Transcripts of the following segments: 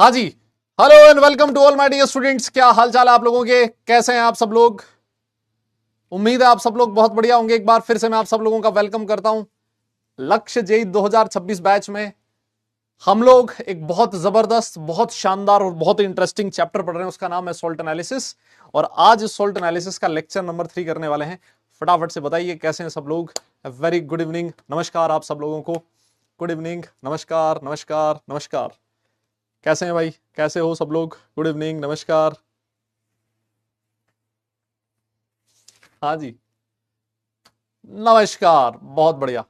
हाँ जी। Hello and welcome to all my dear students. क्या हाल चाल है आप लोगों के? कैसे हैं आप सब लोग? उम्मीद है आप सब लोग बहुत बढ़िया होंगे। एक बार फिर से मैं आप सब लोगों का वेलकम करता हूं लक्ष्य जेई 2026 बैच में। हम लोग एक बहुत जबरदस्त, बहुत शानदार और बहुत इंटरेस्टिंग चैप्टर पढ़ रहे हैं। उसका नाम है सोल्ट एनालिसिस। और आज इस सोल्ट एनालिसिस का लेक्चर नंबर 3 करने वाले हैं। फटाफट से बताइए कैसे हैं सब लोग। वेरी गुड इवनिंग, नमस्कार आप सब लोगों को। गुड इवनिंग, नमस्कार नमस्कार नमस्कार। कैसे हैं भाई? कैसे हो सब लोग? गुड इवनिंग, नमस्कार। हाँ जी, नमस्कार। बहुत बढ़िया,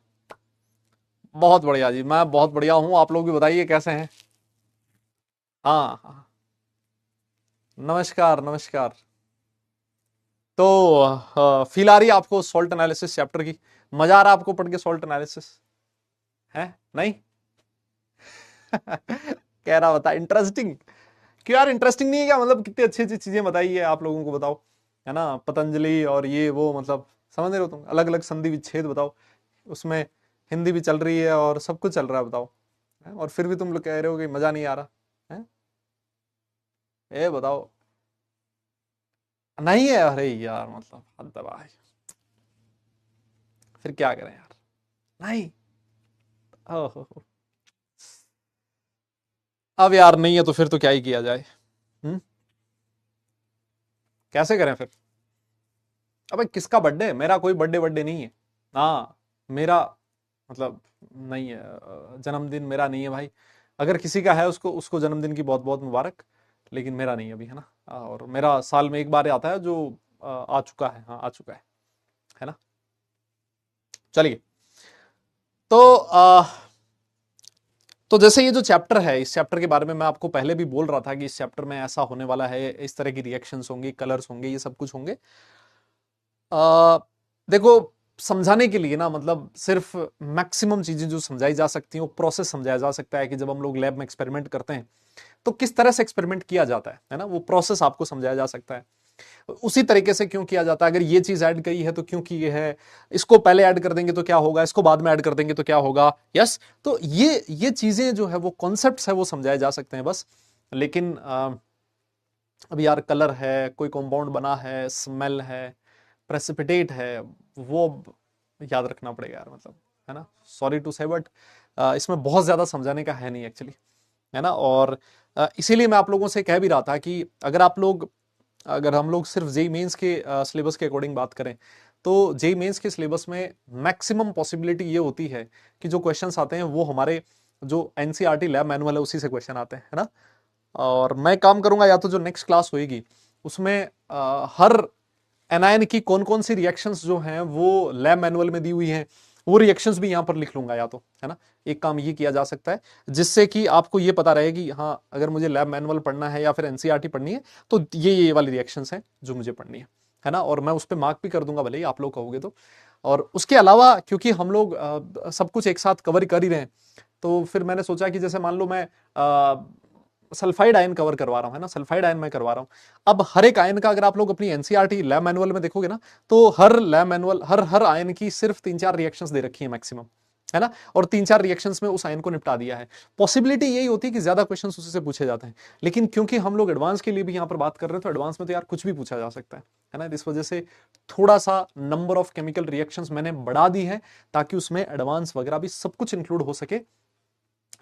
बहुत बढ़िया जी। मैं बहुत बढ़िया हूँ। आप लोग भी बताइए कैसे हैं। हाँ हाँ, नमस्कार नमस्कार। तो फील आ रही है आपको सॉल्ट एनालिसिस चैप्टर की? मजा आ रहा है आपको पढ़ के सॉल्ट एनालिसिस? है नहीं? कह रहा बता इंटरेस्टिंग। क्यों यार, इंटरेस्टिंग नहीं है क्या? मतलब कितनी अच्छी अच्छी चीजें बताई है आप लोगों को, बताओ। है ना, पतंजलि और ये वो, मतलब समझ रहे हो तुम? अलग अलग संधि विच्छेद बताओ उसमें। हिंदी भी चल रही है और सब कुछ चल रहा है, बताओ। है? और फिर भी तुम लोग कह रहे हो कि मजा नहीं आ रहा है। ये बताओ। नहीं है? अरे यार, मतलब हद दबा है। फिर क्या करें यार? नहीं। ओहो। अब यार नहीं है तो फिर तो क्या ही किया जाए। हम्म। कैसे करें फिर? अबे किसका बर्थडे? मेरा कोई बर्थडे बर्थडे नहीं है। हाँ, मेरा मतलब नहीं है। जन्मदिन मेरा नहीं है भाई। अगर किसी का है उसको उसको जन्मदिन की बहुत बहुत मुबारक। लेकिन मेरा नहीं है अभी, है ना। और मेरा साल में एक बार आता है जो आ चुका है। हाँ, आ चुका है ना। चलिए। तो तो जैसे ये जो चैप्टर है, इस चैप्टर के बारे में मैं आपको पहले भी बोल रहा था कि इस चैप्टर में ऐसा होने वाला है, इस तरह की रिएक्शंस होंगी, कलर्स होंगे, ये सब कुछ होंगे। आ, देखो, समझाने के लिए ना, मतलब सिर्फ मैक्सिमम चीजें जो समझाई जा सकती हैं वो प्रोसेस समझाया जा सकता है कि जब हम लोग लैब में एक्सपेरिमेंट करते हैं तो किस तरह से एक्सपेरिमेंट किया जाता है ना, वो प्रोसेस आपको समझाया जा सकता है। उसी तरीके से क्यों किया जाता है, अगर ये चीज ऐड करी है तो क्यों की है, इसको पहले ऐड कर देंगे तो क्या होगा, इसको बाद में ऐड कर देंगे तो क्या होगा। यस। तो ये चीजें जो है वो कॉन्सेप्ट्स है वो समझाए जा सकते हैं बस। लेकिन अब यार कलर है, कोई कंपाउंड बना है, स्मेल है, प्रेसिपिटेट है, वो याद रखना पड़ेगा यार, मतलब। है ना, सॉरी टू से बट इसमें बहुत ज्यादा समझाने का है नहीं एक्चुअली। है ना। और इसीलिए मैं आप लोगों से कह भी रहा था कि अगर हम लोग सिर्फ जेई मेंस के सिलेबस के अकॉर्डिंग बात करें तो जेई मेंस के सिलेबस में मैक्सिमम पॉसिबिलिटी ये होती है कि जो क्वेश्चंस आते हैं वो हमारे जो एनसीईआरटी लैब मैनुअल है उसी से क्वेश्चन आते हैं, है ना। और मैं काम करूंगा, या तो जो नेक्स्ट क्लास होगी उसमें हर एनायन की कौन कौन सी रिएक्शंस जो हैं वो लैब मैनुअल में दी हुई हैं, वो रिएक्शंस भी यहां पर लिख लूंगा, या तो, है ना। एक काम ये किया जा सकता है जिससे कि आपको ये पता रहे कि हाँ, अगर मुझे लैब मैनुअल पढ़ना है या फिर एनसीईआरटी पढ़नी है तो ये वाली रिएक्शंस हैं जो मुझे पढ़नी है ना। और मैं उस पर मार्क भी कर दूंगा भले ही आप लोग कहोगे तो। और उसके अलावा क्योंकि हम लोग सब कुछ एक साथ कवर कर ही रहे हैं, तो फिर मैंने सोचा कि जैसे मान लो मैं सल्फाइड आयन कवर करवा रहा हूं, है ना, सल्फाइड आयन मैं करवा रहा हूं। अब हर एक आयन का अगर आप लोग अपनी एनसीईआरटी लैब मैनुअल में देखोगे ना, तो हर लैब मैनुअल हर हर आयन की सिर्फ 3-4 रिएक्शंस दे रखी है मैक्सिमम, है ना। और 3-4 रिएक्शंस में उस आयन को निपटा दिया है। पॉसिबिलिटी यही होती है कि ज्यादा क्वेश्चंस उसी से पूछे जाते हैं। लेकिन क्योंकि हम लोग एडवांस के लिए भी यहां पर बात कर रहे हैं तो एडवांस में तो यार कुछ भी पूछा जा सकता है ना। इस वजह से थोड़ा सा नंबर ऑफ केमिकल रिएक्शंस मैंने बढ़ा दी है ताकि उसमें एडवांस वगैरह भी सब कुछ इंक्लूड हो सके।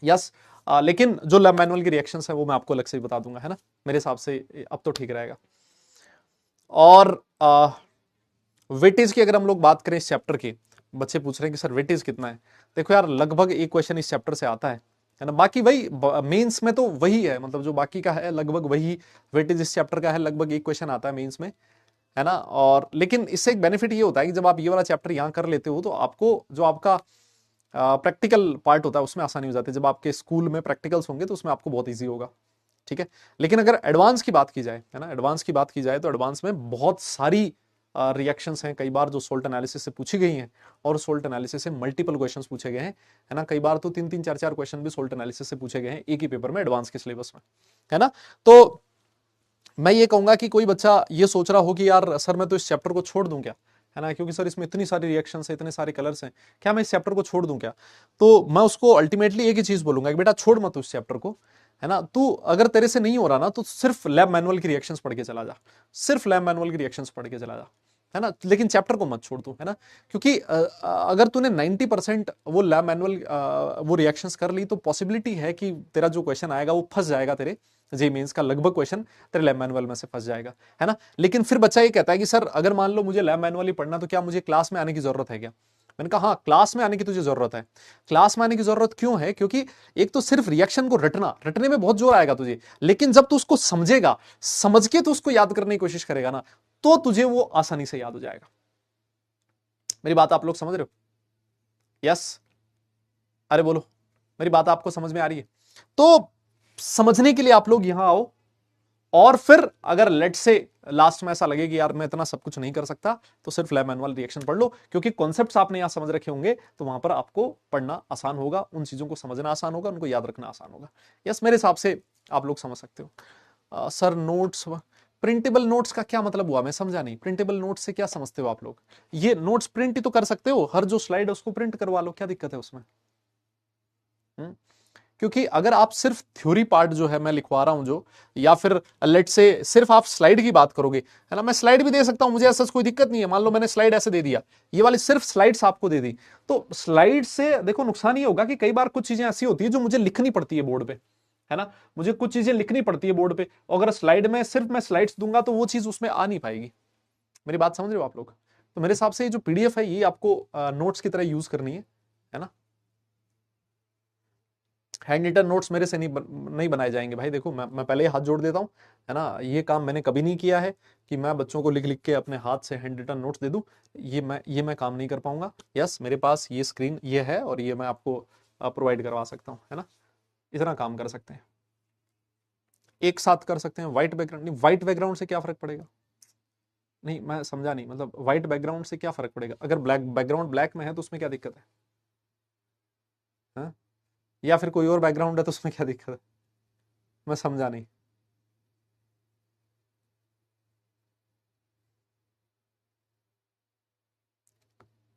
यस। लेकिन जो लैब मैनुअल की रिएक्शंस है वो मैं आपको अलग से ही बता दूंगा, है ना। मेरे हिसाब से अब तो ठीक रहेगा। और वेटेज की अगर हम लोग बात करें इस चैप्टर की, बच्चे पूछ रहे हैं कि सर वेटेज कितना है। देखो यार, लगभग एक क्वेश्चन इस चैप्टर से आता है ना। बाकी वही मेंस में तो वही है, मतलब जो बाकी का है लगभग वही वेटेज इस चैप्टर का है, लगभग एक क्वेश्चन आता है मेंस में, है ना। और लेकिन इससे एक बेनिफिट ये होता है कि जब आप ये वाला चैप्टर यहां कर लेते हो तो आपको जो आपका प्रैक्टिकल पार्ट होता है उसमें आसानी हो जाती है। जब आपके स्कूल में प्रैक्टिकल्स होंगे तो उसमें आपको बहुत ईजी होगा, ठीक है। लेकिन अगर एडवांस की बात की जाए, है ना, एडवांस की बात की जाए तो एडवांस में बहुत सारी रिएक्शंस हैं कई बार जो सोल्ट एनालिसिस से पूछी गई हैं। और सोल्ट एनालिसिस से मल्टीपल क्वेश्चंस पूछे गए हैं, है ना। कई बार तो 3-3 4-4 क्वेश्चन भी सोल्ट एनालिसिस से पूछे गए हैं एक ही पेपर में एडवांस के सिलेबस में, है ना। तो मैं ये कहूंगा कि कोई बच्चा ये सोच रहा हो कि यार सर मैं तो इस चैप्टर को छोड़ दूं क्या, है ना, क्योंकि सर इसमें इतनी सारी रिएक्शंस है, इतने सारे कलर्स हैं, क्या मैं इस चैप्टर को छोड़ दूं क्या। तो मैं उसको अल्टीमेटली एक ही चीज बोलूंगा कि बेटा छोड़ मत उस चैप्टर को। है ना। तू अगर तेरे से नहीं हो रहा ना तो सिर्फ लैब मैनुअल की रिएक्शंस पढ़ के चला जा, सिर्फ लैब मैनुअल की रिएक्शंस पढ़ के चला जा, है ना। लेकिन चैप्टर को मत छोड़ तू, है ना, क्योंकि अगर तूने 90% वो लैब मैनुअल वो रिएक्शंस कर ली तो पॉसिबिलिटी है कि तेरा जो क्वेश्चन आएगा वो फंस जाएगा, तेरे जे मेंस का लगभग क्वेश्चन तेरे लैब मैनुअल में से फंस जाएगा, है ना। लेकिन फिर बच्चा ये कहता है कि सर अगर मान लो मुझे लैब मैनुअल ही पढ़ना तो क्या मुझे क्लास में आने की जरूरत है क्या? मैंने कहा हाँ, क्लास में आने की तुझे जरूरत है। क्लास में आने की जरूरत क्यों है? क्योंकि एक तो सिर्फ रिएक्शन को रटने में बहुत जोर आएगा तुझे, लेकिन जब तू उसको समझेगा, समझ के तू उसको याद करने की कोशिश करेगा ना, तो तुझे वो आसानी से याद हो जाएगा। मेरी बात आप लोग समझ रहे हो? यस, अरे बोलो, मेरी बात आपको समझ में आ रही है? तो समझने के लिए आप लोग यहां आओ, और फिर अगर लेट से लास्ट में ऐसा लगे कि यार मैं इतना सब कुछ नहीं कर सकता, तो सिर्फ लैब मैनुअल रिएक्शन पढ़ लो, क्योंकि कॉन्सेप्ट्स आपने यहां समझ रखे होंगे तो वहां पर आपको पढ़ना आसान होगा, उन चीजों को समझना आसान होगा, उनको याद रखना आसान होगा। यस, मेरे हिसाब से आप लोग समझ सकते हो। सर नोट्स, प्रिंटेबल नोट्स का क्या मतलब हुआ? मैं समझा नहीं, प्रिंटेबल नोट्स से क्या समझते हो आप लोग? ये नोट्स प्रिंट ही तो कर सकते हो, हर जो स्लाइड है उसको प्रिंट करवा लो, क्या दिक्कत है उसमें? क्योंकि अगर आप सिर्फ थ्योरी पार्ट जो है मैं लिखवा रहा हूं जो, या फिर लेट से सिर्फ आप स्लाइड की बात करोगे, है ना, मैं स्लाइड भी दे सकता हूं, मुझे ऐसा कोई दिक्कत नहीं है। मान लो मैंने स्लाइड ऐसे दे दिया, ये वाली सिर्फ स्लाइड्स आपको दे दी, तो स्लाइड से देखो नुकसान ये होगा कि कई बार कुछ चीजें ऐसी होती है जो मुझे लिखनी पड़ती है बोर्ड पे, है ना, मुझे कुछ चीजें लिखनी पड़ती है बोर्ड पे, और अगर स्लाइड में सिर्फ मैं स्लाइड्स दूंगा तो वो चीज उसमें आ नहीं पाएगी। मेरी बात समझ रहे हो आप लोग? तो मेरे हिसाब से ये जो पीडीएफ है ये आपको नोट्स की तरह यूज करनी है ना। हैंड रिटन नोट्स मेरे से नहीं बनाए जाएंगे भाई। देखो मैं पहले ही हाथ जोड़ देता हूं, है ना, ये काम मैंने कभी नहीं किया है कि मैं बच्चों को लिख लिख के अपने हाथ से हैंड रिटन नोट्स दे दूं, ये मैं काम नहीं कर पाऊंगा। यस, मेरे पास ये स्क्रीन ये है और ये मैं आपको प्रोवाइड करवा सकता हूं, है ना, इतना काम कर सकते हैं, एक साथ कर सकते हैं। व्हाइट बैकग्राउंड नहीं, व्हाइट बैकग्राउंड से क्या फर्क पड़ेगा? नहीं मैं समझा नहीं, मतलब व्हाइट बैकग्राउंड से क्या फर्क पड़ेगा? अगर ब्लैक बैकग्राउंड ब्लैक में है तो उसमें क्या दिक्कत है? हाँ? या फिर कोई और बैकग्राउंड है तो उसमें क्या दिक्कत है? मैं समझा नहीं।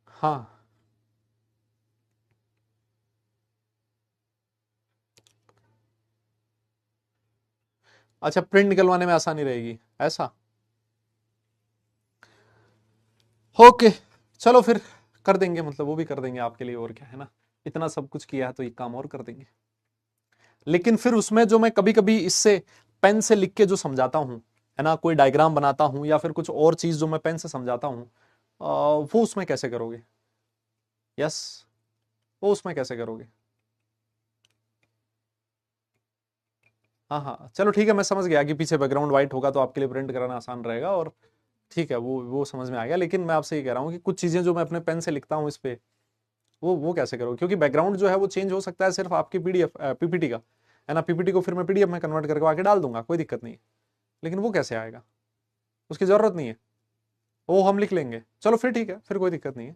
हाँ, अच्छा, प्रिंट निकलवाने में आसानी रहेगी ऐसा? ओके, चलो फिर कर देंगे, मतलब वो भी कर देंगे आपके लिए, और क्या है ना, इतना सब कुछ किया है तो एक काम और कर देंगे। लेकिन फिर उसमें जो मैं कभी कभी इससे पेन से लिख के जो समझाता हूँ, है ना, कोई डायग्राम बनाता हूँ या फिर कुछ और चीज जो मैं पेन से समझाता हूँ, वो उसमें कैसे करोगे? यस, वो उसमें कैसे करोगे? हाँ हाँ, चलो ठीक है, मैं समझ गया कि पीछे बैकग्राउंड व्हाइट होगा तो आपके लिए प्रिंट कराना आसान रहेगा, और ठीक है, वो समझ में आ गया। लेकिन मैं आपसे ये कह रहा हूँ कि कुछ चीजें जो मैं अपने पेन से लिखता हूँ इस पे, वो कैसे करोगे? क्योंकि बैकग्राउंड जो है वो चेंज हो सकता है सिर्फ आपकी पीडीएफ पीपीटी का, है ना, पीपीटी को फिर मैं पीडीएफ में कन्वर्ट करके आके डाल दूंगा, कोई दिक्कत नहीं है। लेकिन वो कैसे आएगा? उसकी जरूरत नहीं है, वो हम लिख लेंगे। चलो फिर ठीक है, फिर कोई दिक्कत नहीं है,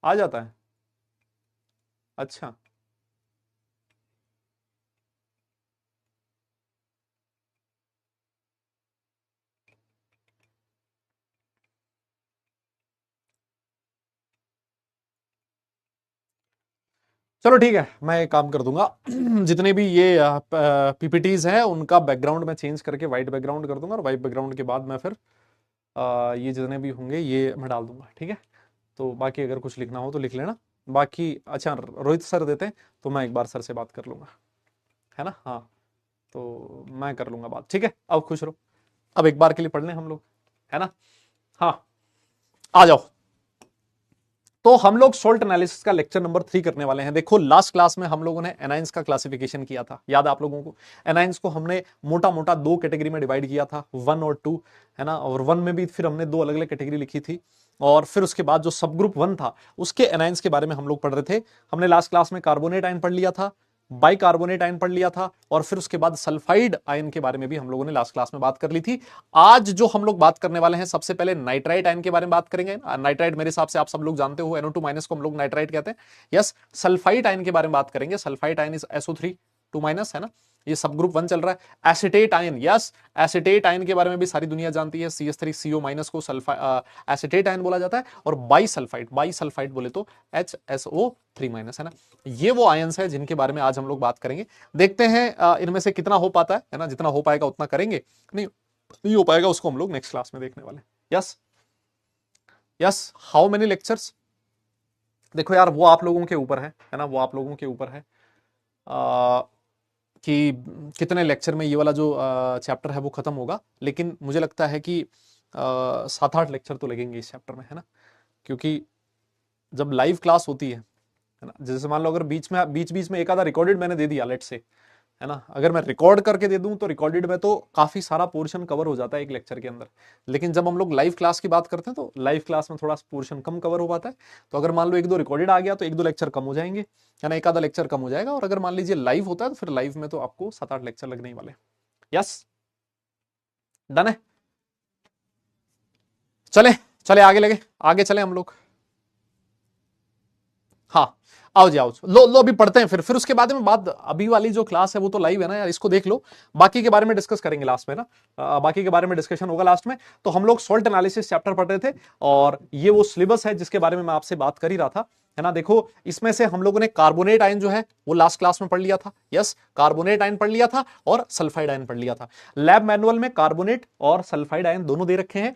आ जाता है। अच्छा, चलो ठीक है, मैं एक काम कर दूंगा जितने भी ये पीपीटीज हैं उनका बैकग्राउंड मैं चेंज करके व्हाइट बैकग्राउंड कर दूंगा, और व्हाइट बैकग्राउंड के बाद मैं फिर ये जितने भी होंगे ये मैं डाल दूंगा, ठीक है। तो बाकी अगर कुछ लिखना हो तो लिख लेना। बाकी अच्छा, रोहित सर देते हैं तो मैं एक बार सर से बात कर लूंगा, है ना। हाँ, तो मैं कर लूंगा बात, ठीक है। अब खुश रहो, अब एक बार के लिए पढ़ लें हम लोग, है ना। हाँ, आ जाओ। तो हम लोग सोल्ट एनालिसिस का लेक्चर नंबर 3 करने वाले हैं। देखो लास्ट क्लास में हम लोगों ने एनाइंस का क्लासिफिकेशन किया था, याद है आप लोगों को? एनाइंस को हमने मोटा मोटा दो कैटेगरी में डिवाइड किया था, 1 और 2, है ना, और 1 में भी फिर हमने दो अलग अलग कैटेगरी लिखी थी, और फिर उसके बाद जो सब ग्रुप 1 था उसके एनाइंस के बारे में हम लोग पढ़ रहे थे। हमने लास्ट क्लास में कार्बोनेट आयन पढ़ लिया था, बाइकार्बोनेट आयन पढ़ लिया था, और फिर उसके बाद सल्फाइड आयन के बारे में भी हम लोगों ने लास्ट क्लास में बात कर ली थी। आज जो हम लोग बात करने वाले हैं, सबसे पहले नाइट्राइट आयन के बारे में बात करेंगे। नाइट्राइट मेरे हिसाब से आप सब लोग जानते हो, NO2 माइनस को हम लोग नाइट्राइट कहते हैं। यस, सल्फाइड आयन के बारे में बात करेंगे। सल्फाइड आयन इज SO3, 2- है ना, ये सब ग्रुप 1 चल रहा है। Acetate ion, yes, acetate ion के बारे में भी सारी दुनिया जानती है, CH3CO- को एसिटेट आयन बोला जाता है। और बाईसल्फाइड बोले तो HSO3- है ना। ये वो आयंस है जिनके बारे में आज हम लोग बात करेंगे। देखते हैं इनमें से कितना हो पाता है ना, जितना हो पाएगा उतना करेंगे, नहीं हो पाएगा उसको हम लोग नेक्स्ट क्लास में देखने वाले। Yes yes, how many lectures, देखो यार वो आप लोगों के ऊपर है ना, वो आप लोगों के ऊपर है कि कितने लेक्चर में ये वाला जो चैप्टर है वो खत्म होगा। लेकिन मुझे लगता है कि 7-8 लेक्चर तो लगेंगे इस चैप्टर में, है ना, क्योंकि जब लाइव क्लास होती है ना, जैसे मान लो अगर बीच बीच में एक आधा रिकॉर्डेड मैंने दे दिया लेट से, है ना, अगर मैं रिकॉर्ड करके दे दूं तो रिकॉर्डेड में तो काफी सारा पोर्शन कवर हो जाता है एक लेक्चर के अंदर। लेकिन जब हम लोग लाइव क्लास की बात करते हैं तो लाइव क्लास में थोड़ा पोर्शन कम कवर हो पाता है। तो अगर मान लो 1-2 रिकॉर्डेड आ गया तो 1-2 लेक्चर कम हो जाएंगे, है ना, एक आधा लेक्चर कम हो जाएगा। और अगर मान लीजिए लाइव होता है तो फिर लाइव में तो आपको 7-8 लेक्चर लगने ही वाले। यस, डन है, चले चले आगे लगे, आगे चले हम लोग। हाँ, आओ जी आओ, लो अभी पढ़ते हैं, फिर उसके बाद में बात, अभी वाली जो क्लास है वो तो लाइव है ना यार, इसको देख लो, बाकी के बारे में डिस्कस करेंगे लास्ट में ना, बाकी के बारे में डिस्कशन होगा लास्ट में। तो हम लोग सॉल्ट एनालिसिस चैप्टर पढ़ रहे थे, और ये वो सिलेबस है जिसके बारे में मैं आपसे बात कर ही रहा था, है ना। देखो इसमें से हम लोगों ने कार्बोनेट आयन जो है वो लास्ट क्लास में पढ़ लिया था, यस, कार्बोनेट आयन पढ़ लिया था, और सल्फाइड आयन पढ़ लिया था। लैब मैनुअल में कार्बोनेट और सल्फाइड आयन दोनों दे रखे हैं।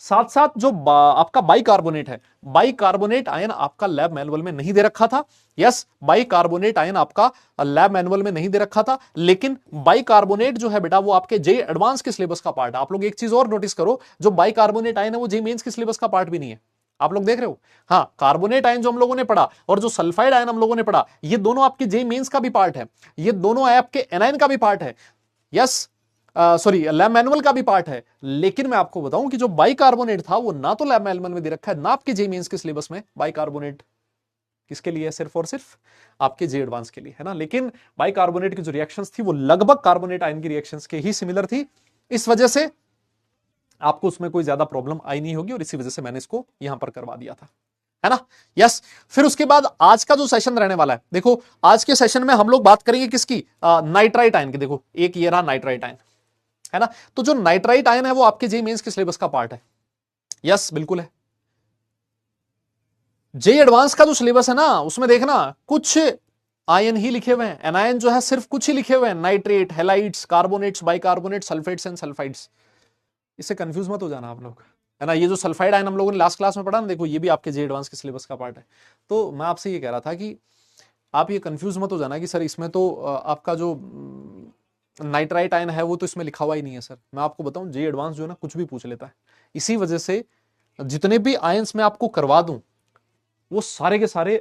साथ साथ जो आपका बाइकार्बोनेट है, बाइकार्बोनेट आयन आपका लैब मैनुअल में नहीं दे रखा था। यस, बाइकार्बोनेट आयन आपका लैब मैनुअल में नहीं दे रखा था, लेकिन बाइकार्बोनेट जो है बेटा वो आपके जे एडवांस के सिलेबस का पार्ट है। आप लोग एक चीज और नोटिस करो, जो बाइकार्बोनेट आयन है वो जे मेंस के सिलेबस का पार्ट भी नहीं है। आप लोग देख रहे हो, हाँ, कार्बोनेट आयन जो हम लोगों ने पढ़ा और जो सल्फाइड आयन हम लोगों ने पढ़ा, ये दोनों आपके जे मेंस का भी पार्ट है, ये दोनों आपके एनायन का भी पार्ट है, यस, सॉरी लैब मैनुअल का भी पार्ट है। लेकिन मैं आपको बताऊं कि जो बाइकार्बोनेट था वो ना तो लैब मैनुअल में दे रखा है, ना आपके जे मेंस के सिलेबस में। बाइकार्बोनेट किसके लिए है, सिर्फ और सिर्फ आपके जे एडवांस के लिए, है ना। लेकिन बाइकार्बोनेट की जो रिएक्शंस थी वो लगभग कार्बोनेट आयन की रिएक्शंस के ही सिमिलर थी, इस वजह से आपको उसमें कोई ज्यादा प्रॉब्लम आई नहीं होगी, और इसी वजह से मैंने इसको यहां पर करवा दिया था, है ना। यस, फिर उसके बाद आज का जो सेशन रहने वाला है, देखो आज के सेशन में हम लोग बात करेंगे किसकी, नाइट्राइट आयन की। देखो एक ये रहा नाइट्राइट आयन, है ना। तो जो नाइट्राइट आयन है वो आपके जे मेंस के सिलेबस का पार्ट है, यस बिल्कुल है। जे एडवांस का जो सिलेबस है ना उसमें देखना कुछ आयन ही लिखे हुए हैं, एनायन जो है सिर्फ कुछ ही लिखे हुए हैं, nitrate, halides, carbonates, bicarbonate, sulphates and sulphides. इससे कंफ्यूज मत हो जाना आप लोग, है ना। ये जो सल्फाइड आयन हम लोगों ने लास्ट क्लास में पढ़ा ना, देखो ये भी आपके जे एडवांस के सिलेबस का पार्ट है। तो मैं आपसे ये कह रहा था कि आप ये कंफ्यूज मत हो जाना कि सर इसमें तो आपका जो नाइट्राइट आयन है वो तो इसमें लिखा हुआ ही नहीं है। सर मैं आपको बताऊं, जे एडवांस जो है ना कुछ भी पूछ लेता है, इसी वजह से जितने भी आयंस मैं आपको करवा दूं वो सारे के सारे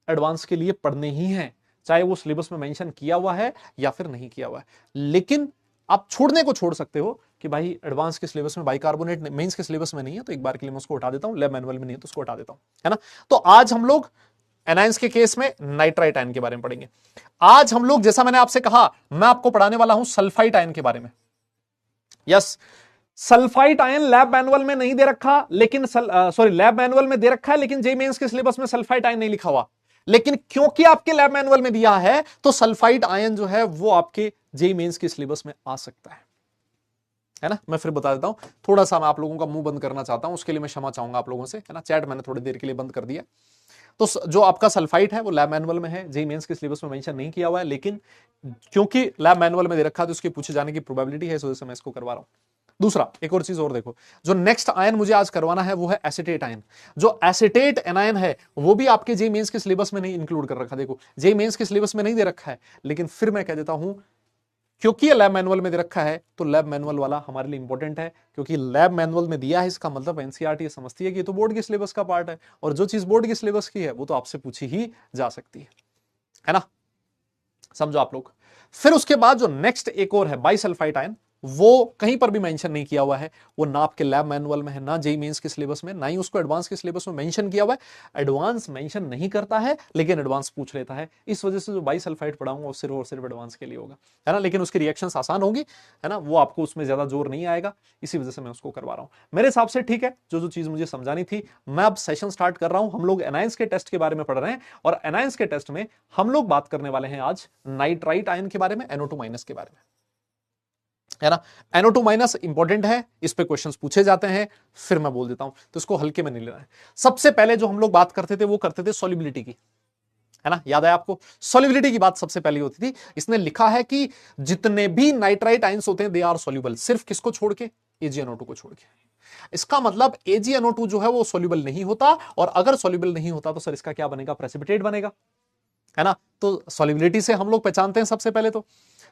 एडवांस के लिए पढ़ने ही हैं, चाहे वो सिलेबस में मेंशन किया हुआ है या फिर नहीं किया हुआ है। लेकिन आप छोड़ने को छोड़ सकते हो कि भाई एडवांस के सिलेबस में बाइकार्बोनेट मेंस के सिलेबस में नहीं है, तो एक बार के लिए मैं उसको हटा देता हूं, लैब मैनुअल में नहीं है तो उसको हटा देता हूं, है ना। तो आज हम लोग एनायंस के केस में नाइट्राइट आयन के बारे में पढ़ेंगे। आज हम लोग, जैसा मैंने आपसे कहा, मैं आपको पढ़ाने वाला हूं सल्फाइट आयन के बारे में। Yes, sulphite ion lab manual में नहीं दे रखा, लेकिन सॉरी लैब मैनुअल में दे रखा है, लेकिन जे मेंस के सिलेबस में सल्फाइट आयन नहीं लिखा हुआ। लेकिन क्योंकि आपके लैब मैनुअल में दिया है तो सल्फाइट आयन जो है वो आपके जे मेंस के सिलेबस में आ सकता है ना। मैं फिर बता देता हूं, थोड़ा सा मैं आप लोगों का मुंह बंद करना चाहता हूं, उसके लिए मैं क्षमा चाहूंगा आप लोगों से, है ना। चैट मैंने थोड़ी देर के लिए बंद कर दिया। तो जो आपका सल्फाइट है वो लैब मैनुअल में है, जे मेंस के सिलेबस में मेंशन नहीं किया हुआ है, लेकिन क्योंकि लैब मैनुअल में दे रखा है तो उसके पूछे जाने की प्रोबेबिलिटी है, इस वजह से मैं इसको करवा रहा हूं। दूसरा एक और चीज और देखो, जो नेक्स्ट आयन मुझे आज करवाना है वो है एसिटेट आयन। जो एसिटेट एनायन है वो भी आपके जे मेंस के सिलेबस में नहीं इंक्लूड कर रखा। देखो जे मेंस के सिलेबस में नहीं दे रखा है, लेकिन फिर मैं कह देता हूं क्योंकि ये लैब मैनुअल में दे रखा है तो लैब मैनुअल वाला हमारे लिए इंपॉर्टेंट है, क्योंकि लैब मैनुअल में दिया है, इसका मतलब एनसीईआरटी समझती है कि ये तो बोर्ड के सिलेबस का पार्ट है, और जो चीज बोर्ड के सिलेबस की है वो तो आपसे पूछी ही जा सकती है ना। समझो आप लोग। फिर उसके बाद जो नेक्स्ट एक और है बाइसल्फाइट आयन, वो कहीं पर भी मेंशन नहीं किया हुआ है, वो ना आपके लैब मैनुअल में है, ना जेईई मेंस के सिलेबस में, ना ही उसको एडवांस के सिलेबस में मेंशन किया हुआ है। एडवांस मेंशन नहीं करता है लेकिन एडवांस पूछ लेता है। इस वजह से जो बाइसल्फाइड पढ़ाऊंगा वो सिर्फ और सिर्फ एडवांस के लिए होगा, है ना, लेकिन उसकी रिएक्शंस आसान होगी, है ना, वो आपको उसमें ज्यादा जोर नहीं आएगा, इसी वजह से मैं उसको करवा रहा हूं। मेरे हिसाब से ठीक है, जो जो चीज मुझे समझानी थी। मैं अब सेशन स्टार्ट कर रहा हूं। हम लोग एनायंस के टेस्ट के बारे में पढ़ रहे हैं, और एनायंस के टेस्ट में हम लोग बात करने वाले हैं आज नाइट्राइट आयन के बारे में, NO2 माइनस के बारे में, है ना। NO2 माइनस इंपॉर्टेंट है, इस पे क्वेश्चंस पूछे जाते हैं, फिर मैं बोल देता हूं, तो इसको हल्के में नहीं लेना है। सबसे पहले जो हम लोग बात करते थे वो करते थे सॉल्युबिलिटी की, है ना, याद है आपको, सॉल्युबिलिटी की बात सबसे पहले होती थी। इसने लिखा है कि जितने भी नाइट्राइट आयंस होते हैं दे आर सॉल्युबल, सिर्फ किसको छोड़ के, AgNO2 को छोड़ के। इसका मतलब AgNO2 जो है वो सॉल्युबल नहीं होता, और अगर सॉल्युबल नहीं होता तो सर इसका क्या बनेगा, प्रेसिपिटेट बनेगा, है ना। तो सॉल्युबिलिटी से हम लोग पहचानते हैं सबसे पहले तो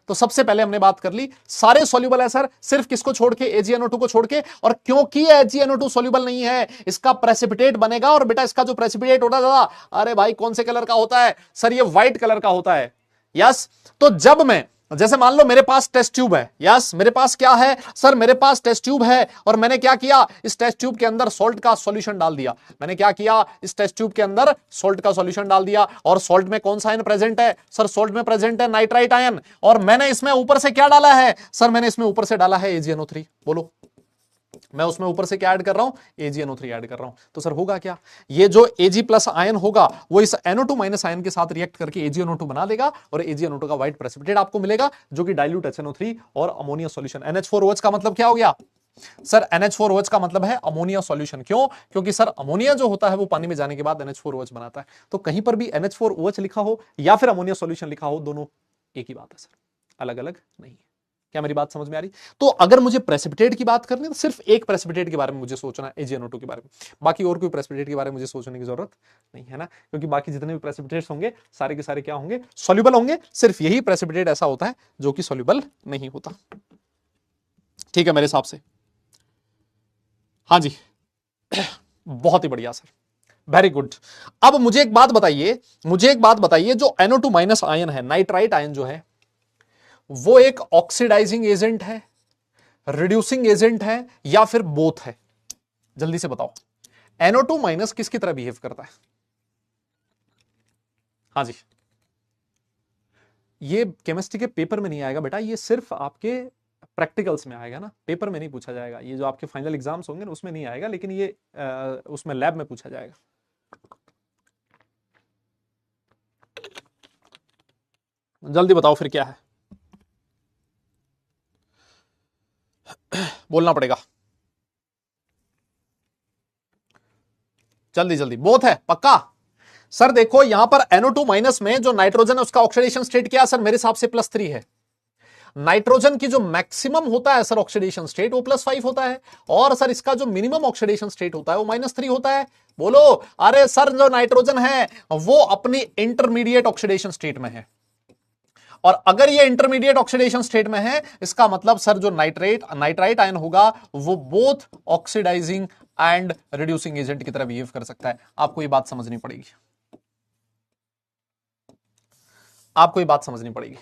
सबसे पहले हमने बात कर ली सारे सॉल्युबल है सर, सिर्फ किसको छोड़ के, AgNO2 को छोड़ के। और क्योंकि AgNO2 सॉल्युबल नहीं है, इसका प्रेसिपिटेट बनेगा, और बेटा इसका जो प्रेसिपिटेट होता है, अरे भाई कौन से कलर का होता है सर, ये व्हाइट कलर का होता है। यस, तो जब मैं, जैसे मान लो मेरे पास टेस्ट ट्यूब है, यस, मेरे पास क्या है सर, मेरे पास टेस्ट ट्यूब है, और मैंने क्या किया, इस टेस्ट ट्यूब के अंदर सॉल्ट का सॉल्यूशन डाल दिया। मैंने क्या किया, इस टेस्ट ट्यूब के अंदर सॉल्ट का सॉल्यूशन डाल दिया, और सॉल्ट में कौन सा आयन प्रेजेंट है सर, सॉल्ट में प्रेजेंट है नाइट्राइट आयन, और मैंने इसमें ऊपर से क्या डाला है सर, मैंने इसमें ऊपर से डाला है AgNO3। बोलो, मैं उसमें ऊपर से क्या ऐड कर रहा हूं, AgNO3 ऐड कर रहा हूं। तो सर होगा क्या, ये जो Ag प्लस आयन होगा वो इस NO2 माइनस आयन के साथ रिएक्ट करके AgNO2 बना देगा, और AgNO2 का व्हाइट प्रेसिपिटेट आपको मिलेगा, जो कि डाइल्यूट HNO3 और अमोनिया सॉल्यूशन। NH4OH का मतलब क्या हो गया सर, NH4OH का मतलब है अमोनिया सॉल्यूशन। क्यों, क्योंकि सर अमोनिया जो होता है वो पानी में जाने के बाद NH4OH बनाता है। तो कहीं पर भी NH4OH लिखा हो या फिर अमोनिया सॉल्यूशन लिखा हो, दोनों एक ही बात है सर, अलग अलग नहीं है। क्या मेरी बात समझ में आ रही? तो अगर मुझे प्रेसिपिटेट की बात करनी है तो सिर्फ एक प्रेसिपिटेट के बारे में मुझे सोचना है, AgNO2 के बारे में, बाकी और कोई प्रेसिपिटेट के बारे में मुझे सोचने की जरूरत नहीं है ना, क्योंकि बाकी जितने भी प्रेसिपिटेट्स होंगे सारे के सारे क्या होंगे, सॉल्युबल होंगे। सिर्फ यही प्रेसिपिटेट ऐसा होता है जो कि सॉल्युबल नहीं होता। ठीक है मेरे हिसाब से, हाँ जी बहुत ही बढ़िया सर, वेरी गुड। अब मुझे एक बात बताइए, जो NO2 माइनस आयन है, नाइट्राइट आयन जो है, वो एक ऑक्सीडाइजिंग एजेंट है, रिड्यूसिंग एजेंट है, या फिर बोथ है? जल्दी से बताओ, NO2 माइनस किसकी तरह बिहेव करता है? हाँ जी, ये केमिस्ट्री के पेपर में नहीं आएगा बेटा, ये सिर्फ आपके प्रैक्टिकल्स में आएगा ना, पेपर में नहीं पूछा जाएगा। ये जो आपके फाइनल एग्जाम्स होंगे ना उसमें नहीं आएगा, लेकिन ये उसमें लैब में पूछा जाएगा। जल्दी बताओ फिर क्या है, बोलना पड़ेगा, जल्दी जल्दी। बोथ है पक्का? सर देखो यहां पर NO2 माइनस में जो नाइट्रोजन है उसका ऑक्सीडेशन स्टेट क्या है सर, मेरे हिसाब से +3 है। नाइट्रोजन की जो मैक्सिमम होता है सर ऑक्सीडेशन स्टेट वो +5 होता है, और सर इसका जो मिनिमम ऑक्सीडेशन स्टेट होता है वो -3 होता है। बोलो, अरे सर जो नाइट्रोजन है वो अपनी इंटरमीडिएट ऑक्सीडेशन स्टेट में है, और अगर ये इंटरमीडिएट ऑक्सीडेशन स्टेट में है, इसका मतलब सर जो नाइट्राइट आयन होगा वो both oxidising and reducing agent की तरह बिहेव कर सकता है। आपको ये बात समझनी पड़ेगी, आपको ये बात समझनी पड़ेगी।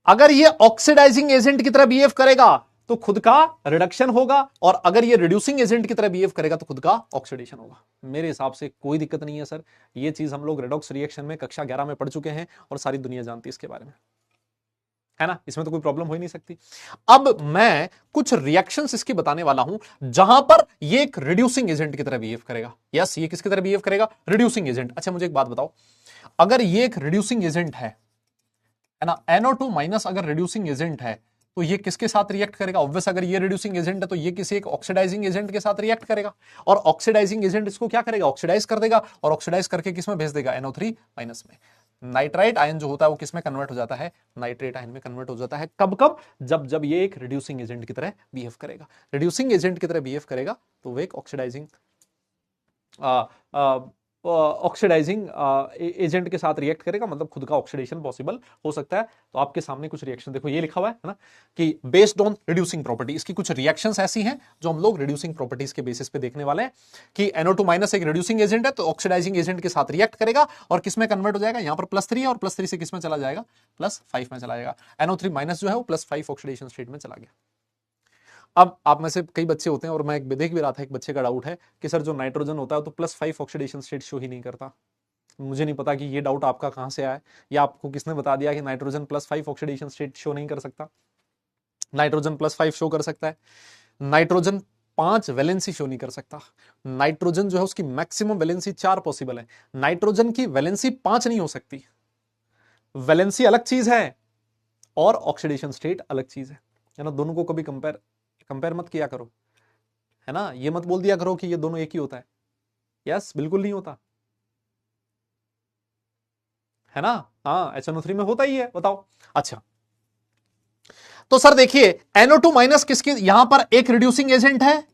अगर ये ऑक्सीडाइजिंग एजेंट की तरह बिहेव करेगा तो खुद का रिडक्शन होगा, और अगर ये रिड्यूसिंग एजेंट की तरह बिहेव करेगा तो खुद का ऑक्सीडेशन होगा। मेरे हिसाब से कोई दिक्कत नहीं है सर, ये चीज हम लोग रेडॉक्स रिएक्शन में कक्षा 11 में पढ़ चुके हैं, और सारी दुनिया जानती है इसके बारे में, है ना, इसमें तो कोई प्रॉब्लम हो ही नहीं सकती। अब मैं कुछ रिएक्शंस इसकी बताने वाला हूं जहां पर ये एक रिड्यूसिंग एजेंट की तरह बिहेव करेगा। यस, ये किसकी तरह बिहेव करेगा, रिड्यूसिंग एजेंट। अच्छा मुझे एक बात बताओ, अगर ये एक रिड्यूसिंग एजेंट है ना, NO2 माइनस अगर रिड्यूसिंग एजेंट है तो ये किसके साथ रिएक्ट करेगा? ऑब्वियस, अगर ये रिड्यूसिंग एजेंट है तो ये किसी एक ऑक्सीडाइजिंग एजेंट के साथ रिएक्ट करेगा, और ऑक्सीडाइजिंग एजेंट इसको क्या करेगा, ऑक्सीडाइज कर देगा, और ऑक्सीडाइज करके किसमें भेज देगा, NO3 माइनस में। नाइट्राइट आयन जो होता है वो किसमें कन्वर्ट हो जाता है, नाइट्रेट आयन में कन्वर्ट हो जाता है। कब कब? जब जब ये एक रिड्यूसिंग एजेंट की तरह बिहेव करेगा। रिड्यूसिंग एजेंट की तरह बिहेव करेगा तो वो एक ऑक्सीडाइजिंग ऑक्सीडाइजिंग एजेंट के साथ रिएक्ट करेगा, मतलब खुद का ऑक्सीडेशन पॉसिबल हो सकता है। तो आपके सामने कुछ रिएक्शन देखो, ये लिखा हुआ है ना कि बेस्ड ऑन रिड्यूसिंग प्रॉपर्टी, इसकी कुछ रिएक्शंस ऐसी हैं जो हम लोग रिड्यूसिंग प्रॉपर्टीज के बेसिस पे देखने वाले हैं कि NO2- एक रिड्यूसिंग एजेंट है, तो ऑक्सीडाइजिंग एजेंट के साथ रिएक्ट करेगा और किसमें कन्वर्ट हो जाएगा, यहां पर +3 है और +3 से किसमें चला जाएगा, +5 में चला जाएगा। NO3- जो है वो +5 ऑक्सीडेशन स्टेट में चला गया। अब आप में से कई बच्चे होते हैं, और मैं एक देख भी रहा था, एक बच्चे का डाउट है कि सर जो नाइट्रोजन होता है तो +5 ऑक्सीडेशन स्टेट शो ही नहीं करता। मुझे नहीं पता कि ये डाउट आपका कहां से आया है, या आपको किसने बता दिया कि नाइट्रोजन +5 ऑक्सीडेशन स्टेट शो नहीं कर सकता। नाइट्रोजन +5 शो कर सकता है। नाइट्रोजन 5 वैलेंसी शो नहीं कर सकता। नाइट्रोजन जो है उसकी मैक्सिमम वैलेंसी 4 पॉसिबल है, नाइट्रोजन की वैलेंसी 5 नहीं हो सकती। वैलेंसी अलग चीज है और ऑक्सीडेशन स्टेट अलग चीज है ना। दोनों को कभी कंपेयर मत किया करो, है ना। ये मत बोल दिया करो कि ये दोनों एक ही होता है। यस, बिल्कुल नहीं होता, है ना। हाँ, HNO3 में होता ही है, बताओ। अच्छा, तो सर देखिए NO2- किसकी, यहां पर एक रिड्यूसिंग एजेंट है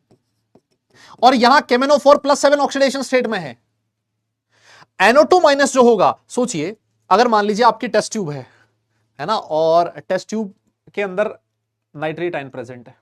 और यहां KMnO4 +7 ऑक्सीडेशन स्टेट में है। NO2- जो होगा, सोचिए अगर मान लीजिए आपकी टेस्ट ट्यूब है ना, और टेस्ट ट्यूब के अंदर नाइट्रेट आयन प्रेजेंट है,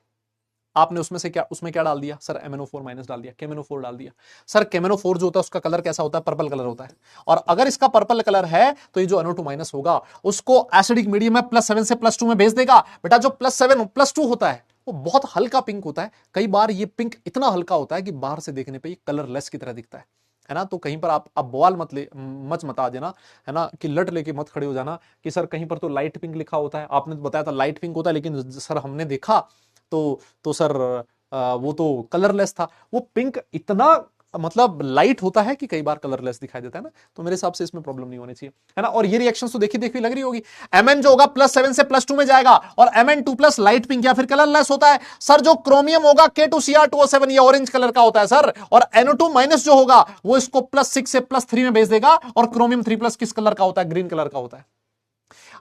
आपने उसमें क्या डाल दिया सर, MnO4- डाल दिया, KMnO4 डाल दिया। सर KMnO4 जो होता है उसका कलर कैसा होता है, पर्पल कलर होता है, और अगर इसका पर्पल कलर है तो ये जो NO2- होगा उसको एसिडिक मीडियम में +7 से +2 में भेज देगा। बेटा जो +7 +2 होता है वो बहुत हल्का पिंक होता है, कई बार ये पिंक इतना हल्का होता है कि बाहर से देखने पे ये कलरलेस की तरह दिखता है ना। तो कहीं पर आप बवाल मत मता देना, है ना, कि लट लेके मत खड़े हो जाना कि सर कहीं पर तो लाइट पिंक लिखा होता है, आपने तो बताया था लाइट पिंक होता है, लेकिन सर हमने देखा तो सर वो तो कलरलेस था। वो पिंक इतना मतलब लाइट होता है कि कई बार कलरलेस दिखाई देता है ना। तो मेरे हिसाब से इसमें प्रॉब्लम नहीं होनी चाहिए, है ना। और ये रिएक्शन तो देखी लग रही होगी। Mn जो होगा +7 से +2 में जाएगा और Mn2+ लाइट पिंक या फिर कलरलेस होता है। सर जो क्रोमियम होगा K2Cr2O7 ये ऑरेंज कलर का होता है सर, और NO2- जो होगा वो इसको +6 से +3 में भेज देगा, और क्रोमियम 3+ किस कलर का होता है, ग्रीन कलर का होता है।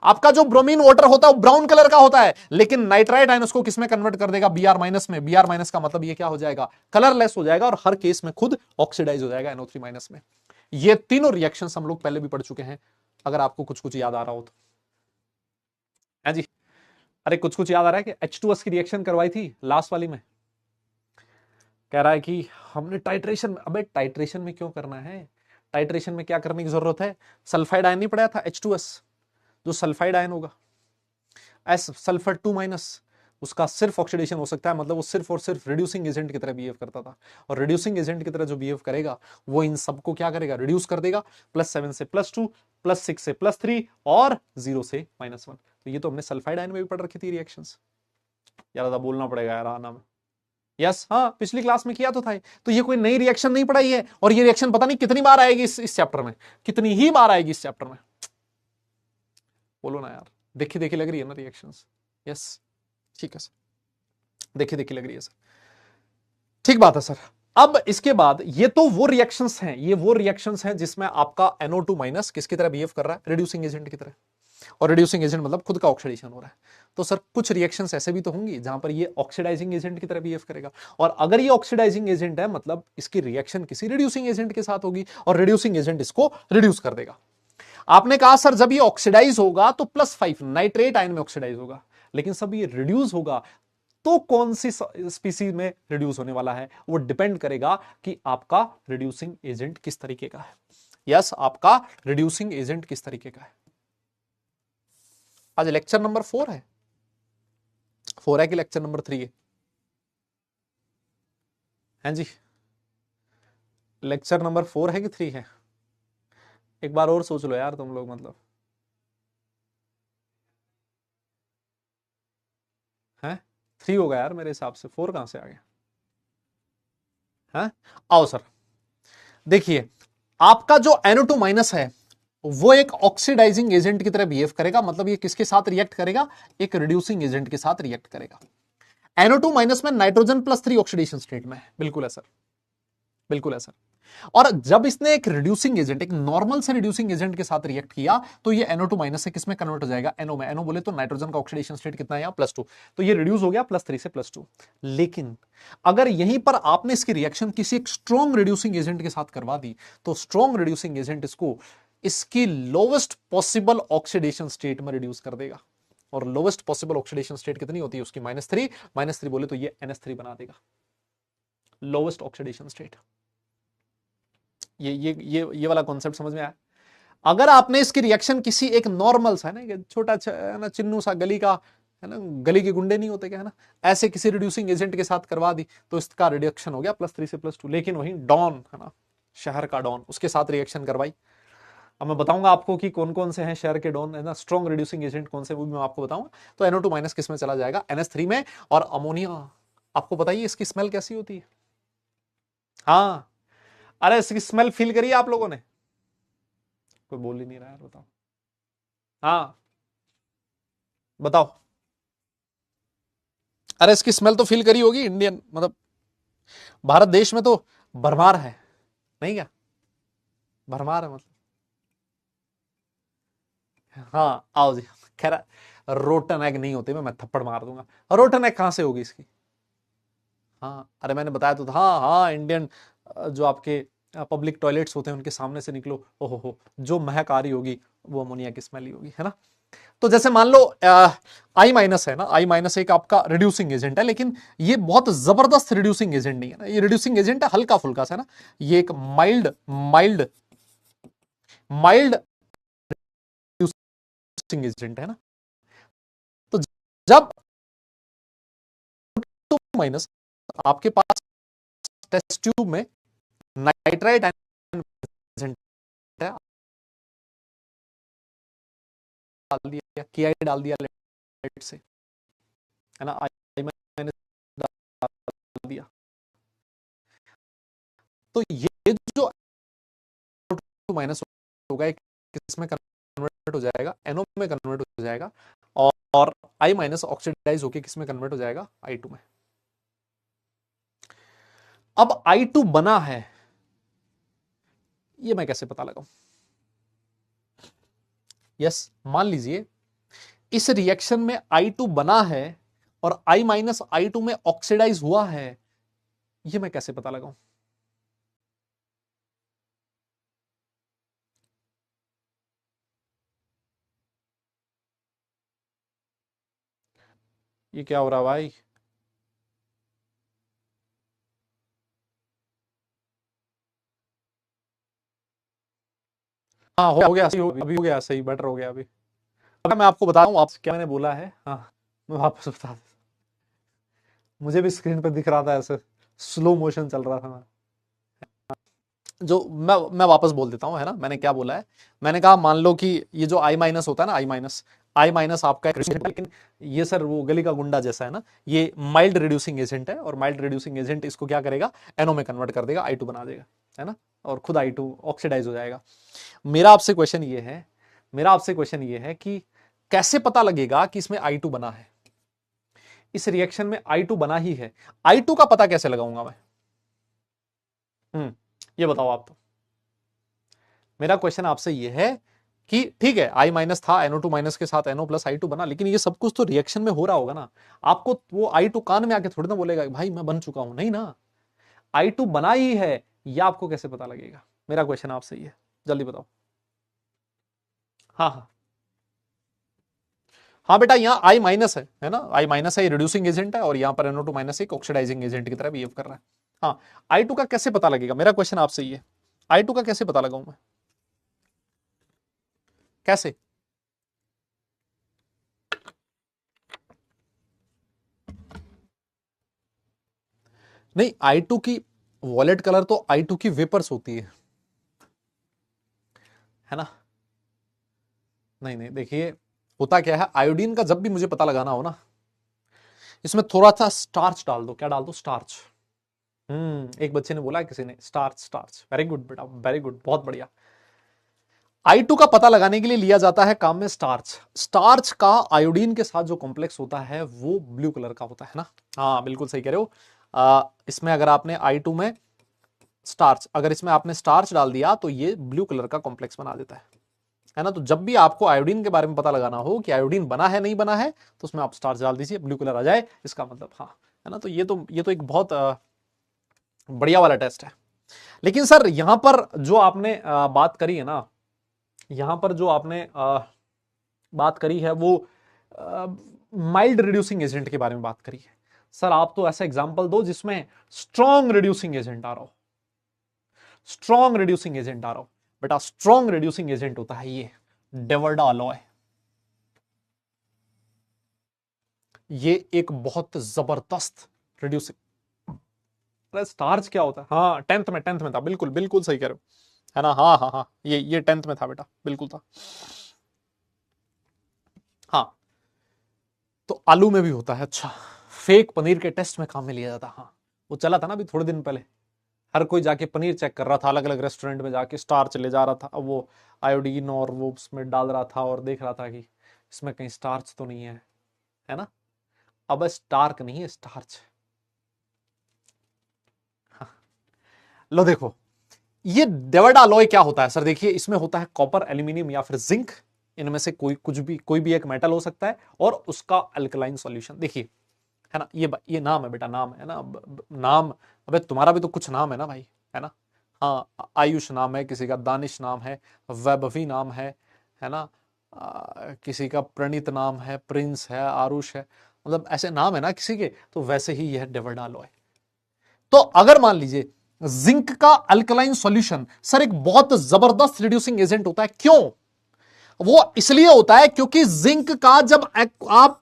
आपका जो ब्रोमीन वाटर होता है वो ब्राउन कलर का होता है, लेकिन नाइट्राइट आयन उसको किसमें कन्वर्ट कर देगा, Br- में। Br- का मतलब ये क्या हो जाएगा, कलरलेस हो जाएगा, और हर केस में खुद ऑक्सीडाइज हो जाएगा NO3- में। ये तीनों रिएक्शंस हम लोग पहले भी पढ़ चुके हैं, अगर आपको कुछ कुछ याद आ रहा हो तो, है जी। अरे कुछ कुछ याद आ रहा है कि H2S की रिएक्शन करवाई थी लास्ट वाली में, कह रहा है कि हमने टाइट्रेशन, अबे टाइट्रेशन में क्यों करना है, टाइट्रेशन में क्या करने की जरूरत है, सल्फाइड आयन नहीं पढ़ाया था H2S, जो सल्फाइड आयन होगा एस सल्फर 2- उसका सिर्फ ऑक्सीडेशन हो सकता है, मतलब वो सिर्फ और सिर्फ रिड्यूसिंग एजेंट की तरह बिहेव करता था, और रिड्यूसिंग एजेंट की तरह जो बिहेव करेगा वो इन सबको क्या करेगा, रिड्यूस कर देगा, +7 से +2, +6 से +3 और 0 से -1। तो ये तो हमने सल्फाइड आयन में भी पढ़ रखी थी रिएक्शंस, ज्यादा बोलना पड़ेगा यार आना में। यस, हाँ पिछली क्लास में किया तो था ही। तो ये कोई नई रिएक्शन नहीं पढ़ाई है, और ये रिएक्शन पता नहीं कितनी बार आएगी इस चैप्टर में, कितनी ही बार आएगी इस चैप्टर में, बोलो ना यार। देखी लग रही है ना रिएक्शंस। यस, ठीक है सर, देखी लग रही है सर, ठीक बात है सर। अब इसके बाद ये तो वो रिएक्शंस हैं, ये वो रिएक्शंस हैं जिसमें आपका NO2- किसकी तरह बिहेव कर रहा है, रिड्यूसिंग एजेंट की तरह, और रिड्यूसिंग एजेंट मतलब खुद का ऑक्सीडेशन हो रहा है। तो सर कुछ रिएक्शंस ऐसे भी तो होंगी जहां पर ये ऑक्सीडाइजिंग एजेंट की तरह बिहेव करेगा, और अगर ये ऑक्सीडाइजिंग एजेंट है मतलब इसकी रिएक्शन किसी रिड्यूसिंग एजेंट के साथ होगी, और रिड्यूसिंग एजेंट इसको रिड्यूस कर देगा। आपने कहा सर जब ये ऑक्सीडाइज होगा तो +5 नाइट्रेट आयन में ऑक्सीडाइज होगा, लेकिन सब ये रिड्यूस होगा तो कौन सी स्पीसीज में रिड्यूस होने वाला है, वो डिपेंड करेगा कि आपका रिड्यूसिंग एजेंट किस तरीके का है। यस, आपका रिड्यूसिंग एजेंट किस तरीके का है। आज लेक्चर नंबर 4 है, 4 है कि लेक्चर नंबर 3 है, हैं जी। लेक्चर नंबर 4 है कि 3 है, एक बार और सोच लो यार तुम लोग, मतलब है 3 होगा यार मेरे हिसाब से, 4 कहां से आ गया है। आओ सर, देखिए आपका जो NO2- है वो एक ऑक्सीडाइजिंग एजेंट की तरह बिहेव करेगा, मतलब ये किसके साथ रिएक्ट करेगा, एक रिड्यूसिंग एजेंट के साथ रिएक्ट करेगा। NO2- में नाइट्रोजन +3 ऑक्सीडेशन स्टेट में है, बिल्कुल है सर, बिल्कुल है सर। और जब इसने एक रिड्यूसिंग एजेंट, एक नॉर्मल से रिड्यूसिंग एजेंट के साथ रिएक्ट किया तो ये NO2 माइनस से किसमें कन्वर्ट हो जाएगा, NO में। NO बोले तो नाइट्रोजन का ऑक्सीडेशन स्टेट कितना है यहाँ, +2, तो ये रिड्यूस हो गया +3 से +2। लेकिन अगर यहीं पर आपने इसकी रिएक्शन किसी एक स्ट्रॉन्ग रिड्यूसिंग एजेंट के साथ करवा दी तो स्ट्रॉन्ग रिड्यूसिंग एजेंट इसको इसकी लोवेस्ट पॉसिबल ऑक्सीडेशन स्टेट में रिड्यूस कर देगा। और लोवेस्ट पॉसिबल ऑक्सीडेशन स्टेट कितनी होती है उसकी, -3, -3 बोले तो ये NH3 बना देगा, लोवेस्ट ऑक्सीडेशन स्टेट। ये वाला कॉन्सेप्ट समझ में आया। अगर आपने इसकी रिएक्शन किसी एक नॉर्मल सा, है ना, छोटा है ना, चिन्नू सा गली का, है ना, गली के गुंडे नहीं होते क्या, है ना, ऐसे किसी रिड्यूसिंग एजेंट के साथ करवा दी तो इसका रिडक्शन हो गया +3 से +2। लेकिन वहीं डॉन, है ना, शहर का डॉन, उसके साथ रिएक्शन करवाई। अब मैं बताऊंगा आपको कि कौन कौन से हैं शहर के डॉन, है ना, स्ट्रॉन्ग रिड्यूसिंग एजेंट कौन से, वो भी मैं आपको बताऊंगा। तो NO2 माइनस किस में चला जाएगा, NH3 में। और अमोनिया, आपको बताइए इसकी स्मेल कैसी होती है। हाँ, अरे इसकी स्मेल फील करिए आप लोगों ने, कोई बोल ही नहीं रहा है, बताओ। हाँ बताओ, अरे इसकी स्मेल तो फील करी होगी, इंडियन मतलब भारत देश में तो भरमार है, नहीं क्या, भरमार है मतलब। हाँ आओ जी, खैर रोटन एग नहीं होते, मैं थप्पड़ मार दूंगा। रोटन एग कहां से होगी इसकी। हाँ अरे मैंने बताया तो था, हाँ हाँ, इंडियन जो आपके पब्लिक टॉयलेट्स होते हैं उनके सामने से निकलो, ओहो हो, जो महक आ रही होगी वो अमोनिया की स्मेल ही होगी, है ना। तो जैसे मान लो I माइनस है ना, I माइनस एक आपका रिड्यूसिंग एजेंट है, लेकिन ये बहुत जबरदस्त रिड्यूसिंग एजेंट नहीं है ना, ये रिड्यूसिंग एजेंट है हल्का फुल्का सा, है ना, ये एक mild mild mild reducing agent है ना। तो जब टू माइनस आपके पास टेस्ट ट्यूब में नाइट्राइट एजेंट है, डाल दिया, KI डाल दिया लेट से, है ना, I माइनस डाल दिया, तो ये जो माइनस होगा किस में कन्वर्ट हो जाएगा, NO में कन्वर्ट हो जाएगा। और I माइनस ऑक्सीडाइज होकर किस में कन्वर्ट हो जाएगा, I2 में। अब I2 बना है, ये मैं कैसे पता लगाऊं। यस, मान लीजिए इस रिएक्शन में I2 बना है और I माइनस I2 में ऑक्सीडाइज हुआ है, ये मैं कैसे पता लगाऊं। ये क्या हो रहा है भाई। हाँ हो गया सही, अभी हो गया सही, बेटर हो गया अभी। अब मैं आपको बता दूं आप क्या मैंने बोला है, हाँ मैं वापस बता दूं, मुझे भी स्क्रीन पर दिख रहा था ऐसे, स्लो मोशन चल रहा था। जो मैं वापस बोल देता हूं, है ना, मैंने क्या बोला है। मैंने कहा मान लो कि ये जो I माइनस होता है ना, I माइनस आपका एक, लेकिन ये सर वो गली का गुंडा जैसा है ना, ये माइल्ड रिड्यूसिंग एजेंट है, और माइल्ड रिड्यूसिंग एजेंट इसको क्या करेगा, NO में कन्वर्ट कर देगा, I2 बना देगा, है ना, और खुद I2 ऑक्सीडाइज हो जाएगा। मेरा आपसे क्वेश्चन ये है, मेरा आपसे क्वेश्चन ये है कि कैसे पता लगेगा कि इसमें I2 बना है, इस रिएक्शन में I2 बना ही है, I2 का पता कैसे लगाऊंगा मैं। ये बताओ आप। तो मेरा क्वेश्चन आपसे ये है कि ठीक है I माइनस था, NO2 माइनस के साथ NO प्लस I2 बना, लेकिन ये सब कुछ तो रिएक्शन में हो रहा होगा ना। आपको वो I2 कान में आके थोड़ी ना बोलेगा भाई मैं बन चुका हूं, नहीं ना, I2 बना ही है, ये आपको कैसे पता लगेगा। मेरा क्वेश्चन आपसे ये है, जल्दी बताओ। हाँ हाँ हाँ बेटा, यहाँ I माइनस है ना, I माइनस है, ये रिड्यूसिंग एजेंट है, और यहाँ पर NO2 माइनस एक ऑक्सीडाइजिंग एजेंट की तरह बिहेव कर रहा है। हाँ, I2 का कैसे पता लगेगा, मेरा क्वेश्चन आपसे ये, I2 का कैसे पता लगाऊं मैं, कैसे। नहीं, I2 की वॉलेट कलर तो I2 की वेपर्स होती है ना। नहीं नहीं, देखिए होता क्या है, आयोडीन का जब भी मुझे पता लगाना हो ना, इसमें थोड़ा सा स्टार्च डाल दो, क्या डाल दो, स्टार्च। एक बच्चे ने बोला किसी ने, स्टार्च स्टार्च, वेरी गुड बेटा, वेरी गुड, बहुत बढ़िया। I2 का पता लगाने के लिए लिया जाता है काम में स्टार्च। स्टार्च का आयोडीन के साथ जो कॉम्प्लेक्स होता है वो ब्लू कलर का होता है ना। हाँ बिल्कुल सही कह रहे हो। इसमें अगर आपने I2 में स्टार्च, अगर इसमें आपने स्टार्च डाल दिया तो ये ब्लू कलर का कॉम्प्लेक्स बना देता है ना। तो जब भी आपको आयोडीन के बारे में पता लगाना हो कि आयोडीन बना है नहीं बना है, तो उसमें आप स्टार्च डाल दीजिए, ब्लू कलर आ जाए, इसका मतलब हाँ, है ना। तो ये तो एक बहुत बढ़िया वाला टेस्ट है। लेकिन सर यहां पर जो आपने बात करी है ना, यहां पर जो आपने बात करी है वो माइल्ड रिड्यूसिंग एजेंट के बारे में बात करी है। सर आप तो ऐसा एग्जांपल दो जिसमें स्ट्रॉन्ग रिड्यूसिंग एजेंट आ रहा हो, स्ट्रॉन्ग रिड्यूसिंग एजेंट आ रहा हो। बेटा स्ट्रॉन्ग रिड्यूसिंग एजेंट होता है ये डेवर्डा अलॉय। ये एक बहुत जबरदस्त रिड्यूसिंग, स्टार्च क्या होता है, हाँ टेंथ में था, बिल्कुल बिल्कुल सही कह रहे हो, है ना। हाँ हाँ हाँ, ये 10th में था बेटा, बिल्कुल था। हाँ तो आलू में भी होता है, अच्छा। फेक पनीर के टेस्ट में काम में लिया जाता है, हाँ वो चला था ना अभी थोड़े दिन पहले, हर कोई जाके पनीर चेक कर रहा था, अलग अलग रेस्टोरेंट में जाके स्टार्च ले जा रहा था, अब वो आयोडीन और वो उसमें डाल रहा था और देख रहा था कि इसमें कहीं स्टार्च तो नहीं है ना। अब स्टार्क नहीं है, स्टार्च। हाँ। लो देखो ये डेवर्डा अलॉय क्या होता है सर, देखिए इसमें होता है कॉपर, एल्यूमिनियम या फिर जिंक, इनमें से कोई भी एक मेटल हो सकता है, और उसका अल्कलाइन सॉल्यूशन। देखिए है ना, ये नाम है बेटा, नाम है ना, नाम, अबे तुम्हारा भी तो कुछ नाम है ना भाई, है ना। हाँ आयुष नाम है किसी का, दानिश नाम है, वैभवी नाम है ना, किसी का प्रणीत नाम है, प्रिंस है, आरुष है, मतलब ऐसे नाम है ना किसी के, तो वैसे ही यह डेवर्डा अलॉय। तो अगर मान लीजिए जिंक का अल्कलाइन सॉल्यूशन सर एक बहुत जबरदस्त रिड्यूसिंग एजेंट होता है, क्यों? वो इसलिए होता है क्योंकि जिंक का जब आप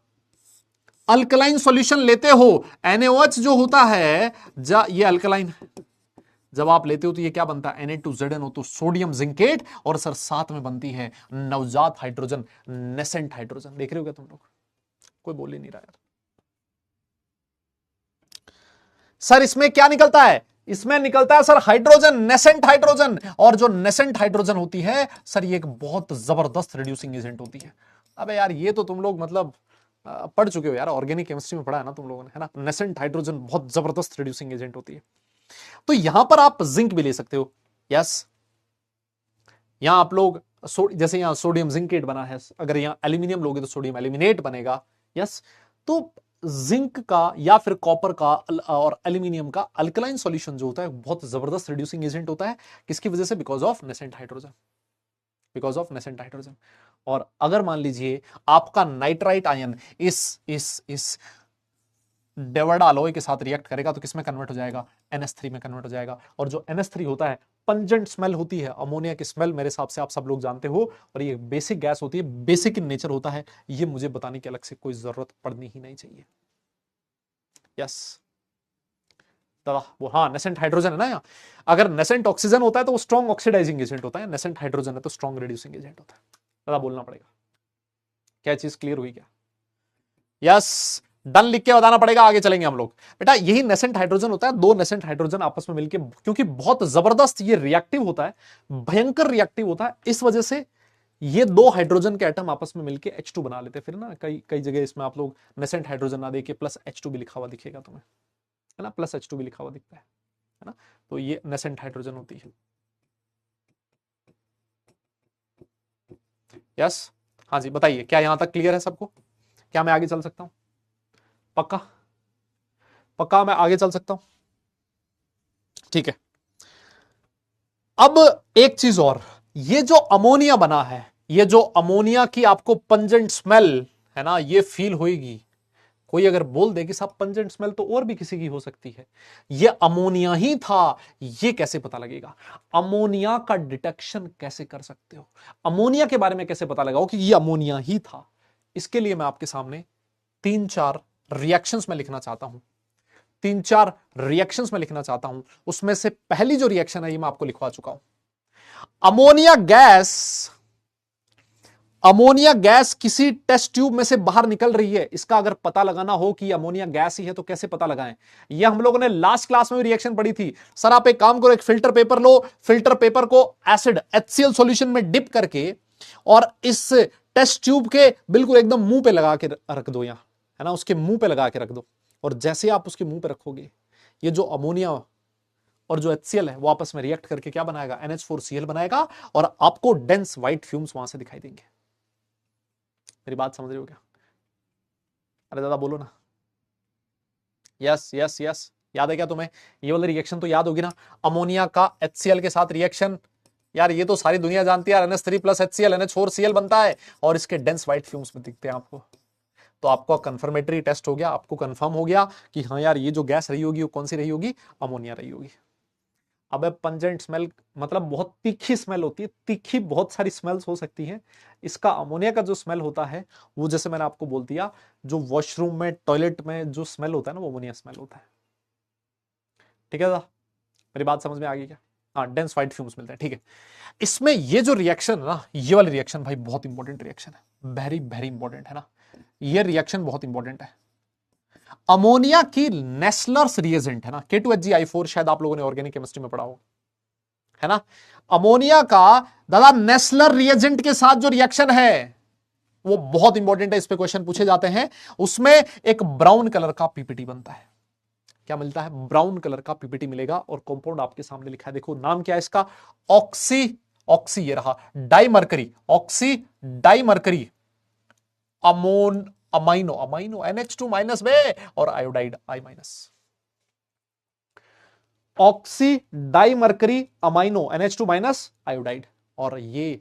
अल्कलाइन सॉल्यूशन लेते हो, NaOH जो होता है, ये अल्कलाइन है, जब आप लेते हो तो ये क्या बनता है, Na2ZnO, तो सोडियम जिंकेट, और सर साथ में बनती है नवजात हाइड्रोजन, नेसेंट हाइड्रोजन। देख रहे हो क्या तुम लोग, कोई बोल ही नहीं रहा यार। सर इसमें क्या निकलता है, इसमें निकलता है सर हाइड्रोजन, नेसेंट हाइड्रोजन, और जो नेसेंट हाइड्रोजन होती है सर ये एक बहुत जबरदस्त रिड्यूसिंग एजेंट होती है। अबे यार ये तो तुम लोग मतलब पढ़ चुके हो यार, ऑर्गेनिक केमिस्ट्री में पढ़ा है ना तुम लोगों ने, है ना। नेसेंट हाइड्रोजन बहुत जबरदस्त रिड्यूसिंग एजेंट होती है। तो यहां पर आप जिंक भी ले सकते हो, यस। यहां आप लोग जैसे यहां सोडियम जिंकेट बना है, अगर यहां एल्यूमिनियम लोगे तो सोडियम एल्यूमिनेट बनेगा, यस। तो जिंक का या फिर कॉपर का और एल्यूमिनियम का अल्कलाइन सॉल्यूशन जो होता है बहुत जबरदस्त रिड्यूसिंग एजेंट होता है, किसकी वजह से, because of nascent hydrogen, because of nascent hydrogen. और अगर मान लीजिए आपका नाइट्राइट आयन इस डेवर्डा अलॉय के साथ रिएक्ट करेगा तो किसमें कन्वर्ट हो जाएगा, NH3 में कन्वर्ट हो जाएगा। और जो NH3 होता है, पंजेंट स्मेल होती है, अमोनिया की स्मेल मेरे हिसाब से आप सब लोग जानते हो, और ये बेसिक गैस होती है, बेसिक इन नेचर होता है, ये मुझे बताने की अलग से कोई जरूरत पड़नी ही नहीं चाहिए, यस। दादा वो हाँ नेसेंट हाइड्रोजन है ना, यहाँ अगर नेसेंट ऑक्सीजन होता है तो वो स्ट्रॉन्ग ऑक्सीडाइजिंग एजेंट होता है, नेसेंट हाइड्रोजन है तो स्ट्रॉन्ग रिड्यूसिंग एजेंट होता है। दादा बोलना पड़ेगा, क्या चीज क्लियर हुई क्या, यस। डन लिख के बताना पड़ेगा, आगे चलेंगे हम लोग। बेटा यही नेसेंट हाइड्रोजन होता है, दो नेसेंट हाइड्रोजन आपस में मिलके, क्योंकि बहुत जबरदस्त ये रिएक्टिव होता है, भयंकर रिएक्टिव होता है, इस वजह से ये दो हाइड्रोजन के एटम आपस में मिलके H2 बना लेते हैं। फिर ना कई कई जगह इसमें आप लोग नेसेंट हाइड्रोजन ना देखे प्लस H2 भी लिखा हुआ दिखेगा तुम्हें, है ना, प्लस H2 भी लिखा हुआ दिखता है ना। तो ये नेसेंट हाइड्रोजन होती है, यस। हाँ जी बताइए, क्या यहां तक क्लियर है सबको, क्या मैं आगे चल सकता हूं, पक्का पक्का मैं आगे चल सकता हूं, ठीक है। अब एक चीज और, ये जो अमोनिया बना है, ये जो अमोनिया की आपको पंजेंट स्मेल है ना, ये फील होगी। कोई अगर बोल दे कि साहब पंजेंट स्मेल तो और भी किसी की हो सकती है, ये अमोनिया ही था, ये कैसे पता लगेगा, अमोनिया का डिटेक्शन कैसे कर सकते हो, अमोनिया के बारे में कैसे पता लगाओ कि ये अमोनिया ही था। इसके लिए मैं आपके सामने 3-4 रिएक्शंस में लिखना चाहता हूं, 3-4 रिएक्शंस में लिखना चाहता हूं। उसमें से पहली जो रिएक्शन है ये मैं आपको लिखवा चुका हूं। अमोनिया गैस, अमोनिया गैस किसी टेस्ट ट्यूब में से बाहर निकल रही है, इसका अगर पता लगाना हो कि अमोनिया गैस ही है तो कैसे पता लगाएं। यह हम लोगों ने लास्ट क्लास में भी रिएक्शन पढ़ी थी। सर आप एक काम करो, एक फिल्टर पेपर लो, फिल्टर पेपर को एसिड HCl सॉल्यूशन में डिप करके और इस टेस्ट ट्यूब के बिल्कुल एकदम मुंह पे लगा के रख दो, यहां है ना, उसके मुंह पे लगा के रख दो। और जैसे आप उसके मुंह पे रखोगे, ये जो अमोनिया और जो HCl है वो आपस में रिएक्ट करके क्या बनाएगा, NH4Cl बनाएगा, और आपको डेंस व्हाइट फ्यूम्स वहां से दिखाई देंगे। मेरी बात समझ रहे हो क्या? अरे दादा बोलो ना। यस यस यस, याद है क्या तुम्हें? ये वाली रिएक्शन तो याद होगी ना, अमोनिया का HCl के साथ रिएक्शन। यार ये तो सारी दुनिया जानती है, NH3 प्लस HCl NH4Cl बनता है, और इसके डेंस व्हाइट फ्यूम्स में दिखते हैं आपको। तो आपका कंफर्मेटरी टेस्ट हो गया, आपको कंफर्म हो गया कि हाँ यार ये जो गैस रही होगी वो कौन सी रही होगी, अमोनिया रही होगी। अब पंजेंट स्मेल मतलब बहुत तीखी स्मेल होती है, तीखी बहुत सारी स्मेल्स हो सकती हैं। इसका अमोनिया का जो स्मेल होता है वो, जैसे मैंने आपको बोल दिया, जो वॉशरूम में टॉयलेट में जो स्मेल होता है ना, वो अमोनिया स्मेल होता है। ठीक है दादा, मेरी बात समझ में आ गई क्या? हाँ, डेंस व्हाइट फ्यूम्स मिलते हैं। ठीक है, इसमें ये जो रिएक्शन है ना, ये वाली रिएक्शन भाई बहुत इंपॉर्टेंट रिएक्शन है, वेरी वेरी इंपॉर्टेंट है ना, ये रिएक्शन बहुत इंपॉर्टेंट है। अमोनिया की नेस्लर्स रिएजेंट है ना, K2HgI4, शायद आप लोगों ने ऑर्गेनिक केमिस्ट्री में पढ़ा हो, है ना। अमोनिया का दादा नेस्लर रिएजेंट के साथ जो रिएक्शन है वो बहुत इंपॉर्टेंट है, इस पे क्वेश्चन पूछे जाते हैं। उसमें एक ब्राउन कलर का पीपीटी बनता है। क्या मिलता है? ब्राउन कलर का पीपीटी मिलेगा, और कंपाउंड आपके सामने लिखा है, देखो नाम क्या है इसका, ऑक्सी ये रहा, dimercury, oxy dimercury amino NH2 minus बे, और iodide I minus, oxy dimercury amino NH2 minus iodide. और ये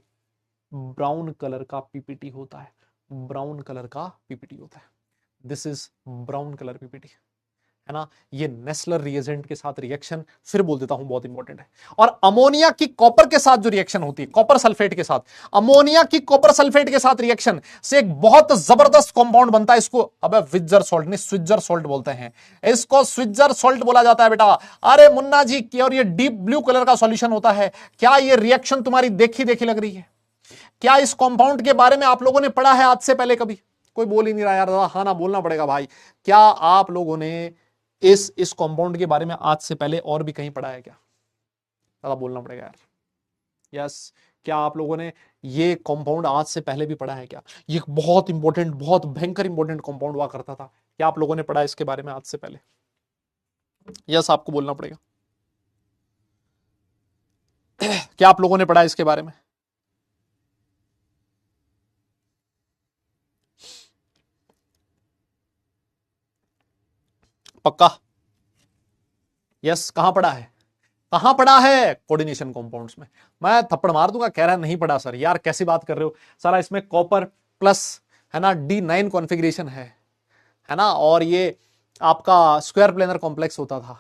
ब्राउन कलर का पीपीटी होता है, ब्राउन कलर का पीपीटी होता है, this is brown colour PPT, है ना। ये नेस्लर रिएजेंट के साथ रिएक्शन, फिर बोल देता हूं, बहुत इंपॉर्टेंट है। और अमोनिया की कॉपर के साथ जो रिएक्शन होती है, कॉपर सल्फेट के साथ, अमोनिया की कॉपर सल्फेट के साथ रिएक्शन से एक बहुत जबरदस्त कंपाउंड बनता है, इसको अब विजर सॉल्ट नहीं, स्विट्जर सॉल्ट बोलते हैं, इसको स्विट्जर सॉल्ट बोला जाता है बेटा। अरे मुन्ना जी, और ये डीप ब्लू कलर का सॉल्यूशन होता है। क्या ये रिएक्शन तुम्हारी देखी देखी लग रही है? क्या इस कंपाउंड के बारे में आप लोगों ने पढ़ा है आज से पहले कभी? कोई बोल ही नहीं रहा यार, हाँ ना बोलना पड़ेगा भाई। क्या आप लोगों ने इस कंपाउंड के बारे में आज से पहले और भी कहीं पढ़ा है क्या? दादा बोलना पड़ेगा यार। यस, क्या आप लोगों ने ये कंपाउंड आज से पहले भी पढ़ा है क्या? ये बहुत इंपॉर्टेंट, बहुत भयंकर इंपॉर्टेंट कंपाउंड हुआ करता था। क्या आप लोगों ने पढ़ा इसके बारे में आज से पहले? यस, आपको बोलना पड़ेगा। क्या आप लोगों ने पढ़ा इसके बारे में? पक्का? यस, कहां पढ़ा है? कहां पढ़ा है? कोऑर्डिनेशन कंपाउंड्स में। मैं थप्पड़ मार दूंगा, कह रहा है नहीं पढ़ा सर। यार कैसी बात कर रहे हो सारा, इसमें कॉपर प्लस, है ना, D9 कॉन्फ़िगरेशन है ना, और ये आपका स्क्वायर प्लेनर कॉम्प्लेक्स होता था।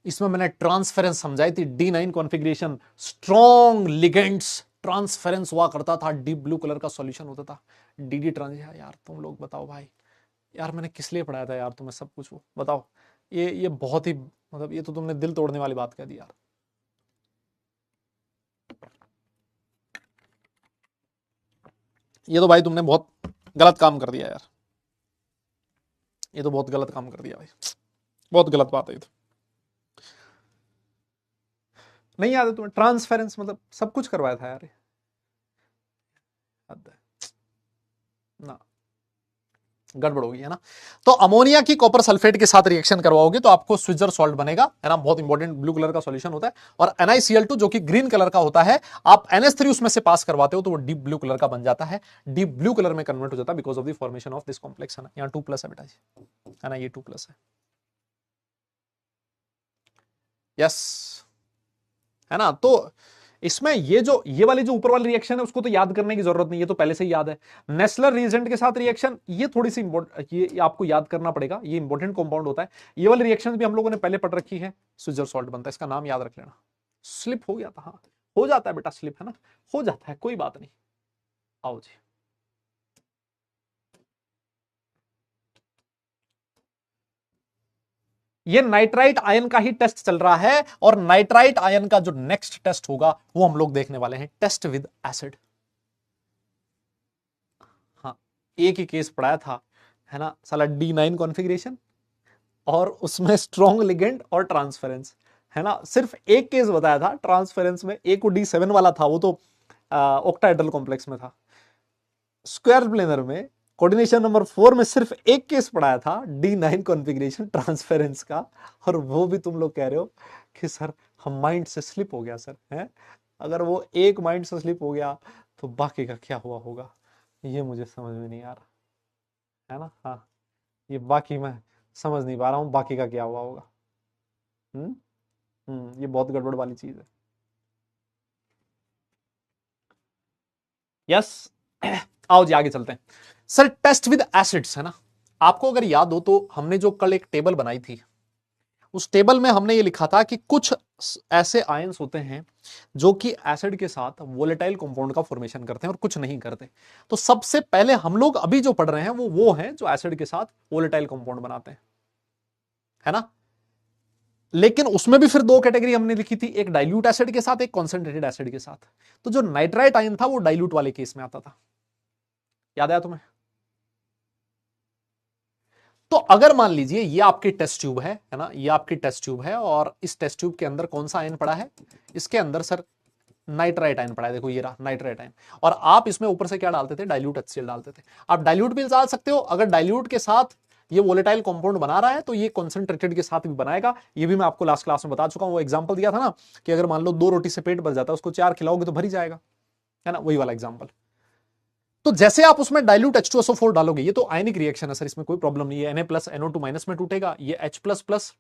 इसमें मैंने ट्रांसफेरेंस समझाई थी, D9 configuration, strong ligands, transference हुआ करता था, डीप ब्लू कलर का सॉल्यूशन होता था, DD ट्रांस। यार तुम लोग बताओ भाई, यार मैंने किस लिए पढ़ाया था यार तुम्हें सब कुछ, वो बताओ। ये बहुत ही, मतलब ये तो तुमने दिल तोड़ने वाली बात कह दी यार। ये तो भाई तुमने बहुत गलत काम कर दिया यार, ये तो बहुत गलत काम कर दिया भाई, बहुत गलत बात है ये तो। नहीं याद है तुम्हें? ट्रांसफेरेंस मतलब सब कुछ करवाया था यार, हद है ना, गड़बड़ होगी, है ना। तो अमोनिया की कॉपर सल्फेट के साथ रिएक्शन करवाओगे तो आपको स्विट्जर सॉल्ट बनेगा, है ना, बहुत इंपॉर्टेंट ब्लू कलर का सॉल्यूशन होता है। और NiCl2 जो कि ग्रीन कलर का होता है, आप NH3 उसमें से पास करवाते हो तो वो डीप ब्लू कलर का बन जाता है, डीप ब्लू कलर में कन्वर्ट हो जाता है because of the formation of this complex, है ना। यहाँ 2+ है बेटा जी, है ना, ये 2+ है। यस, है ना। तो इसमें ये वाली जो ऊपर वाली रिएक्शन है उसको तो याद करने की जरूरत नहीं, ये तो पहले से ही याद है। नेस्लर रिएजेंट के साथ रिएक्शन, ये थोड़ी सी ये आपको याद करना पड़ेगा, ये इंपॉर्टेंट कंपाउंड होता है। ये वाली रिएक्शन भी हम लोगों ने पहले पढ़ रखी है, स्विट्जर सॉल्ट बनता है, इसका नाम याद रख लेना। स्लिप हो गया था, हाँ हो जाता है बेटा स्लिप, है ना, हो जाता है, कोई बात नहीं। आओ जी, ये नाइट्राइट आयन का ही टेस्ट चल रहा है, और नाइट्राइट आयन का जो नेक्स्ट टेस्ट होगा वो हम लोग देखने वाले हैं, टेस्ट विद एसिड। हाँ, एक ही केस पढ़ाया था, है ना साला, D9 कॉन्फ़िगरेशन और उसमें स्ट्रॉन्ग लिगेंड और ट्रांसफेरेंस, है ना। सिर्फ एक केस बताया था ट्रांसफेरेंस में, एक को D7 वाला था, वो तो ऑक्टाहेड्रल कॉम्प्लेक्स में था। स्क्वायर प्लेनर में कोऑर्डिनेशन नंबर 4 में सिर्फ एक केस पढ़ाया था, D9 कॉन्फ़िगरेशन ट्रांसफेरेंस का, और वो भी तुम लोग कह रहे हो कि सर हम माइंड से स्लिप हो गया सर है। अगर वो एक माइंड से स्लिप हो गया तो बाकी का क्या हुआ होगा, ये मुझे समझ में नहीं आ रहा है ना। हाँ, ये बाकी मैं समझ नहीं पा रहा हूँ बाकी का क्या हुआ होगा। हम्म ये बहुत गड़बड़ वाली चीज है। यस। आओ जी आगे चलते हैं। सर टेस्ट विद एसिड्स है ना। आपको अगर याद हो तो हमने जो कल एक टेबल बनाई थी, उस टेबल में हमने ये लिखा था कि कुछ ऐसे आयंस होते हैं जो कि एसिड के साथ वोलेटाइल कंपाउंड का फॉर्मेशन करते हैं और कुछ नहीं करते। तो सबसे पहले हम लोग अभी जो पढ़ रहे हैं वो हैं जो एसिड के साथ वोलेटाइल कंपाउंड बनाते हैं, है ना। लेकिन उसमें भी फिर दो कैटेगरी हमने लिखी थी, एक डाइल्यूट एसिड के साथ, एक कॉन्सेंट्रेटेड एसिड के साथ। तो जो नाइट्राइट आयन था वो डाइल्यूट वाले केस में आता था, याद आया तुम्हें। तो अगर मान लीजिए ये आपकी टेस्ट ट्यूब है ना, ये आपकी टेस्ट ट्यूब है और इस टेस्ट ट्यूब के अंदर कौन सा आयन पड़ा है, इसके अंदर सर नाइट्राइट आयन पड़ा है। देखो ये रहा नाइट्राइट आयन, और आप इसमें ऊपर से क्या डालते थे, डाइल्यूट HCl डालते थे। आप डाइल्यूट भी डाल सकते हो, अगर डाइल्यूट के साथ ये वोलेटाइल कंपाउंड बना रहा है तो ये कॉन्सेंट्रेटेड के साथ भी बनाएगा। ये भी मैं आपको लास्ट क्लास में बता चुका हूं, वो एग्जांपल दिया था ना कि अगर मान लो 2 रोटी से पेट भर जाता है, उसको 4 खिलाओगे तो भर ही जाएगा, है ना, वही वाला एग्जांपल। तो जैसे आप उसमें डाइल्यूट H2SO4 डालोगे, ये तो आयनिक रिएक्शन है सर, इसमें कोई प्रॉब्लम नहीं है। Na+NO2- में टूटेगा, ये H++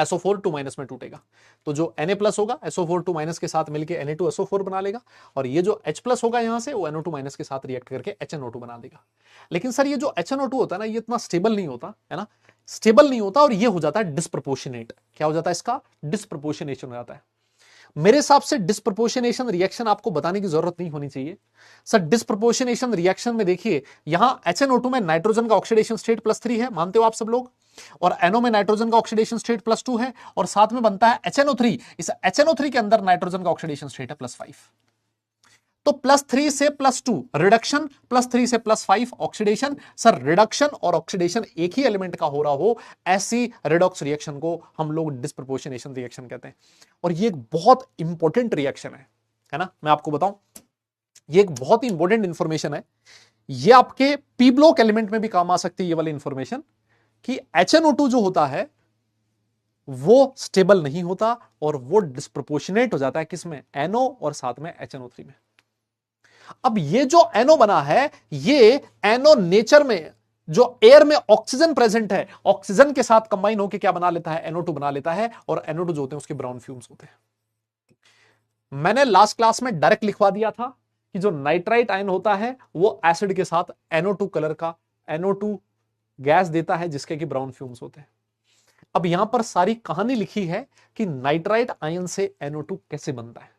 SO4 2- में टूटेगा। तो जो Na+ होगा SO4 2- के साथ मिलकर Na2SO4 बना लेगा, और ये जो H+ होगा यहां से वो NO2- के साथ रिएक्ट करके HNO2 बना देगा। लेकिन सर ये जो HNO2 होता है ना, ये इतना स्टेबल नहीं होता है ना, स्टेबल नहीं होता, और ये हो जाता है डिस्प्रपोर्शनेट। क्या हो जाता है इसका, डिस्प्रपोर्शनेशन हो जाता है। मेरे हिसाब से डिस्प्रपोर्शनेशन रिएक्शन आपको बताने की जरूरत नहीं होनी चाहिए सर। डिस्प्रपोर्शनेशन रिएक्शन में देखिए, यहां HNO2 में नाइट्रोजन का ऑक्सीडेशन स्टेट +3 है, मानते हो आप सब लोग, और NO में नाइट्रोजन का ऑक्सीडेशन स्टेट +2 है, और साथ में बनता है HNO3। इस HNO3 के अंदर नाइट्रोजन का ऑक्सीडेशन स्टेट है +5। तो +3 से +2 रिडक्शन, +3 से +5 ऑक्सीडेशन। सर रिडक्शन और ऑक्सीडेशन एक ही एलिमेंट का हो रहा हो, ऐसी रिडॉक्स रिएक्शन को हम लोग डिस्प्रपोर्शनेशन रिएक्शन कहते हैं। और ये एक बहुत इंपॉर्टेंट रिएक्शन है ना। मैं आपको बताऊं, ये एक बहुत ही इंपॉर्टेंट इंफॉर्मेशन है। ये आपके पी ब्लॉक एलिमेंट में भी काम आ सकती है ये वाली इंफॉर्मेशन, कि HNO2 जो होता है वो स्टेबल नहीं होता, और वो डिस्प्रपोर्शनेट हो जाता है किसमें, NO और साथ में HNO3 में। अब ये जो NO बना है, ये NO नेचर में जो एयर में ऑक्सीजन प्रेजेंट है, ऑक्सीजन के साथ कंबाइन होकर क्या बना लेता है, NO2 बना लेता है, और NO2 जो होते हैं उसके ब्राउन फ्यूम्स होते हैं। मैंने लास्ट क्लास में डायरेक्ट लिखवा दिया था कि जो नाइट्राइट आयन होता है वो एसिड के साथ NO2 कलर का NO2 गैस देता है, जिसके कि ब्राउन फ्यूम्स होते हैं। अब यहां पर सारी कहानी लिखी है कि नाइट्राइट आयन से NO2 कैसे बनता है।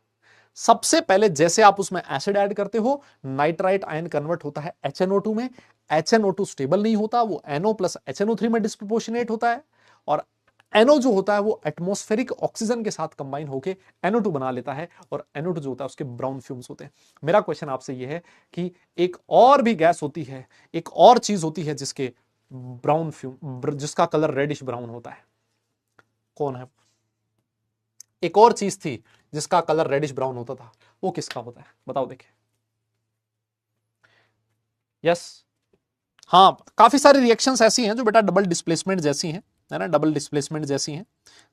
सबसे पहले जैसे आप उसमें एसिड ऐड करते हो, नाइट्राइट आयन कन्वर्ट होता है HNO2 में। HNO2 स्टेबल नहीं होता, वो NO प्लस HNO3 में डिस्प्रोपोर्शनेट होता है, और NO जो होता है वो एटमॉस्फेरिक ऑक्सीजन के साथ कंबाइन होकर NO2 बना लेता है, और NO2 जो होता है उसके ब्राउन फ्यूम्स होते हैं। मेरा क्वेश्चन आपसे ये है कि एक और भी गैस होती है, एक और चीज होती है जिसके ब्राउन फ्यूम, जिसका कलर रेडिश ब्राउन होता है, कौन है। एक और चीज थी जिसका कलर रेडिश ब्राउन होता था, वो किसका होता है, बताओ देखे। यस। हाँ, काफी सारी रिएक्शंस ऐसी हैं जो बेटा डबल डिस्प्लेसमेंट जैसी हैं, है ना, डबल डिस्प्लेसमेंट जैसी हैं,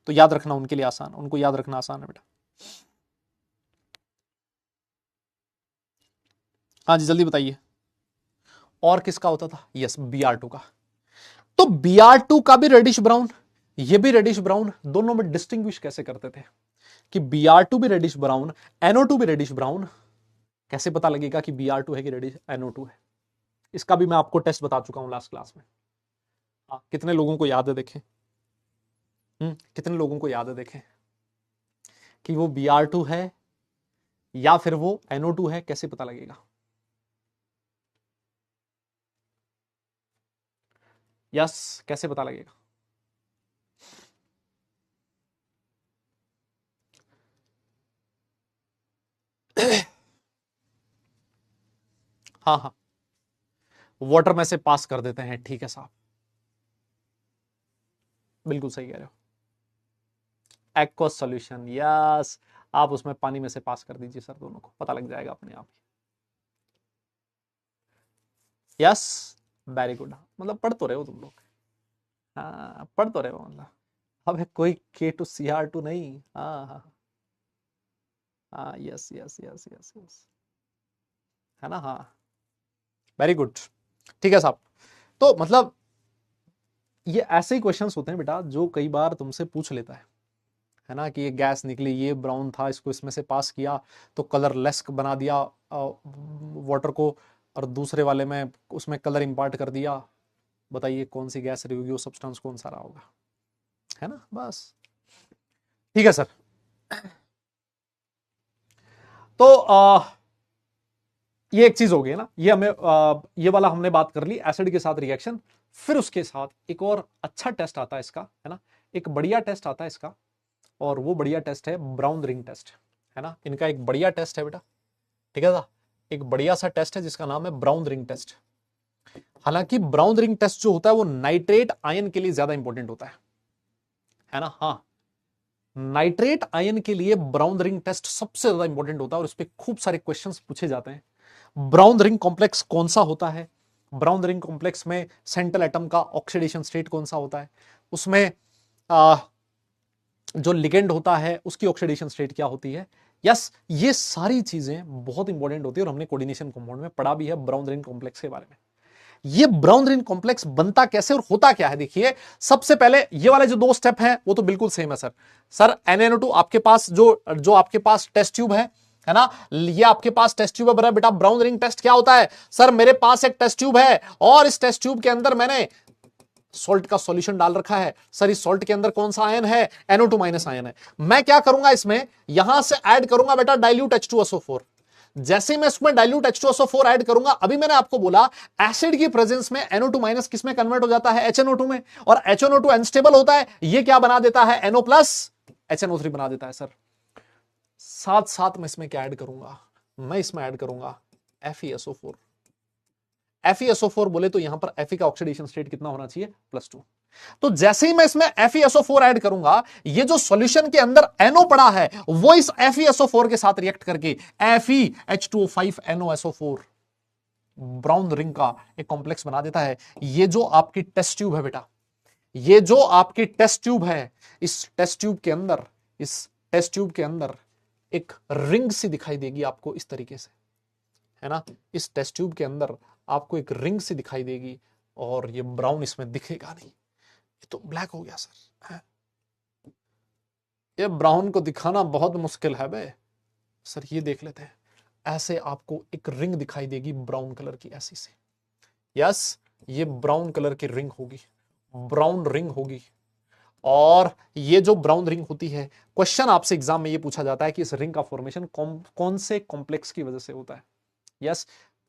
तो याद रखना उनके लिए आसान, उनको याद रखना आसान है बेटा। हाँ जी जल्दी बताइए। और किसका होता था, यस Br2 का। तो Br2 का भी रेडिश ब्राउन, ये भी रेडिश ब्राउन, दोनों में डिस्टिंग्विश कैसे करते थे कि Br2 भी रेडिश ब्राउन, NO2 भी रेडिश ब्राउन। कैसे पता लगेगा कि Br2 है कि रेडिश NO2 है, इसका भी मैं आपको टेस्ट बता चुका हूं लास्ट क्लास में। हाँ, कितने लोगों को याद है देखें। कितने लोगों को याद है देखें कि वो Br2 है या फिर वो NO2 है, कैसे पता लगेगा। यस, कैसे पता लगेगा। हाँ हाँ, वाटर में से पास कर देते हैं, ठीक है साहब, बिल्कुल सही कह रहे हो। एक्वस सॉल्यूशन, यस, आप उसमें पानी में से पास कर दीजिए सर, दोनों को पता लग जाएगा अपने आप ही। यस, वेरी गुड, मतलब पढ़ तो रहे हो तुम लोग। हाँ, पढ़ तो रहे हो मतलब। अब कोई K2Cr2 नहीं। हाँ हाँ हाँ, yes yes yes yes yes, है ना। हाँ, वेरी गुड। ठीक है साहब। तो मतलब ये ऐसे ही क्वेश्चंस होते हैं बेटा जो कई बार तुमसे पूछ लेता है ना, कि ये गैस निकली, ये ब्राउन था, इसको इसमें से पास किया तो कलरलेस बना दिया वाटर को, और दूसरे वाले में उसमें कलर इंपार्ट कर दिया, बताइए कौन सी गैस रही होगी, वो सब्सटेंस कौन सा रहा होगा, है ना। बस ठीक है सर। तो ये एक चीज हो गई ना, ये हमें ये वाला हमने बात कर ली एसिड के साथ रिएक्शन। फिर उसके साथ एक और अच्छा टेस्ट आता है इसका, है ना, एक बढ़िया टेस्ट आता है इसका, और वो बढ़िया टेस्ट है ब्राउन रिंग टेस्ट, है ना। इनका एक बढ़िया टेस्ट है बेटा, ठीक है ना, एक बढ़िया सा टेस्ट है जिसका नाम है ब्राउन रिंग टेस्ट। हालांकि ब्राउन रिंग टेस्ट जो होता है वो नाइट्रेट आयन के लिए ज्यादा इंपॉर्टेंट होता है ना। हाँ, नाइट्रेट आयन के लिए ब्राउन रिंग टेस्ट सबसे ज्यादा इंपॉर्टेंट होता है, और इस पे खूब सारे क्वेश्चंस पूछे जाते हैं। ब्राउन रिंग कॉम्प्लेक्स कौन सा होता है, ब्राउन रिंग कॉम्प्लेक्स में सेंट्रल एटम का ऑक्सीडेशन स्टेट कौन सा होता है, उसमें जो लिगेंड होता है उसकी ऑक्सीडेशन स्टेट क्या होती है। यस, ये सारी चीजें बहुत इंपॉर्टेंट होती है, और हमने कोऑर्डिनेशन कंपाउंड में पढ़ा भी है ब्राउन रिंग कॉम्प्लेक्स के बारे में। ये ब्राउन रिंग कॉम्प्लेक्स बनता कैसे और होता क्या है, देखिए। सबसे पहले ये वाले जो दो स्टेप हैं वो तो बिल्कुल सेम है सर। सर NaNO2 आपके पास जो आपके पास टेस्ट ट्यूब है ना, ये आपके पास टेस्ट ट्यूब है बेटा। ब्राउन रिंग टेस्ट क्या होता है, सर मेरे पास एक टेस्ट ट्यूब है और इस टेस्ट ट्यूब के अंदर मैंने सॉल्ट का सॉल्यूशन डाल रखा है। सर इस सॉल्ट के अंदर कौन सा आयन है, NO2 माइनस आयन है। मैं क्या करूंगा, इसमें यहां से ऐड करूंगा बेटा डाइल्यूट H2SO4। जैसे ही मैं इसमें डाइल्यूट H2SO4 ऐड करूंगा, अभी मैंने आपको बोला एसिड की प्रेजेंस में NO2 माइनस किस में कन्वर्ट हो जाता है, HNO2 में, और HNO2 अनस्टेबल होता है, ये क्या बना देता है, NO प्लस HNO3 बना देता है। सर साथ साथ मैं इसमें क्या ऐड करूंगा, मैं इसमें ऐड करूंगा FeSO4। FeSO4 बोले तो यहां पर Fe का ऑक्सीडेशन स्टेट कितना होना चाहिए, +2। तो जैसे ही मैं इसमें FeSO4 ऐड करूंगा, ये जो सॉल्यूशन के अंदर NO पड़ा है वो इस FeSO4 के साथ रिएक्ट करके FeH2O5NoSO4 ब्राउन रिंग का एक कॉम्प्लेक्स बना देता है। ये जो आपकी टेस्ट ट्यूब है बेटा, ये जो आपकी टेस्ट ट्यूब है, इस टेस्ट ट्यूब के अंदर एक रिंग सी दिखाई देगी आपको इस तरीके से, है ना। इस टेस्ट ट्यूब के अंदर आपको एक रिंग सी दिखाई देगी, और ये ब्राउन इसमें दिखेगा नहीं, ये तो ब्लैक हो गया सर, है? ये ब्राउन को दिखाना बहुत मुश्किल है बे। सर ये देख लेते हैं, ऐसे आपको एक रिंग दिखाई देगी ब्राउन कलर की, ऐसी से। यस, ये ब्राउन कलर की रिंग होगी, ब्राउन रिंग होगी। और ये जो ब्राउन रिंग होती है, क्वेश्चन आपसे एग्जाम में ये पूछा जाता है कि इस रिंग का फॉर्मेशन कौन से कॉम्प्लेक्स की वजह से होता है। यस,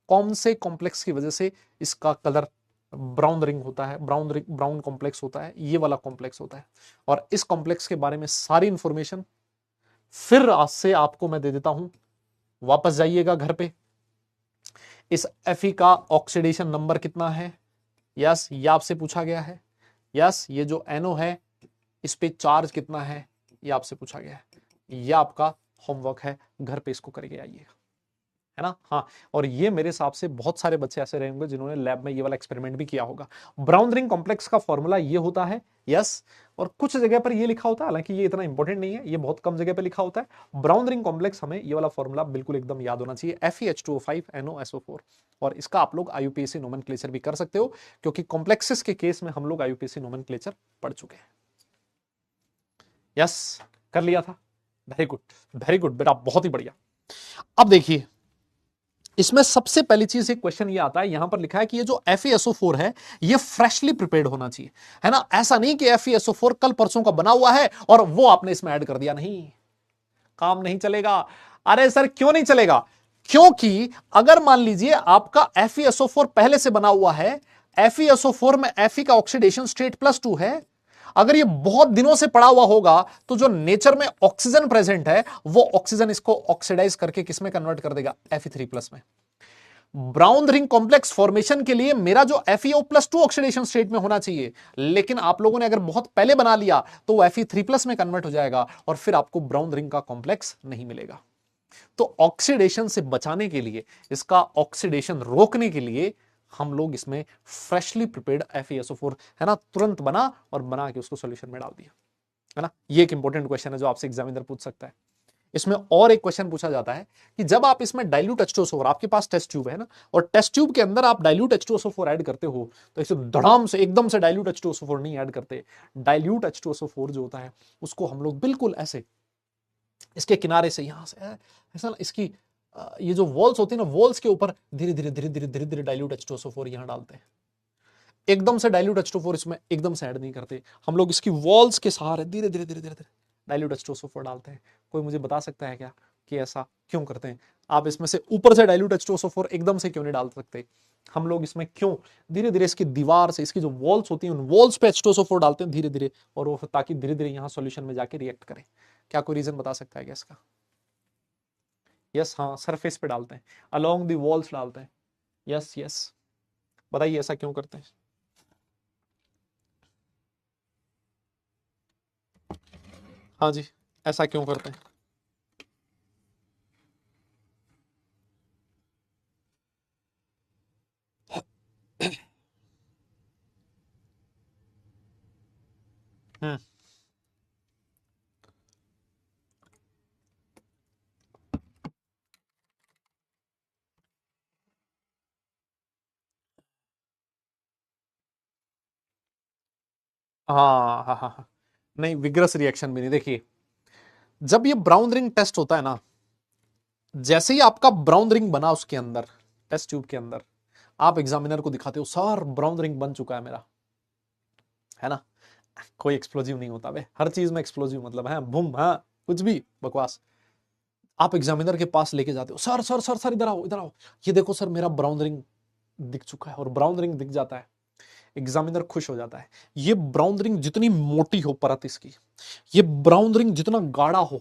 कौन से कॉम्प्लेक्स की वजह से इसका कलर ब्राउन रिंग होता है, ब्राउन कॉम्प्लेक्स होता है, ये वाला कॉम्प्लेक्स होता है। और इस कॉम्प्लेक्स के बारे में सारी इंफॉर्मेशन फिर आज से आपको मैं दे देता हूं। वापस जाइएगा घर पे, इस Fe का ऑक्सीडेशन नंबर कितना है, यस ये आपसे पूछा गया है। यस, ये जो NO है इस पे चार्ज कितना है, ये आपसे पूछा गया है। ये आपका होमवर्क है, घर पे इसको करके आइएगा, है ना। हाँ, और ये मेरे हिसाब से बहुत सारे बच्चे ऐसे रहेंगे जिन्होंने लैब में ये वाला एक्सपेरिमेंट भी किया होगा। ब्राउन रिंग कॉम्प्लेक्स का फॉर्मूला ये होता है, यस, और कुछ जगह पर ये लिखा होता है, हालांकि ये इतना इंपॉर्टेंट नहीं है, ये बहुत कम जगह पर लिखा होता है। ब्राउन रिंग कॉम्प्लेक्स हमें ये वाला फॉर्मूला बिल्कुल एकदम याद होना चाहिए, FeH2O5NoSO4। और इसका आप लोग IUPAC नोमेनक्लेचर भी कर सकते हो, क्योंकि कॉम्प्लेक्सेस के केस में हम लोग IUPAC नोमेनक्लेचर पढ़ चुके हैं। यस, कर लिया था, वेरी गुड बेटा, बहुत ही बढ़िया। अब देखिए, इसमें सबसे पहली चीज एक क्वेश्चन ये आता है, यहां पर लिखा है कि ये जो FeSO4 है ये फ्रेशली प्रिपेयर्ड होना चाहिए, है ना। ऐसा नहीं कि FeSO4 कल परसों का बना हुआ है और वो आपने इसमें ऐड कर दिया, नहीं, काम नहीं चलेगा। अरे सर क्यों नहीं चलेगा, क्योंकि अगर मान लीजिए आपका FeSO4 पहले से बना हुआ है, FeSO4 में Fe का ऑक्सीडेशन स्टेट +2 है, अगर ये बहुत दिनों से पड़ा हुआ होगा तो जो नेचर में ऑक्सीजन प्रेजेंट है वो ऑक्सीजन इसको ऑक्सीडाइज करके किसमें कन्वर्ट कर देगा, Fe3+ में। ब्राउन रिंग कॉम्प्लेक्स फॉर्मेशन के लिए मेरा जो FeO+2 ऑक्सीडेशन स्टेट में होना चाहिए, लेकिन आप लोगों ने अगर बहुत पहले बना लिया तो वो Fe3+ में कन्वर्ट हो जाएगा, और फिर आपको ब्राउन रिंग का कॉम्प्लेक्स नहीं मिलेगा। तो ऑक्सीडेशन से बचाने के लिए, इसका ऑक्सीडेशन रोकने के लिए हम लोग इसमें फ्रेशली प्रिपेयर्ड FeSO4, है ना, तुरंत बना और बना के उसको सॉल्यूशन में डाल दिया। है ना। ये एक इंपॉर्टेंट क्वेश्चन है जो आपसे एग्जामिनर पूछ सकता है। इसमें और एक क्वेश्चन पूछा जाता है कि जब आप इसमें डाइल्यूट H2SO4, आपके पास टेस्ट ट्यूब है ना, और टेस्ट ट्यूब के अंदर आप डाइल्यूट H2SO4 ऐड करते हो, तो इसे धड़ाम से एकदम से डाइल्यूट H2SO4 नहीं ऐड करते। डाइल्यूट H2SO4 जो होता है उसको हम लोग बिल्कुल ऐसे इसके किनारे से, यहां से ऐसा ना, इसकी ये जो वॉल्स होती है ना, वॉल्स के ऊपर धीरे धीरे धीरे धीरे धीरे धीरे डाइल्यूट H2SO4 यहां डालते हैं। एकदम से डाइल्यूट H2O4 इसमें एकदम से ऐड नहीं करते, हम लोग इसकी वॉल्स के सहारे धीरे धीरे धीरे धीरे धीरे डाइल्यूट H2SO4 डालते हैं। कोई मुझे बता सकता है क्या कि ऐसा क्यों करते हैं? आप इसमें से ऊपर से डाइल्यूट H2SO4 एकदम से क्यों नहीं डाल सकते? हम लोग इसमें क्यों धीरे धीरे इसकी दीवार से, इसकी जो वॉल्स होती हैं उन वॉल्स पे H2SO4 डालते हैं धीरे धीरे, और वो ताकि धीरे धीरे यहाँ सॉल्यूशन में जाके रिएक्ट करे? क्या कोई रीजन बता सकता है क्या इसका? यस, हाँ, सरफेस पे डालते हैं, अलोंग दी वॉल्स डालते हैं। यस यस, बताइए ऐसा क्यों करते हैं? हाँ जी, ऐसा क्यों करते हैं? हम्म, हाँ हाँ हाँ हाँ, नहीं, विग्रस रिएक्शन भी नहीं। देखिए, जब ये ब्राउन रिंग टेस्ट होता है ना, जैसे ही आपका ब्राउन रिंग बना उसके अंदर, टेस्ट ट्यूब के अंदर, आप एग्जामिनर को दिखाते हो, सर ब्राउन रिंग बन चुका है मेरा, है ना। कोई एक्सप्लोजिव नहीं होता बे, हर चीज में एक्सप्लोजिव मतलब है बूम, हाँ, कुछ भी बकवास। आप एग्जामिनर के पास लेके जाते हो, सर सर सर सर इधर आओ इधर आओ, ये देखो सर मेरा ब्राउन रिंग दिख चुका है, और ब्राउन रिंग दिख जाता है। एग्जामिनर खुश हो जाता है। ये ब्राउन रिंग जितनी मोटी हो परत इसकी, ये ब्राउन रिंग जितना गाढ़ा हो,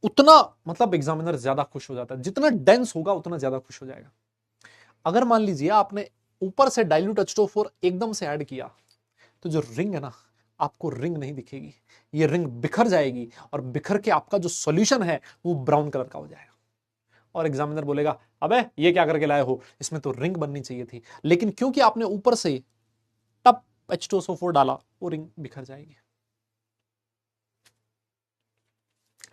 उतना मतलब एग्जामिनर ज्यादा खुश हो जाता है। जितना डेंस होगा उतना ज्यादा खुश हो जाएगा। अगर मान लीजिए आपने ऊपर से डाइल्यूट H2O4 एकदम से ऐड किया, तो जो रिंग है ना, आपको रिंग नहीं दिखेगी, ये रिंग बिखर जाएगी, और बिखर के आपका जो सॉल्यूशन है वो ब्राउन कलर का हो जाएगा। और एग्जामिनर बोलेगा, अबे ये क्या करके लाए हो, इसमें तो रिंग बननी चाहिए थी, लेकिन क्योंकि आपने ऊपर से टप H2SO4 डाला, वो रिंग बिखर जाएगी,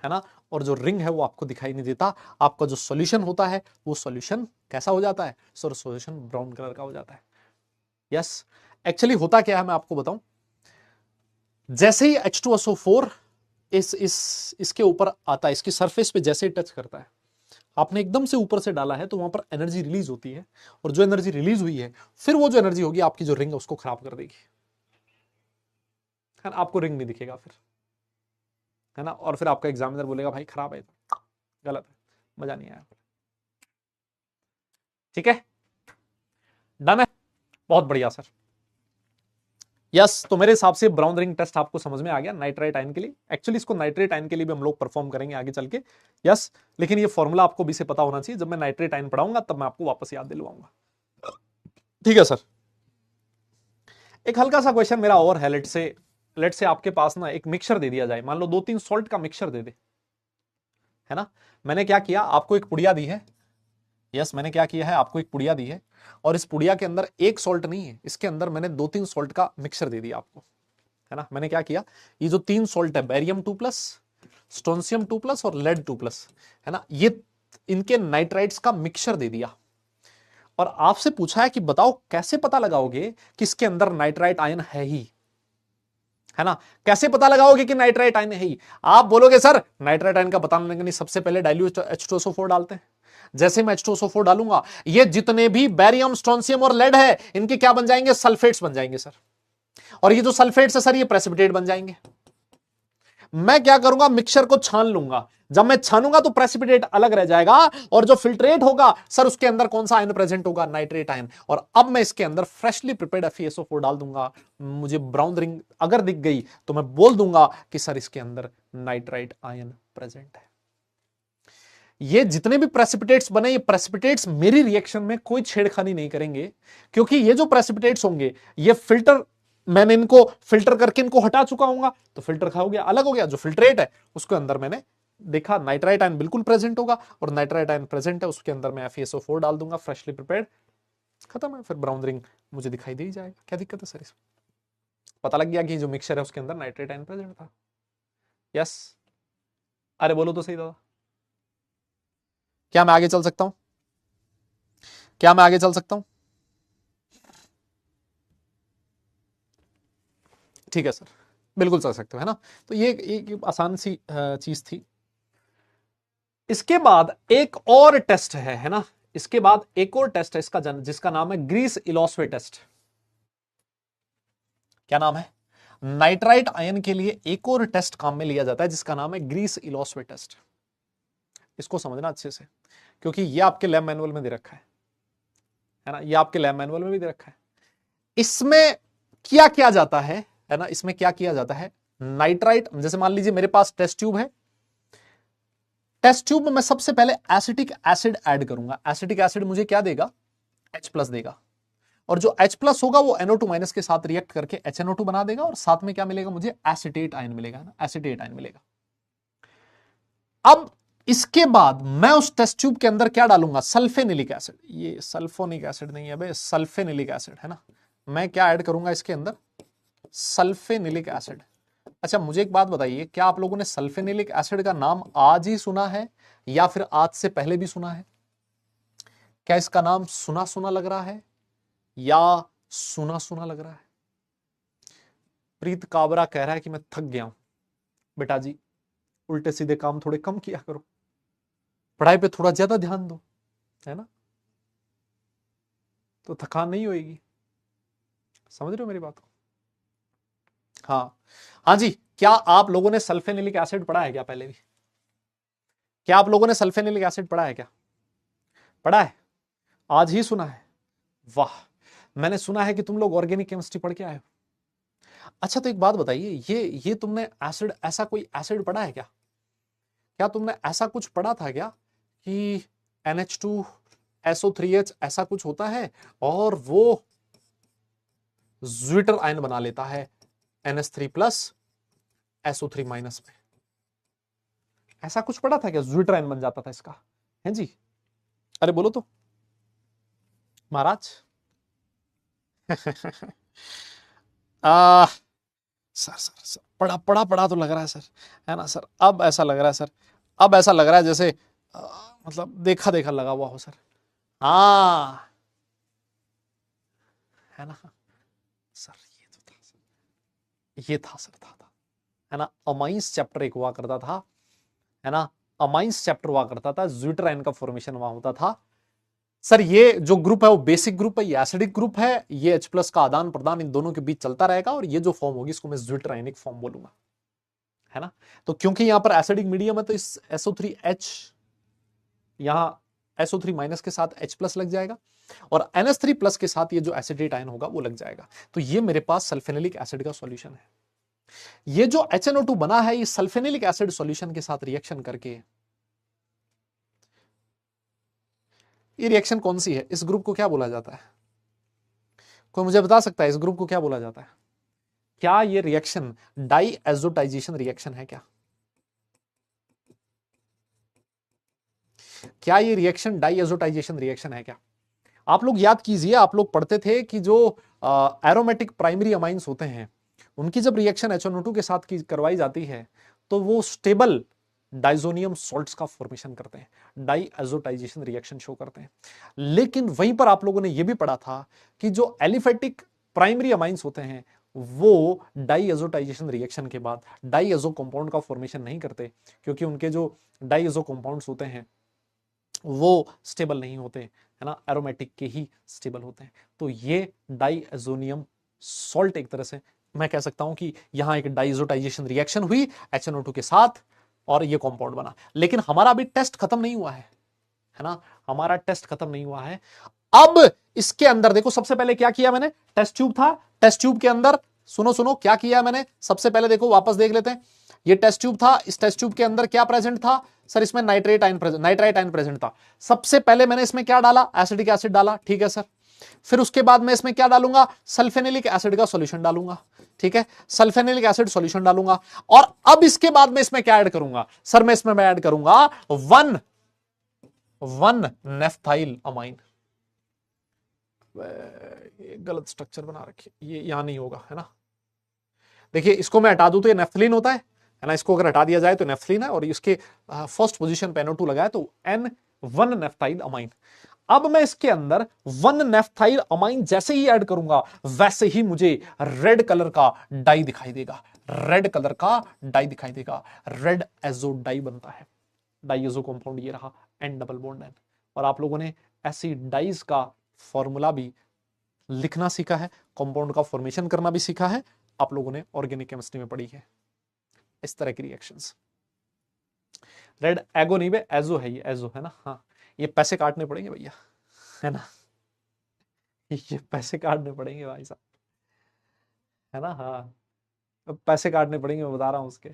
है ना। और जो रिंग है वो आपको दिखाई नहीं देता। आपका जो सॉल्यूशन होता है वो सॉल्यूशन कैसा हो जाता है सर? सॉल्यूशन ब्राउन कलर का हो जाता है। यस, एक्चुअली होता क्या है मैं आपको बताऊं। जैसे ही H2SO4 इसके ऊपर आता है, इसकी सरफेस पे जैसे ही टच करता है, आपने एकदम से ऊपर से डाला है तो वहां पर एनर्जी रिलीज होती है, और जो एनर्जी रिलीज हुई है, फिर वो जो एनर्जी होगी आपकी जो रिंग है उसको खराब कर देगी, है ना। आपको रिंग नहीं दिखेगा फिर, है ना। और फिर आपका एग्जामिनर बोलेगा भाई खराब है, गलत है, मजा नहीं आया। ठीक है, डन है, बहुत बढ़िया सर। यस, तो मेरे हिसाब से ब्राउन रिंग टेस्ट आपको समझ में आ गया नाइट्राइट आयन के लिए। एक्चुअली इसको नाइट्रेट आयन के लिए भी हम लोग परफॉर्म करेंगे आगे चल के। यस, लेकिन ये फॉर्मूला आपको भी से पता होना चाहिए, जब मैं नाइट्रेट आयन पढ़ाऊंगा तब मैं आपको वापस याद दिलवाऊंगा। ठीक है सर। एक हल्का सा क्वेश्चन मेरा और है, लेट से आपके पास ना एक मिक्सचर दे दिया जाए, मान लो 2-3 सॉल्ट का मिक्सचर दे दे, है ना। मैंने क्या किया, आपको एक पुड़िया दी है। यस, मैंने क्या किया है, आपको एक पुड़िया दी है, और इस पुड़िया के अंदर एक सॉल्ट नहीं है, इसके अंदर मैंने 2-3 सॉल्ट का मिक्सचर दे दिया आपको, है ना। मैंने क्या किया, ये जो 3 सॉल्ट है, बेरियम 2+, स्टोनशियम 2+, और लेड 2+, है ना, ये इनके नाइट्राइट्स का मिक्सचर दे दिया, और आपसे पूछा है कि बताओ कैसे पता लगाओगे कि इसके अंदर नाइट्राइट आयन है ही, है ना। कैसे पता लगाओगे कि नाइट्राइट आयन है ही? आप बोलोगे सर नाइट्राइट आयन का पता लगाने के लिए सबसे पहले डाइल्यूट H2SO4 डालते हैं। जैसे मैं H2SO4 डालूंगा, ये जितने भी बैरियम, स्ट्रोंसियम और लेड है, इनके क्या बन जाएंगे? सल्फेट्स बन जाएंगे सर। और ये जो सल्फेट्स है सर, ये प्रेसिपिटेट बन जाएंगे। मैं क्या करूंगा, मिक्सचर को छान लूंगा। जब मैं छानूंगा तो प्रेसिपिटेट अलग रह जाएगा, और जो फिल्ट्रेट होगा सर, उसके अंदर कौन सा आयन प्रेजेंट होगा? Nitrate ion. और अब मैं इसके अंदर फ्रेशली प्रिपेयर्ड FeSO4 डाल दूंगा। मुझे ब्राउन रिंग अगर दिख गई तो मैं बोल दूंगा कि सर इसके अंदर नाइट्राइट आयन प्रेजेंट है। ये जितने भी प्रेसिपिटेट्स बने, ये प्रेसिपिटेट्स मेरी रिएक्शन में कोई छेड़खानी नहीं करेंगे, क्योंकि ये जो प्रेसिपिटेट्स होंगे, ये फिल्टर, मैंने इनको फिल्टर करके इनको हटा चुका हूं, तो फिल्टर हो गया, अलग हो गया। जो फिल्ट्रेट है उसके अंदर मैंने देखा नाइट्राइट आयन बिल्कुल प्रेजेंट होगा, और नाइट्राइट आयन प्रेजेंट है, उसके अंदर मैं FeSO4 डाल दूंगा, फ्रेशली प्रिपेयर्ड, खत्म है। फिर ब्राउन रिंग मुझे दिखाई दे ही जाएगा। क्या दिक्कत है सर इसमें? पता लग गया कि जो मिक्सचर है उसके अंदर नाइट्रेट आयन प्रेजेंट था। यस, अरे बोलो तो सही दादा, क्या मैं आगे चल सकता हूं? क्या मैं आगे चल सकता हूं? ठीक है सर, बिल्कुल चल सकते हो, है ना। तो ये एक आसान सी चीज थी। इसके बाद एक और टेस्ट है ना, इसके बाद एक और टेस्ट है इसका जिसका नाम है ग्रीस इलॉस्वे टेस्ट। क्या नाम है? नाइट्राइट आयन के लिए एक और टेस्ट काम में लिया जाता है जिसका नाम है ग्रीस इलॉस्वे टेस्ट। इसको समझना अच्छे से, क्योंकि ये आपके लैब मैनुअल में दे रखा है ना, ये आपके लैब मैनुअल में भी दे रखा है। इसमें क्या किया जाता है ना, इसमें क्या किया जाता है, नाइट्राइट, जैसे मान लीजिए मेरे पास टेस्ट ट्यूब है, टेस्ट ट्यूब में मैं सबसे पहले एसिटिक एसिड ऐड करूंगा। एसिटिक एसिड मुझे क्या देगा? H+ देगा, और जो H+ होगा वो NO2 माइनस के साथ रिएक्ट करके HNO2 बना देगा, और साथ में क्या मिलेगा मुझे? एसिटेट आयन मिलेगा ना, एसिटेट आयन मिलेगा। अब इसके बाद मैं उस टेस्ट ट्यूब के अंदर क्या डालूंगा? सल्फेनिलिक एसिड। ये सल्फोनिक एसिड नहीं है भाई, सल्फेनिलिक एसिड है ना। मैं क्या ऐड करूंगा इसके अंदर? सल्फेनिलिक एसिड। अच्छा मुझे एक बात बताइए, क्या आप लोगों ने सल्फेनिलिक एसिड का नाम आज ही सुना है या फिर आज से पहले भी सुना है? क्या इसका नाम सुना सुना लग रहा है या सुना सुना लग रहा है? प्रीत काबरा कह रहा है कि मैं थक गया हूं। बेटा जी, उल्टे सीधे काम थोड़े कम किया करो, पढ़ाई पे थोड़ा ज्यादा ध्यान दो, है ना, तो थकान नहीं होगी। समझ रहे हो मेरी बात को? हाँ हाँ जी, क्या आप लोगों ने सल्फेनिलिक एसिड पढ़ा है क्या पहले भी? क्या आप लोगों ने सल्फेनिलिक एसिड पढ़ा है क्या? पढ़ा है? आज ही सुना है? वाह, मैंने सुना है कि तुम लोग ऑर्गेनिक केमिस्ट्री पढ़ के आए हो। अच्छा तो एक बात बताइए, ये तुमने एसिड, ऐसा कोई एसिड पढ़ा है क्या? क्या तुमने ऐसा कुछ पढ़ा था क्या कि NH2SO3H ऐसा कुछ होता है और वो ज्विटर आयन बना लेता है NH3+ SO3- में? ऐसा कुछ पढ़ा था क्या? ज्विटर आयन बन जाता था इसका, है जी? अरे बोलो तो महाराज। आ सर पढ़ा पढ़ा पढ़ा तो लग रहा है सर, है ना सर। अब ऐसा लग रहा है सर, अब ऐसा लग रहा है जैसे मतलब देखा देखा लगा हुआ हो सर। हाँ, है ना सर, ये तो था सर, ये था सर, था, है ना। अमाइंस चैप्टर एक हुआ करता था, है ना, अमाइंस चैप्टर हुआ करता था, ज्विटर आयन का फॉर्मेशन वहां होता था सर। ये जो ग्रुप है वो बेसिक ग्रुप है, ये एसिडिक ग्रुप है, ये H+ का आदान प्रदान इन दोनों के बीच चलता रहेगा, और ये जो फॉर्म होगी इसको मैं ज्विटर आयनिक फॉर्म बोलूंगा, है ना। तो क्योंकि यहां पर एसिडिक मीडियम है तो इस SO3H, यहां SO3- के साथ H+ लग जाएगा, और NH3+ के साथ ये जो एसिडेट आयन होगा वो लग जाएगा। तो ये मेरे पास सल्फेनिलिक एसिड का सॉल्यूशन है। ये जो HNO2 बना है ये सल्फेनिलिक एसिड सॉल्यूशन के साथ रिएक्शन करके, ये रिएक्शन कौन सी है? इस ग्रुप को क्या बोला जाता है? कोई मुझे बता सकता है इस ग्रुप को क्या बोला जाता है? क्या ये रिएक्शन डाई एजोटाइजेशन रिएक्शन है क्या? क्या ये रिएक्शन डाई एजोटाइजेशन रिएक्शन है क्या? आप लोग याद कीजिए, आप लोग पढ़ते थे कि जो एरोमेटिक प्राइमरी अमाइंस होते हैं उनकी जब रिएक्शन HNO2 के साथ की करवाई जाती है तो वो स्टेबल डाइजोनियम सॉल्ट्स का फॉर्मेशन करते हैं, डाई एजोटाइजेशन रिएक्शन शो करते हैं। लेकिन वहीं पर आप लोगों ने यह भी पढ़ा था कि जो एलिफेटिक प्राइमरी अमाइंस होते हैं वो डाई एजोटाइजेशन रिएक्शन के बाद डाई एजो कंपाउंड का फॉर्मेशन नहीं करते, क्योंकि उनके जो डाई एजो कंपाउंड्स होते हैं वो स्टेबल नहीं होते, है ना, एरोमेटिक के ही स्टेबल होते हैं। तो ये डाइएजोनियम सॉल्ट एक तरह से मैं कह सकता हूं कि यहां एक डाइजोटाइजेशन रिएक्शन हुई HNO2 के साथ और ये कंपाउंड बना। लेकिन हमारा अभी टेस्ट खत्म नहीं हुआ है ना, हमारा टेस्ट खत्म नहीं हुआ है। अब इसके अंदर देखो, सबसे पहले क्या किया मैंने? टेस्ट ट्यूब था, टेस्ट ट्यूब के अंदर सुनो सुनो क्या किया मैंने सबसे पहले, देखो वापस देख लेते हैं। ये टेस्ट ट्यूब था, इस टेस्ट ट्यूब के अंदर क्या प्रेजेंट था सर? इसमें नाइट्राइट आयन प्रेजेंट था। सबसे पहले मैंने इसमें क्या डाला? एसिडिक एसिड डाला, ठीक है सर। फिर उसके बाद मैं इसमें क्या डालूंगा? सल्फेनिलिक एसिड का सॉल्यूशन डालूंगा, ठीक है, सल्फेनिलिक एसिड सॉल्यूशन डालूंगा। और अब इसके बाद मैं इसमें क्या ऐड करूंगा सर? मैं इसमें ऐड करूंगा 1 नेफ्थाइल अमाइन। गलत स्ट्रक्चर बना रखी, ये यहां नहीं होगा, है ना। देखिए इसको मैं हटा दूं तो ये नेफ्थलीन होता है, है ना। इसको अगर हटा दिया जाए तो नेफ्थलीन है, और इसके फर्स्ट पोजीशन पे NO2 लगा है तो N1 नेफ्थाइल अमाइन। अब मैं इसके अंदर 1 नेफ्थाइल अमाइन जैसे ही ऐड करूंगा वैसे ही मुझे रेड कलर का डाई दिखाई देगा, रेड कलर का डाई दिखाई देगा, रेड एजो डाई बनता है। डाइएजो कंपाउंड ये रहा, N डबल बॉन्ड N। और आप लोगों ने ऐसी डाइज का फॉर्मूला भी लिखना सीखा है, कंपाउंड का फॉर्मेशन करना भी सीखा है, आप लोगों ने ऑर्गेनिक केमिस्ट्री में पढ़ी है इस तरह की रिएक्शंस। रेड एगो नहीं बे, एजो है, ये एजो है ना। हाँ, ये पैसे काटने पड़ेंगे भैया, है ना, ये पैसे काटने पड़ेंगे भाई साहब, है ना। हाँ, अब पैसे काटने पड़ेंगे, मैं बता रहा हूं उसके।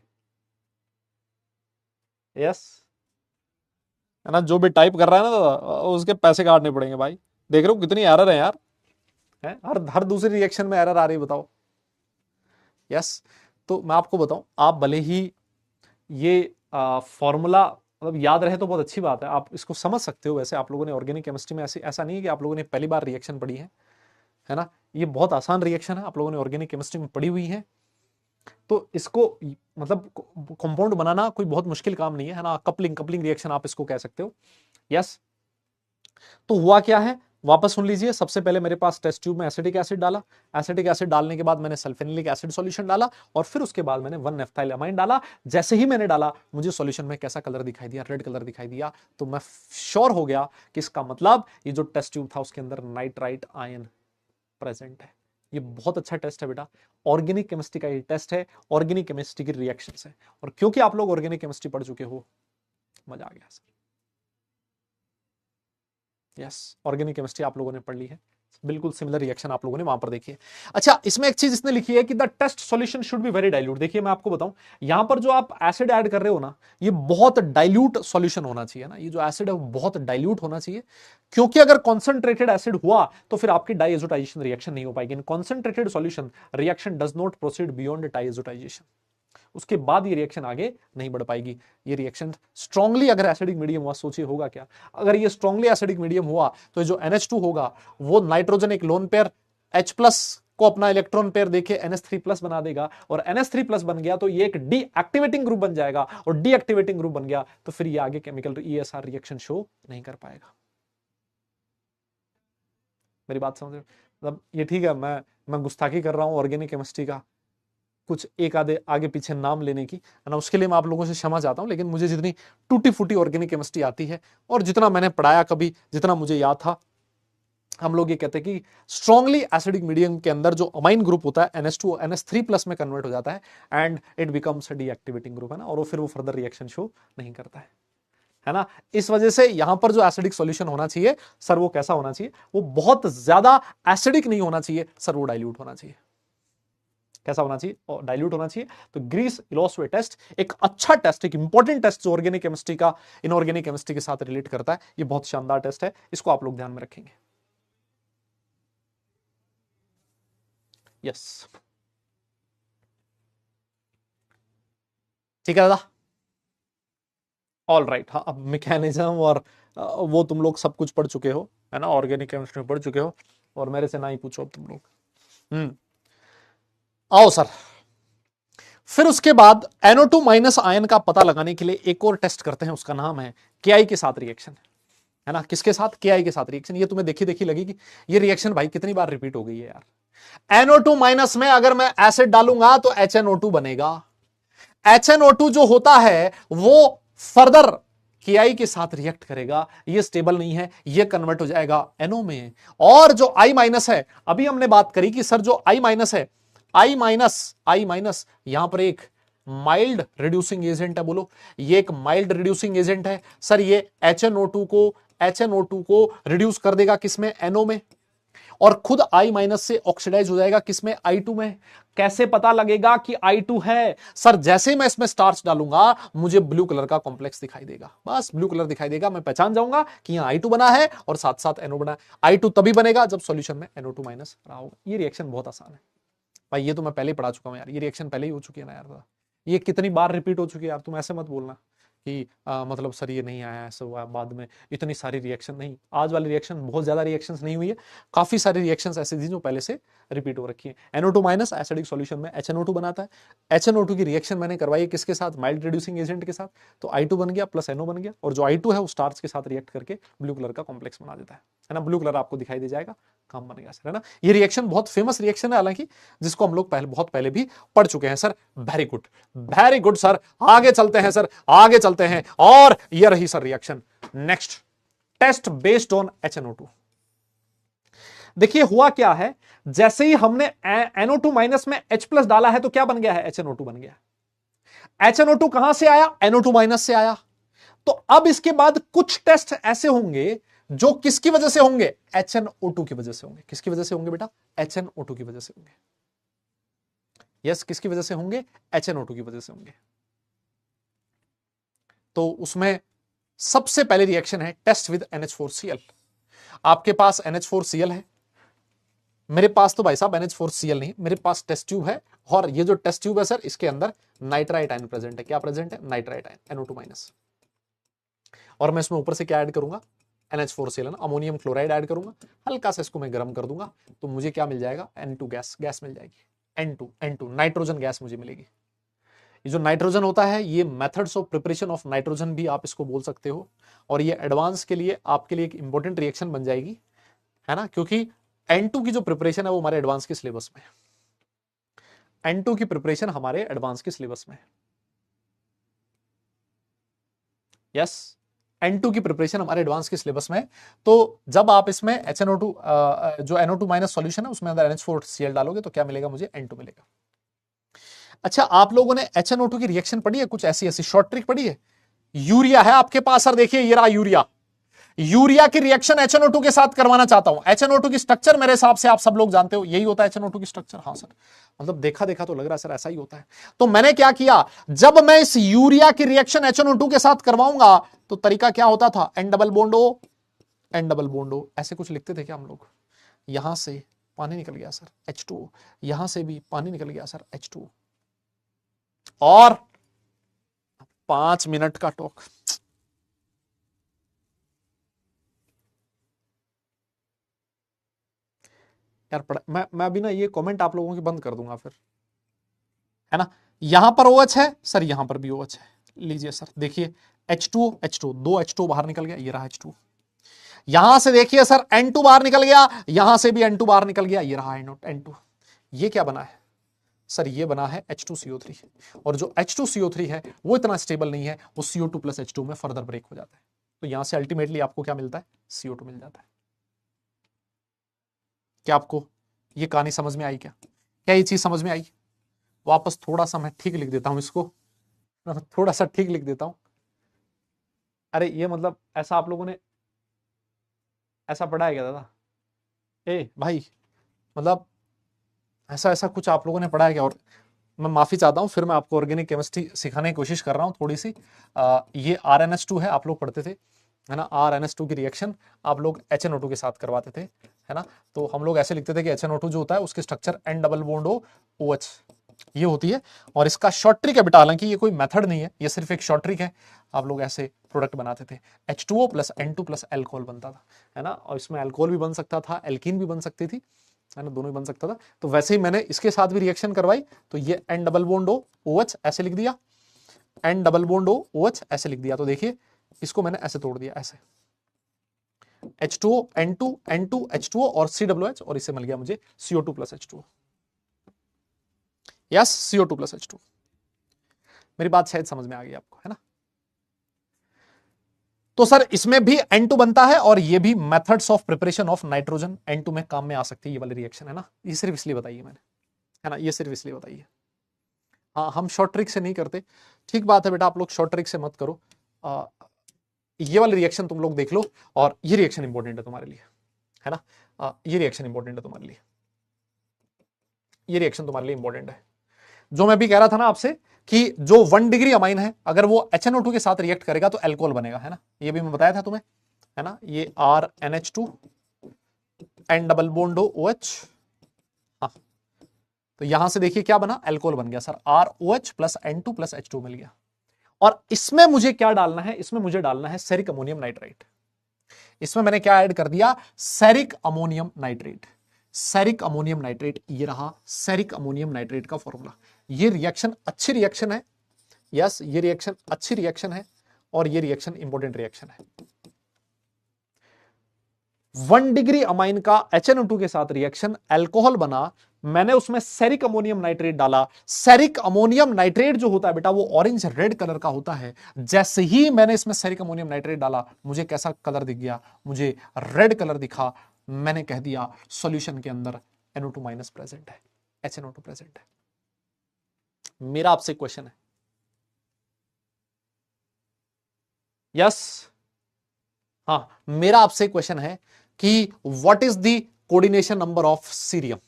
यस, है ना, जो भी टाइप कर रहा है ना उसके पैसे काटने पड़ेंगे भाई। देख रहे हो कितनी एरर है यार, है हर हर दूसरी रिएक्शन में एरर आ रही है, बताओ। यस, तो मैं आपको बताऊं, आप भले ही ये फॉर्मूला मतलब याद रहे तो बहुत अच्छी बात है, आप इसको समझ सकते हो। वैसे आप लोगों ने ऑर्गेनिक केमिस्ट्री में ऐसा नहीं है कि आप लोगों ने पहली बार रिएक्शन पढ़ी है ना। ये बहुत आसान रिएक्शन है, आप लोगों ने ऑर्गेनिक केमिस्ट्री में पढ़ी हुई है। तो इसको मतलब कंपाउंड बनाना कोई बहुत मुश्किल काम नहीं है ना। कपलिंग रिएक्शन आप इसको कह सकते हो। यस, तो हुआ क्या है, वापस सुन लीजिए। सबसे पहले मेरे पास टेस्ट ट्यूब में एसिटिक एसिड डाला, एसिटिक एसिड डालने के बाद मैंने सल्फेनिलिक एसिड सॉल्यूशन डाला, और फिर उसके बाद मैंने 1 नेफ्थाइल अमाइन डाला। जैसे ही मैंने डाला मुझे सॉल्यूशन में कैसा कलर दिखाई दिया, रेड कलर दिखाई दिया। तो मैं श्योर हो गया कि इसका मतलब ये जो टेस्ट ट्यूब था उसके अंदर नाइट्राइट आयन प्रेजेंट है। ये बहुत अच्छा टेस्ट है बेटा, ऑर्गेनिक केमिस्ट्री का ये टेस्ट है, ऑर्गेनिक केमिस्ट्री की रिएक्शंस है। और क्योंकि आप लोग ऑर्गेनिक केमिस्ट्री पढ़ चुके हो, मजा आ गया सर। यस, ऑर्गेनिक केमिस्ट्री आप लोगों ने पढ़ ली है, बिल्कुल सिमिलर रिएक्शन आप लोगों ने वहां पर देखी है। अच्छा, इसमें एक चीज इसने लिखी है कि the test solution should be very dilute. देखिए मैं आपको बताऊं, यहां पर जो आप एसिड ऐड कर रहे हो ना, ये बहुत डाइल्यूट सॉल्यूशन होना चाहिए ना। ये जो एसिड है वो बहुत डाइल्यूट होना चाहिए, क्योंकि अगर कॉन्सेंट्रेटेड एसिड हुआ तो फिर आपकी डाइएजोटाइजेशन रिएक्शन नहीं हो पाएगी। In concentrated solution reaction does not proceed beyond diazotization, उसके बाद ये रिएक्शन आगे नहीं बढ़ पाएगी। ये रिएक्शन स्ट्रांगली अगर एसिडिक मीडियम हुआ, सोचिए होगा क्या। अगर ये स्ट्रांगली एसिडिक मीडियम हुआ तो जो NH2 होगा वो नाइट्रोजन एक लोन पेयर H+ को अपना इलेक्ट्रॉन पेयर देके NH3+ बना देगा, और NH3+ बन गया तो ये एक डीएक्टिवेटिंग ग्रुप बन जाएगा, और डीएक्टिवेटिंग ग्रुप बन गया तो फिर ये आगे केमिकल ESR रिएक्शन शो नहीं कर पाएगा। मेरी बात समझ रहे हो? मतलब ये ठीक है, मैं गुस्ताखी कर रहा हूं ऑर्गेनिक केमिस्ट्री का कुछ एक आधे आगे पीछे नाम लेने की, है ना, उसके लिए मैं आप लोगों से क्षमा चाहता हूं। लेकिन मुझे जितनी टूटी फूटी ऑर्गेनिक केमिस्ट्री आती है और जितना मैंने पढ़ाया कभी, जितना मुझे याद था, हम लोग ये कहते हैं कि स्ट्रांगली एसिडिक मीडियम के अंदर जो अमाइन ग्रुप होता है NH2 NH3+ में कन्वर्ट हो जाता है and it becomes a deactivating group, है ना, और वो फिर वो फर्दर रिएक्शन शो नहीं करता है ना। इस वजह से यहां पर जो एसिडिक सॉल्यूशन होना चाहिए सर, वो कैसा होना चाहिए, वो बहुत ज्यादा एसिडिक नहीं होना चाहिए सर, वो डाइल्यूट होना चाहिए। कैसा होना चाहिए, और डाइल्यूट होना चाहिए। तो ग्रीस इलॉस्वे टेस्ट एक अच्छा टेस्ट, एक इंपॉर्टेंट टेस्ट जो ऑर्गेनिक केमिस्ट्री का इनऑर्गेनिक केमिस्ट्री के साथ रिलेट करता है। ये बहुत शानदार टेस्ट है, इसको आप लोग ध्यान में रखेंगे। यस, ठीक है दादा, ऑल राइट। हाँ, अब मैकेनिज्म और वो तुम लोग सब कुछ पढ़ चुके हो, है ना, ऑर्गेनिक केमिस्ट्री में पढ़ चुके हो, और मेरे से ना ही पूछो अब तुम लोग। आओ सर, फिर उसके बाद NO2- आयन का पता लगाने के लिए एक और टेस्ट करते हैं, उसका नाम है KI के साथ रिएक्शन, है ना। किसके साथ, KI के साथ रिएक्शन। ये तुम्हें देखी देखी लगेगी, ये रिएक्शन भाई कितनी बार रिपीट हो गई है यार। NO2- में अगर मैं एसिड डालूंगा तो HNO2 बनेगा। HNO2 जो होता है वो फर्दर KI के साथ रिएक्ट करेगा, ये स्टेबल नहीं है, ये कन्वर्ट हो जाएगा NO में। और जो I- है, अभी हमने बात करी कि सर जो I- है, I- यहां पर एक माइल्ड रिड्यूसिंग एजेंट है। बोलो, ये एक माइल्ड रिड्यूसिंग एजेंट है सर। ये HNO2 को रिड्यूस कर देगा किसमें, NO में, और खुद I- से ऑक्सीडाइज हो जाएगा किसमें, I2 में। कैसे पता लगेगा कि I2 है सर, जैसे ही मैं इसमें स्टार्च डालूंगा मुझे ब्लू कलर का कॉम्प्लेक्स दिखाई देगा, बस ब्लू कलर दिखाई देगा, मैं पहचान जाऊंगा कि यहां I2 बना है और साथ साथ NO बना है। I2 तभी बनेगा जब सॉल्यूशन में NO2- रहा होगा। ये रिएक्शन बहुत आसान है भाई, ये तो मैं पहले ही पढ़ा चुका हूं यार, ये रिएक्शन पहले ही हो चुकी है ना यार। ये कितनी बार रिपीट हो चुकी है यार, तुम ऐसे मत बोलना कि मतलब सर ये नहीं आया, ऐसा हुआ बाद में, इतनी सारी रिएक्शन नहीं। आज वाली रिएक्शन बहुत ज्यादा रिएक्शंस नहीं हुई है, काफी सारी रिएक्शंस ऐसी थी जो पहले से रिपीट हो रखी है। NO2 माइनस एसिडिक सॉल्यूशन में HNO2 बनाता है। HNO2 की रिएक्शन मैंने करवाई है किसके साथ, माइल्ड रिड्यूसिंग एजेंट के साथ, तो I2 बन गया प्लस NO बन गया, और जो I2 है वो स्टार्च के साथ रिएक्ट करके ब्लू कलर का कॉम्प्लेक्स बना देता है ना। ब्लू कलर आपको दिखाई दे जाएगा, काम बनेगा सर, है ना। ये रिएक्शन बहुत फेमस रिएक्शन है हालांकि, जिसको हम लोग बहुत पहले भी पढ़ चुके हैं sir. Very good, very good sir. आगे चलते हैं सर, आगे चलते हैं, और ये रही sir reaction. Next, test based on HNO2। देखिए हुआ क्या है, जैसे ही हमने NO2 माइनस में H प्लस डाला है तो क्या बन गया है, HNO2 बन गया। HNO2 कहां से आया, NO2 माइनस से आया। तो अब इसके बाद कुछ टेस्ट ऐसे होंगे जो किसकी वजह से होंगे, HNO2 की वजह से होंगे। किसकी वजह से होंगे बेटा, HNO2 की वजह से होंगे। यस, किसकी वजह से होंगे, HNO2 की वजह से होंगे। तो उसमें सबसे पहले रिएक्शन है टेस्ट विद NH4Cl। आपके पास NH4Cl है, मेरे पास तो भाई साहब NH4Cl नहीं, मेरे पास टेस्ट ट्यूब है, और ये जो टेस्ट ट्यूब है सर, इसके अंदर नाइट्राइट आयन प्रेजेंट है। क्या प्रेजेंट है, नाइट्राइट आयन, NO2 माइनस। और मैं इसमें ऊपर से क्या ऐड करूंगा, NH4Cl, अमोनियम क्लोराइड ऐड करूंगा, हल्का सा इसको मैं गर्म कर दूंगा, तो मुझे क्या मिल जाएगा, N2 गैस, गैस मिल जाएगी। N2 नाइट्रोजन गैस मुझे मिलेगी। ये जो नाइट्रोजन होता है, ये methods of preparation of nitrogen भी आप इसको बोल सकते हो, और ये एडवांस के लिए आपके लिए एक इंपॉर्टेंट रिएक्शन बन जाएगी, है ना, क्योंकि N2 की जो प्रिपरेशन है वो हमारे एडवांस के सिलेबस में है। N2 की प्रिपरेशन हमारे एडवांस के सिलेबस में है। यस, N2 की प्रिपरेशन हमारे एडवांस के सिलेबस में है। तो जब आप इसमें HNO2 जो NO2 माइनस सॉल्यूशन है उसमें अंदर NH4Cl डालोगे तो क्या मिलेगा, मुझे N2 मिलेगा। अच्छा, आप लोगों ने HNO2 की रिएक्शन पढ़ी है, कुछ ऐसी ऐसी शॉर्ट ट्रिक पढ़ी है। यूरिया है आपके पास सर, देखिए ये रहा यूरिया। यूरिया की रिएक्शन HNO2 के साथ करवाना चाहता हूं। HNO2 की स्ट्रक्चर मेरे हिसाब से आप सब लोग जानते हो, यही होता है HNO2 की स्ट्रक्चर। हाँ सर, मतलब देखा देखा तो लग रहा है सर ऐसा ही होता है। तो मैंने क्या किया, जब मैं इस यूरिया की रिएक्शन HNO2 के साथ करवाऊंगा तो तरीका क्या होता था, N double bond O, N double bond O, ऐसे कुछ लिखते थे क्या हम लोग। यहां से पानी निकल गया सर, H2O, यहां से भी पानी निकल गया सर, H2O, और 5 मिनट का टॉक। यार मैं अभी ना ये कमेंट आप लोगों की बंद कर दूंगा फिर, है ना। यहां पर OH है सर, यहां पर भी OH है। लीजिए सर, देखिए H2O, H2O, दो H2O बाहर निकल गया, ये रहा H2O। यहां से देखिए सर N2 बाहर निकल गया, यहां से भी N2 बाहर निकल गया, ये रहा N2। ये क्या बना है सर, ये बना है H2CO3। और जो H2CO3 है वो इतना स्टेबल नहीं है, वो CO2 प्लस H2 में फर्दर ब्रेक हो जाता है। तो यहां से अल्टीमेटली आपको क्या मिलता है, CO2 मिल जाता है। क्या आपको ये कहानी समझ में आई, क्या ये चीज समझ में आई। वापस थोड़ा सा मैं ठीक लिख देता हूं इसको, थोड़ा सा ठीक लिख देता हूं। अरे ये मतलब ऐसा आप लोगों ने ऐसा पढ़ा है क्या दादा, ए भाई, मतलब ऐसा ऐसा कुछ आप लोगों ने पढ़ा है क्या। और मैं माफी चाहता हूं, फिर मैं आपको ऑर्गेनिक केमिस्ट्री सिखाने की कोशिश कर रहा हूं थोड़ी सी। ये RnH2 है, आप लोग पढ़ते थे, है ना। RnH2 की रिएक्शन आप लोग HNO2 के साथ करवाते थे, है ना। तो हम लोग ऐसे लिखते थे कि HNO2 जो होता है उसकी structure N double bond O OH, ये होती है। और इसका शॉर्ट ट्रिक है बेटा, हालांकि ये कोई मेथड नहीं है, ये सिर्फ एक शॉर्ट ट्रिक है। आप लोग ऐसे प्रोडक्ट बनाते थे, H2O plus N2 plus alcohol बनता था, है ना। और इसमें एल्कोहल भी बन सकता था, एल्कीन भी बन सकती थी, है ना, दोनों ही बन सकता था। तो वैसे ही मैंने इसके साथ भी रिएक्शन करवाई, तो ये N double bond O OH ऐसे लिख दिया, N double bond O OH ऐसे लिख दिया। तो देखिए इसको मैंने ऐसे तोड़ दिया, ऐसे H2O N2 N2 H2O और COOH, और इससे मिल गया मुझे CO2 plus H2O। Yes, CO2 plus H2O। मेरी बात शायद समझ में आ गई आपको, है ना। तो सर इसमें भी N2 बनता है, और ये भी methods of preparation of nitrogen N2 में काम में आ सकती है, ये वाली रिएक्शन, है ना। ये सिर्फ इसलिए बताइए मैंने, है ना, ये सिर्फ इसलिए बताइए। हाँ, हम शॉर्ट ट्रिक से नहीं करते, ठीक बात है बेटा, आप लोग शॉर्ट ट्रिक से मत करो। ये वाली रिएक्शन तुम लोग देख लो, और ये रिएक्शन इंपॉर्टेंट है तुम्हारे लिए, है ना। ये रिएक्शन इंपॉर्टेंट है तुम्हारे लिए, ये रिएक्शन तुम्हारे लिए इंपॉर्टेंट है। जो मैं भी कह रहा था ना आपसे कि जो 1 डिग्री अमाइन है, अगर वो HNO2 के साथ रिएक्ट करेगा तो एल्कोहल बनेगा, है ना। ये भी मैं बताया था तुम्हें, है ना। ये RnH2 N double bond OH, हाँ। तो यहां से देखिए क्या बना, एल्कोहल बन गया sir, ROH plus N2 plus H2 मिल गया। और इसमें मुझे क्या डालना है, इसमें मुझे डालना है सेरिक अमोनियम नाइट्रेट। इसमें मैंने क्या ऐड कर दिया, ceric ammonium nitrate. Ceric ammonium nitrate, ये रहा सेरिक अमोनियम नाइट्रेट का फॉर्मूला। ये रिएक्शन अच्छी रिएक्शन है, यस ये रिएक्शन अच्छी रिएक्शन है और ये रिएक्शन इंपॉर्टेंट रिएक्शन है। 1 डिग्री अमाइन का HNO2 के साथ रिएक्शन, अल्कोहल बना, मैंने उसमें सेरिक अमोनियम नाइट्रेट डाला। सेरिक अमोनियम नाइट्रेट जो होता है बेटा वो ऑरेंज रेड कलर का होता है। जैसे ही मैंने इसमें सेरिक अमोनियम नाइट्रेट डाला, मुझे कैसा कलर दिख गया, मुझे रेड कलर दिखा। मैंने कह दिया सॉल्यूशन के अंदर NO2- प्रेजेंट है, HNO2 प्रेजेंट है। मेरा आपसे क्वेश्चन है, यस हाँ, मेरा आपसे क्वेश्चन है कि what is the coordination number of cerium.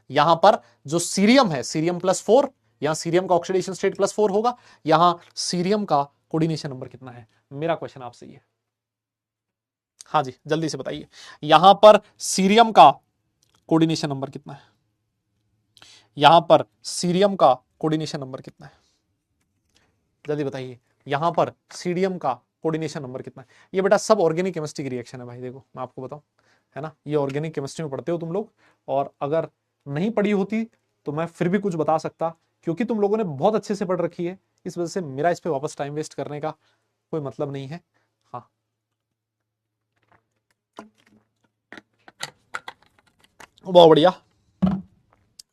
यहां पर जो सीरियम है, सीरियम +4, यहां सीरियम का ऑक्सीडेशन स्टेट +4 होगा, यहां सीरियम का कोऑर्डिनेशन नंबर कितना है। मेरा क्वेश्चन आपसे ये, हाँ जी जल्दी से बताइए, यहां पर सीरियम का कोऑर्डिनेशन नंबर कितना है, यहां पर सीरियम का कोऑर्डिनेशन नंबर कितना है, जल्दी बताइए, यहां पर सीरियम का कोऑर्डिनेशन नंबर कितना है। ये बेटा सब ऑर्गेनिक केमिस्ट्री की रिएक्शन है भाई, देखो मैं आपको बताऊं, है ना, ये ऑर्गेनिक केमिस्ट्री में पढ़ते हो तुम लोग, और अगर नहीं पढ़ी होती तो मैं फिर भी कुछ बता सकता, क्योंकि तुम लोगों ने बहुत अच्छे से पढ़ रखी है, इस वजह से मेरा इस पे वापस टाइम वेस्ट करने का कोई मतलब नहीं है। हाँ बहुत बढ़िया,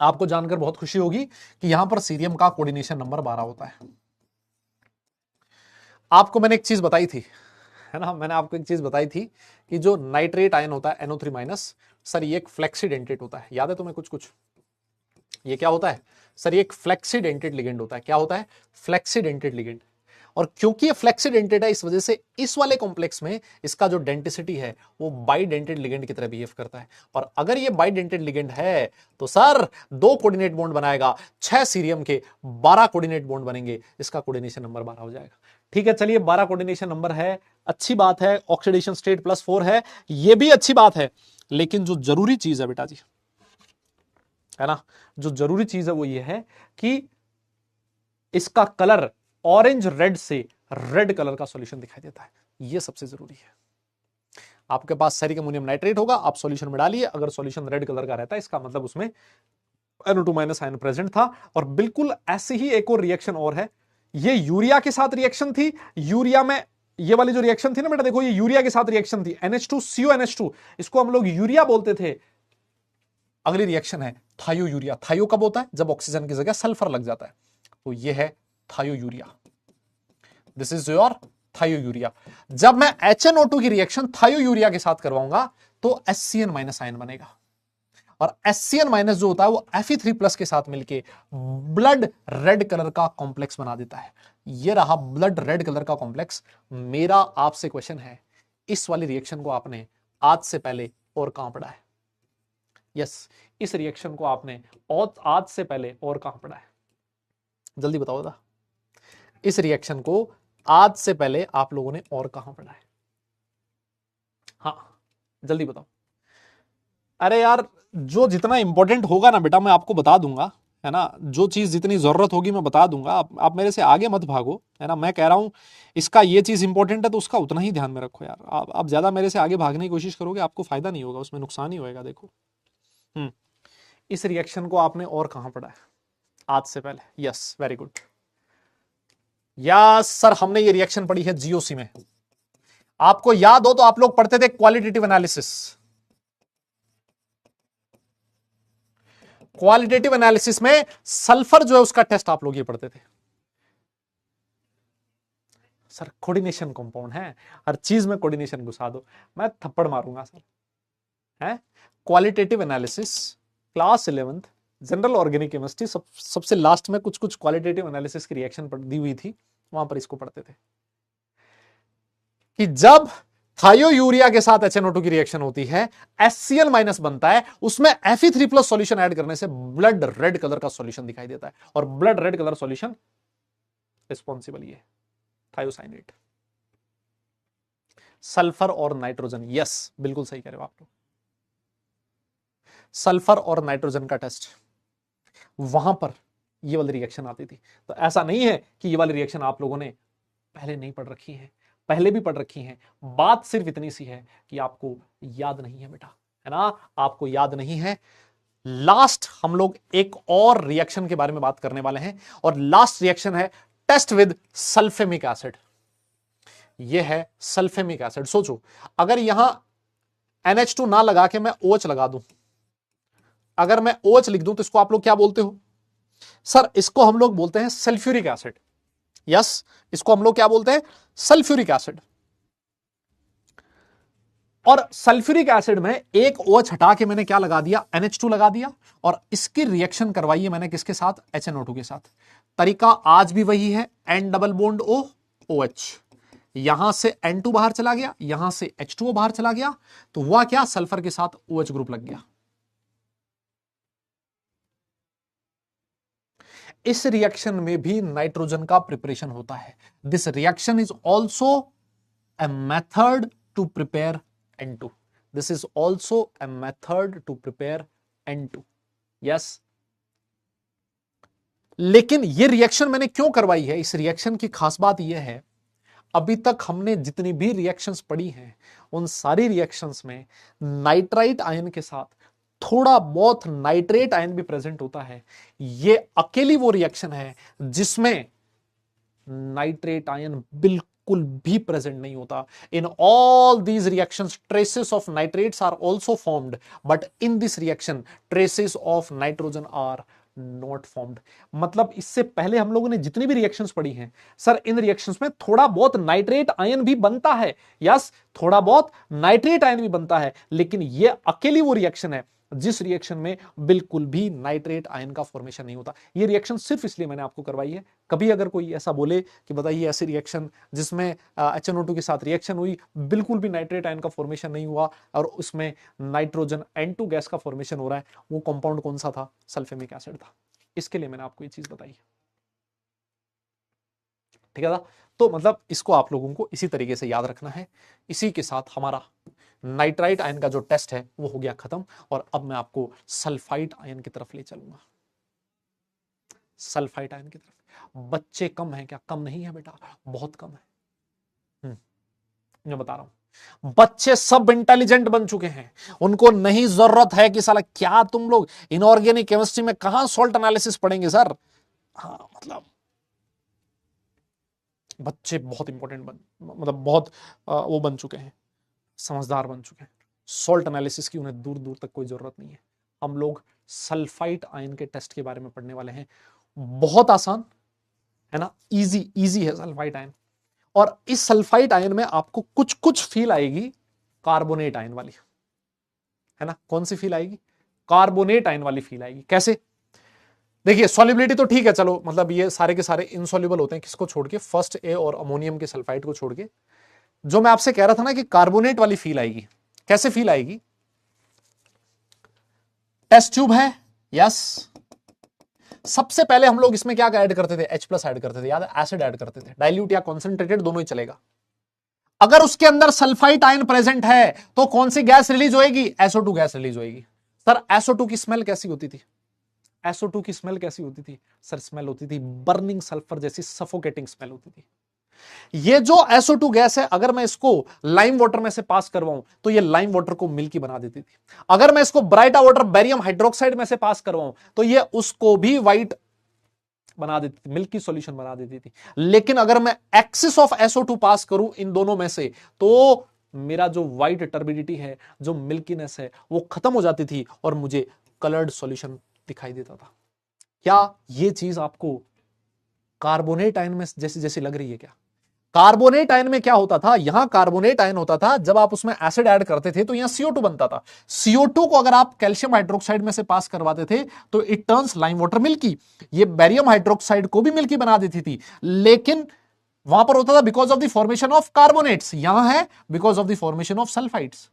आपको जानकर बहुत खुशी होगी कि यहां पर सीरियम का कोऑर्डिनेशन नंबर 12 होता है। आपको मैंने एक चीज बताई थी, है ना, मैंने आपको एक चीज बताई थी कि जो नाइट्रेट आयन होता है NO3-, सर ये एक फ्लेक्सीडेंटेट होता है, याद है तुम्हें कुछ कुछ, ये क्या होता है सर, ये एक फ्लेक्सीडेंटेड लिगेंड होता है। क्या होता है, फ्लेक्सीडेंटेड लिगेंड। और क्योंकि ये फ्लेक्सीडेंटेड है, इस वजह से इस वाले कॉम्प्लेक्स में इसका जो डेंटिसिटी है वो बाइडेंटेड लिगेंड की तरह बिहेव करता है। और अगर ये बाइडेंटेड लिगेंड है तो सर 2 कोऑर्डिनेट बॉन्ड बनाएगा, 6 सीरियम के 12 कोऑर्डिनेट बॉन्ड बनेंगे, इसका कोऑर्डिनेशन नंबर 12 हो जाएगा। ठीक है चलिए, 12 कोऑर्डिनेशन नंबर है, अच्छी बात है, ऑक्सीडेशन स्टेट +4 है, ये भी अच्छी बात है, लेकिन जो जरूरी चीज है बेटा जी, है ना, जो जरूरी चीज है वो ये है कि इसका कलर ऑरेंज रेड से रेड कलर का सॉल्यूशन दिखाई देता है, ये सबसे जरूरी है। आपके पास सेरिक अमोनियम नाइट्रेट होगा, आप सॉल्यूशन में डालिए, अगर सॉल्यूशन रेड कलर का रहता है इसका मतलब उसमें NO2- आयन प्रेजेंट था। और बिल्कुल ऐसे ही एक और रिएक्शन और है, ये यूरिया के साथ रिएक्शन थी, यूरिया में ये वाली जो रिएक्शन थी ना बेटा, देखो ये यूरिया के साथ रिएक्शन थी, NH2CONH2, इसको हम लोग यूरिया बोलते थे। अगली रिएक्शन है थायो यूरिया। थायो कब होता है, जब ऑक्सीजन की जगह सल्फर लग जाता है, तो ये है थायो यूरिया, दिस इज योर थायो यूरिया। जब मैं HNO2 की रिएक्शन थायो यूरिया के साथ करवाऊंगा तो HCN- आयन बनेगा, और HCN- जो होता है वो Fe3+ के साथ मिलके ब्लड रेड कलर का कॉम्प्लेक्स बना देता है। ये रहा ब्लड रेड कलर का कॉम्प्लेक्स। मेरा आपसे क्वेश्चन है, इस वाली रिएक्शन को आपने आज से पहले और कहां पढ़ा है, यस इस रिएक्शन को आपने और आज से पहले और कहां पढ़ा है, जल्दी बताओ दा, इस रिएक्शन को आज से पहले आप लोगों ने और कहां पढ़ा है, हाँ जल्दी बताओ। अरे यार जो जितना इंपॉर्टेंट होगा ना बेटा मैं आपको बता दूंगा, है ना, जो चीज जितनी जरूरत होगी मैं बता दूंगा, आप मेरे से आगे मत भागो, है ना, मैं कह रहा हूं इसका ये चीज इंपॉर्टेंट है तो उसका उतना ही ध्यान में रखो यार, आप ज्यादा मेरे से आगे भागने की कोशिश करोगे आपको फायदा नहीं होगा, उसमें नुकसान ही होगा। देखो इस रिएक्शन को आपने और कहां पढ़ा है आज से पहले, yes very good, yes sir हमने ये रिएक्शन पढ़ी है जीओसी में। आपको याद हो तो आप लोग पढ़ते थे क्वालिटेटिव एनालिसिस, क्वालिटेटिव एनालिसिस में सल्फर जो है उसका टेस्ट आप लोग ये पढ़ते थे। सर कोऑर्डिनेशन कंपाउंड है, हर चीज में कोऑर्डिनेशन घुसा दो, मैं थप्पड़ मारूंगा सर, है qualitative analysis class 11th general organic chemistry, सबसे लास्ट में कुछ कुछ क्वालिटेटिव एनालिसिस की रिएक्शन दी हुई थी, वहां पर इसको पढ़ते थे कि जब थायो यूरिया के साथ HNO2 की रिएक्शन होती है, HCl- बनता है, उसमें Fe3+ सॉल्यूशन ऐड करने से ब्लड रेड कलर का सॉल्यूशन दिखाई देता है, और blood red colour solution responsible ये थायोसाइनेट, सल्फर और नाइट्रोजन, यस बिल्कुल सही कह रहे हो आप लोग, सल्फर और नाइट्रोजन का टेस्ट वहां पर ये वाली रिएक्शन आती थी। तो ऐसा नहीं है कि ये वाली रिएक्शन आप लोगों ने पहले नहीं पढ़ रखी है, पहले भी पढ़ रखी है। बात सिर्फ इतनी सी है कि आपको याद नहीं है बेटा, है ना, आपको याद नहीं है। लास्ट हम लोग एक और रिएक्शन के बारे में बात करने वाले हैं, और लास्ट रिएक्शन है टेस्ट विद सल्फेमिक एसिड। ये है सल्फेमिक एसिड। सोचो, अगर यहां NH2 ना लगा के मैं OH लगा दूं, अगर मैं OH लिख दूं तो इसको आप लोग क्या बोलते हो? सर इसको हम लोग बोलते हैं सल्फ्यूरिक एसिड। यस, इसको हम लोग क्या बोलते हैं? Sulphuric acid. और सल्फ्यूरिक एसिड में एक OH हटा के मैंने क्या लगा दिया? NH2 लगा दिया, और इसकी रिएक्शन करवाई है मैंने किसके साथ? HNO2 के साथ। तरीका आज भी वही है, N double bond O OH, यहां से N2 बाहर चला गया, यहां से H2O बाहर चला गया, तो हुआ क्या? सल्फर के साथ OH ग्रुप लग गया। इस रिएक्शन में भी नाइट्रोजन का प्रिपरेशन होता है। This reaction is also a method to prepare N2. This is also a method to prepare N2. Yes. लेकिन ये रिएक्शन मैंने क्यों करवाई है? इस रिएक्शन की खास बात यह है, अभी तक हमने जितनी भी रिएक्शंस पढ़ी हैं, उन सारी रिएक्शंस में नाइट्राइट आयन के साथ थोड़ा बहुत नाइट्रेट आयन भी प्रेजेंट होता है। ये अकेली वो रिएक्शन है जिसमें नाइट्रेट आयन बिल्कुल भी प्रेजेंट नहीं होता। In all these reactions traces of nitrates are also formed, but in this reaction traces of nitrogen are not formed. मतलब इससे पहले हम लोगों ने जितनी भी रिएक्शंस पढ़ी हैं, सर इन रिएक्शंस में थोड़ा बहुत नाइट्रेट आयन भी बनता है। यस, थोड़ा बहुत नाइट्रेट आयन भी बनता है, लेकिन ये अकेली वो रिएक्शन है जिस रिएक्शन में बिल्कुल भी नाइट्रेट आयन का फॉर्मेशन नहीं होता। ये रिएक्शन सिर्फ इसलिए मैंने आपको करवाई है। कभी अगर कोई ऐसा बोले कि बताइए ऐसी रिएक्शन जिसमें HNO2 के साथ रिएक्शन हुई, बिल्कुल भी नाइट्रेट आयन का फॉर्मेशन नहीं हुआ, और उसमें नाइट्रोजन N2 गैस का फॉर्मेशन हो रहा है, वो कंपाउंड कौन सा था? सल्फेमिक एसिड था। इसके लिए मैंने आपको ये चीज बताई है। ठीक है ना? तो मतलब इसको आप लोगों को इसी तरीके से याद रखना है। इसी के साथ हमारा नाइट्राइट आयन का जो टेस्ट है वो हो गया खत्म, और अब मैं आपको सल्फाइड आयन की तरफ ले चलूंगा। सल्फाइड आयन की तरफ बच्चे कम हैं क्या? कम नहीं है बेटा, बहुत कम है। मैं बता रहा हूं, बच्चे सब इंटेलिजेंट बन चुके हैं। उनको नहीं जरूरत है कि साला क्या तुम लोग इनऑर्गेनिक केमिस्ट्री में कहां सॉल्ट एनालिसिस पढ़ेंगे सर। हाँ, मतलब बच्चे बहुत इंपॉर्टेंट मतलब बहुत वो बन चुके हैं, समझदार बन चुके हैं। सॉल्ट एनालिसिस की उन्हें दूर दूर तक कोई जरूरत नहीं है। हम लोग सल्फाइड आयन के टेस्ट के बारे में पढ़ने वाले हैं। बहुत आसान है ना, इजी है सल्फाइड आयन। और इस सल्फाइड आयन में आपको कुछ कुछ फील आएगी कार्बोनेट आयन वाली, है ना। कौन सी फील आएगी? कार्बोनेट आयन वाली फील आएगी। कैसे? देखिए, सॉल्युबिलिटी तो ठीक है, चलो मतलब ये सारे के सारे इनसॉल्युबल होते हैं, किसको छोड़ के? फर्स्ट ए और अमोनियम के सल्फाइड को छोड़ के। जो मैं आपसे कह रहा था ना कि कार्बोनेट वाली फील आएगी। कैसे फील आएगी? टेस्ट ट्यूब है, यस। सबसे पहले हम लोग इसमें क्या ऐड करते थे? H+ ऐड करते थे, याद है? एसिड ऐड करते थे, डाइल्यूट या कॉन्सेंट्रेटेड दोनों ही चलेगा। अगर उसके अंदर सल्फाइड आयन प्रेजेंट है तो कौन सी गैस रिलीज होएगी? SO2 गैस रिलीज होएगी। सर SO2 की स्मेल कैसी होती थी? SO2 की स्मेल कैसी होती थी? सर स्मेल होती थी बर्निंग सल्फर जैसी, सफोकेटिंग स्मेल होती थी। ये जो SO2 गैस है, अगर मैं इसको लाइम वाटर में से पास करवाऊं तो ये लाइम वाटर को मिल्की बना देती थी। अगर मैं इसको ब्राइटा वाटर बेरियम हाइड्रोक्साइड में से पास करवाऊं तो ये उसको भी व्हाइट बना देती थी, मिल्की सॉल्यूशन बना देती थी। लेकिन अगर मैं एक्सिस ऑफ SO2 पास करूं इन दोनों में से, तो मेरा जो व्हाइट टर्बिडिटी है, जो मिल्कीनेस है, वो खत्म हो जाती थी और मुझे कलर्ड सॉल्यूशन दिखाई देता था। क्या ये चीज आपको कार्बोनेट आयन में जैसी जैसी लग रही है क्या? कार्बोनेट आयन में क्या होता था? यहां कार्बोनेट आयन होता था, जब आप उसमें एसिड ऐड करते थे तो यहां CO2 बनता था। CO2 को अगर आप कैल्शियम हाइड्रोक्साइड में से पास करवाते थे तो it turns lime water milky. ये बेरियम हाइड्रोक्साइड को भी मिल्की बना देती थी, लेकिन वहां पर होता था because of the formation of carbonates, यहां है because of the formation of sulphides.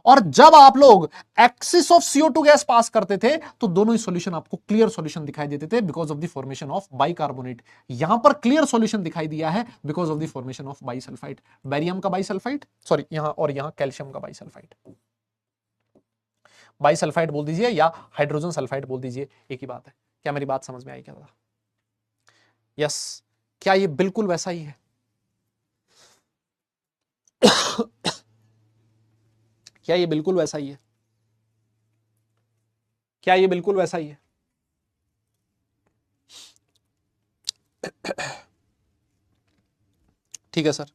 और जब आप लोग axis of CO2 gas pass करते थे तो दोनों ही सॉल्यूशन आपको क्लियर सॉल्यूशन दिखाई देते थे because of the formation of bicarbonate. यहां पर क्लियर सॉल्यूशन दिखाई दिया है because of the formation of bisulphide, barium का बाइसल्फाइड, सॉरी यहां, और यहां कैल्शियम का बाइसल्फाइड। बाइसल्फाइड बोल दीजिए या हाइड्रोजन सल्फाइड बोल दीजिए, एक ही बात है। क्या मेरी बात समझ में आई क्या था? यस, क्या ये बिल्कुल वैसा ही है? क्या ये बिल्कुल वैसा ही है? क्या ये बिल्कुल वैसा ही है? ठीक है सर,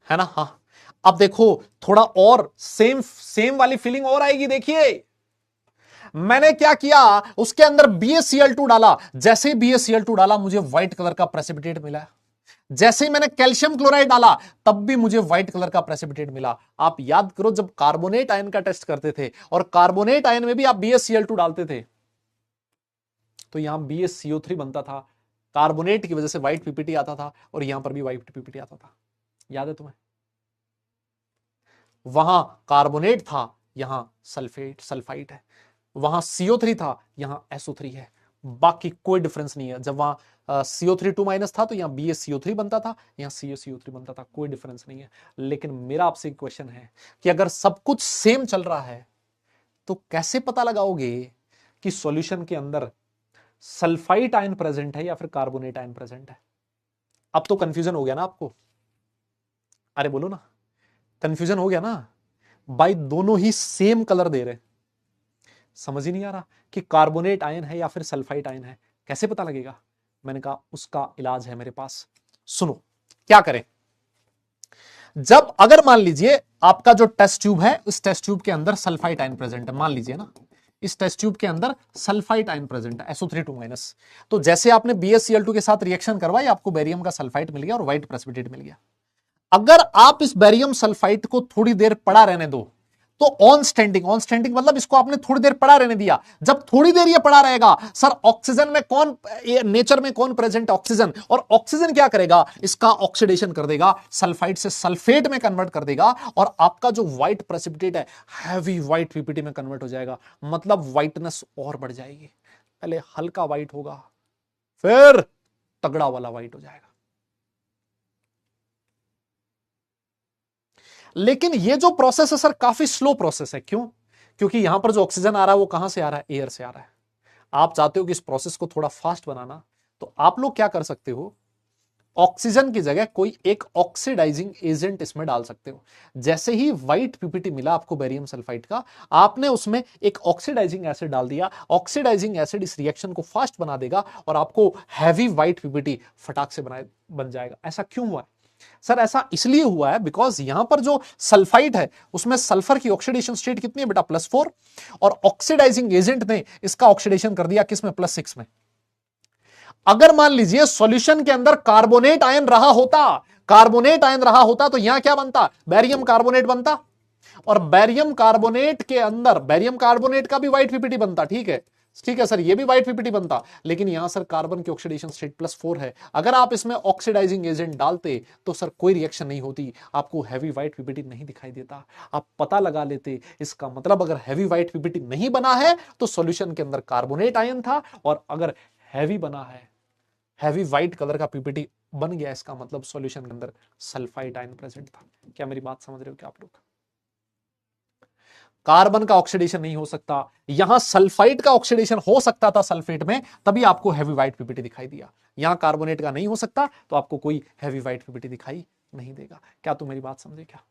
है ना? हाँ, अब देखो थोड़ा और सेम सेम वाली फीलिंग और आएगी। देखिए मैंने क्या किया, उसके अंदर BaCl2 डाला, जैसे ही BaCl2 डाला मुझे व्हाइट कलर का प्रेसिपिटेट मिला। जैसे ही मैंने कैल्शियम क्लोराइड डाला तब भी मुझे व्हाइट कलर का प्रेसिपिटेट मिला। आप याद करो जब कार्बोनेट आयन का टेस्ट करते थे और कार्बोनेट आयन में भी आप BaCl2 डालते थे तो यहां BaCO3 बनता था, कार्बोनेट की वजह से व्हाइट पीपीटी आता था और यहां पर भी व्हाइट पीपीटी आता था। याद है तुम्हें? वहां कार्बोनेट था, यहां सल्फाइट है, वहां CO3 था, यहां SO3 है, बाकी कोई डिफरेंस नहीं है। जब वहां CO3 2- था तो यहां BaCO3 बनता था, यहां CaCO3 बनता था, कोई डिफरेंस नहीं है। लेकिन मेरा आपसे एक क्वेश्चन है कि अगर सब कुछ सेम चल रहा है तो कैसे पता लगाओगे कि सॉल्यूशन के अंदर सल्फाइट आयन प्रेजेंट है या फिर कार्बोनेट आयन प्रेजेंट है? अब तो कंफ्यूजन हो गया ना आपको? अरे बोलो ना, कंफ्यूजन हो गया ना? भाई दोनों ही सेम कलर दे रहे, समझ ही नहीं आ रहा कि कार्बोनेट आयन है या फिर सल्फाइट आयन है, कैसे पता लगेगा? मैंने कहा उसका इलाज है मेरे पास। सुनो क्या करें। जब अगर मान लीजिए आपका जो टेस्ट ट्यूब है, उस टेस्ट ट्यूब के अंदर सल्फाइट आयन प्रेजेंट है, मान लीजिए ना इस टेस्ट ट्यूब के अंदर सल्फाइट आयन प्रेजेंट है, SO3 2-। तो जैसे आपने BaCl2 के साथ रिएक्शन करवाई, आपको बेरियम का सल्फाइट मिल गया और व्हाइट प्रेसिपिटेट मिल गया। अगर आप इस बेरियम सल्फाइट को थोड़ी देर पड़ा रहने दो तो ऑन स्टैंडिंग मतलब इसको आपने थोड़ी देर पड़ा रहने दिया। जब थोड़ी देर ये पड़ा रहेगा, सर ऑक्सीजन में कौन, नेचर में कौन प्रेजेंट है? ऑक्सीजन। और ऑक्सीजन क्या करेगा? इसका ऑक्सीडेशन कर देगा, सल्फाइड से सल्फेट में कन्वर्ट कर देगा और आपका जो व्हाइट प्रेसिपिटेट है हैवी व्हाइट पीपीटी में कन्वर्ट हो जाएगा। मतलब व्हाइटनेस और बढ़ जाएगी। पहले हल्का व्हाइट होगा, फिर तगड़ा वाला व्हाइट हो जाएगा। लेकिन ये जो प्रोसेस है सर काफी स्लो प्रोसेस है। क्यों? क्योंकि यहां पर जो ऑक्सीजन आ रहा है वो कहां से आ रहा है? एयर से आ रहा है। आप चाहते हो कि इस प्रोसेस को थोड़ा फास्ट बनाना, तो आप लोग क्या कर सकते हो, ऑक्सीजन की जगह कोई एक ऑक्सीडाइजिंग एजेंट इसमें डाल सकते हो। जैसे ही व्हाइट पीपीटी मिला आपको बेरियम सल्फाइड का, आपने उसमें एक ऑक्सीडाइजिंग एसिड डाल दिया। ऑक्सीडाइजिंग एसिड इस रिएक्शन को फास्ट बना देगा और आपको हैवी व्हाइट पीपीटी फटाक से बन जाएगा। ऐसा क्यों हुआ? सर ऐसा इसलिए हुआ है बिकॉज यहां पर जो सल्फाइड है उसमें सल्फर की ऑक्सीडेशन स्टेट कितनी है बेटा? +4। और ऑक्सीडाइजिंग एजेंट ने इसका ऑक्सीडेशन कर दिया किस में? +6 में। अगर मान लीजिए सॉल्यूशन के अंदर कार्बोनेट आयन रहा होता तो यहां क्या बनता? बैरियम कार्बोनेट बनता। और बैरियम कार्बोनेट के अंदर बैरियम कार्बोनेट का भी व्हाइट पीपीटी बनता। ठीक है, ठीक है सर, ये भी व्हाइट पीपीटी बनता। लेकिन यहां सर कार्बन की ऑक्सीडेशन स्टेट +4 है। अगर आप इसमें ऑक्सीडाइजिंग एजेंट डालते तो सर कोई रिएक्शन नहीं होती, आपको हैवी व्हाइट पीपीटी नहीं दिखाई देता। आप पता लगा लेते। इसका मतलब अगर हैवी व्हाइट पीपीटी नहीं बना है तो सॉल्यूशन के अंदर कार्बोनेट आयन था, और अगर हैवी बना है, हैवी व्हाइट कलर का पीपीटी बन गया, इसका मतलब सॉल्यूशन के अंदर सल्फाइड आयन प्रेजेंट था। क्या मेरी बात समझ रहे हो क्या आप लोग? कार्बन का ऑक्सीडेशन नहीं हो सकता, यहां सल्फाइड का ऑक्सीडेशन हो सकता था सल्फेट में, तभी आपको हैवी व्हाइट पीपीटी दिखाई दिया। यहां कार्बोनेट का नहीं हो सकता तो आपको कोई हैवी व्हाइट पीपीटी दिखाई नहीं देगा। क्या तुम मेरी बात समझे क्या?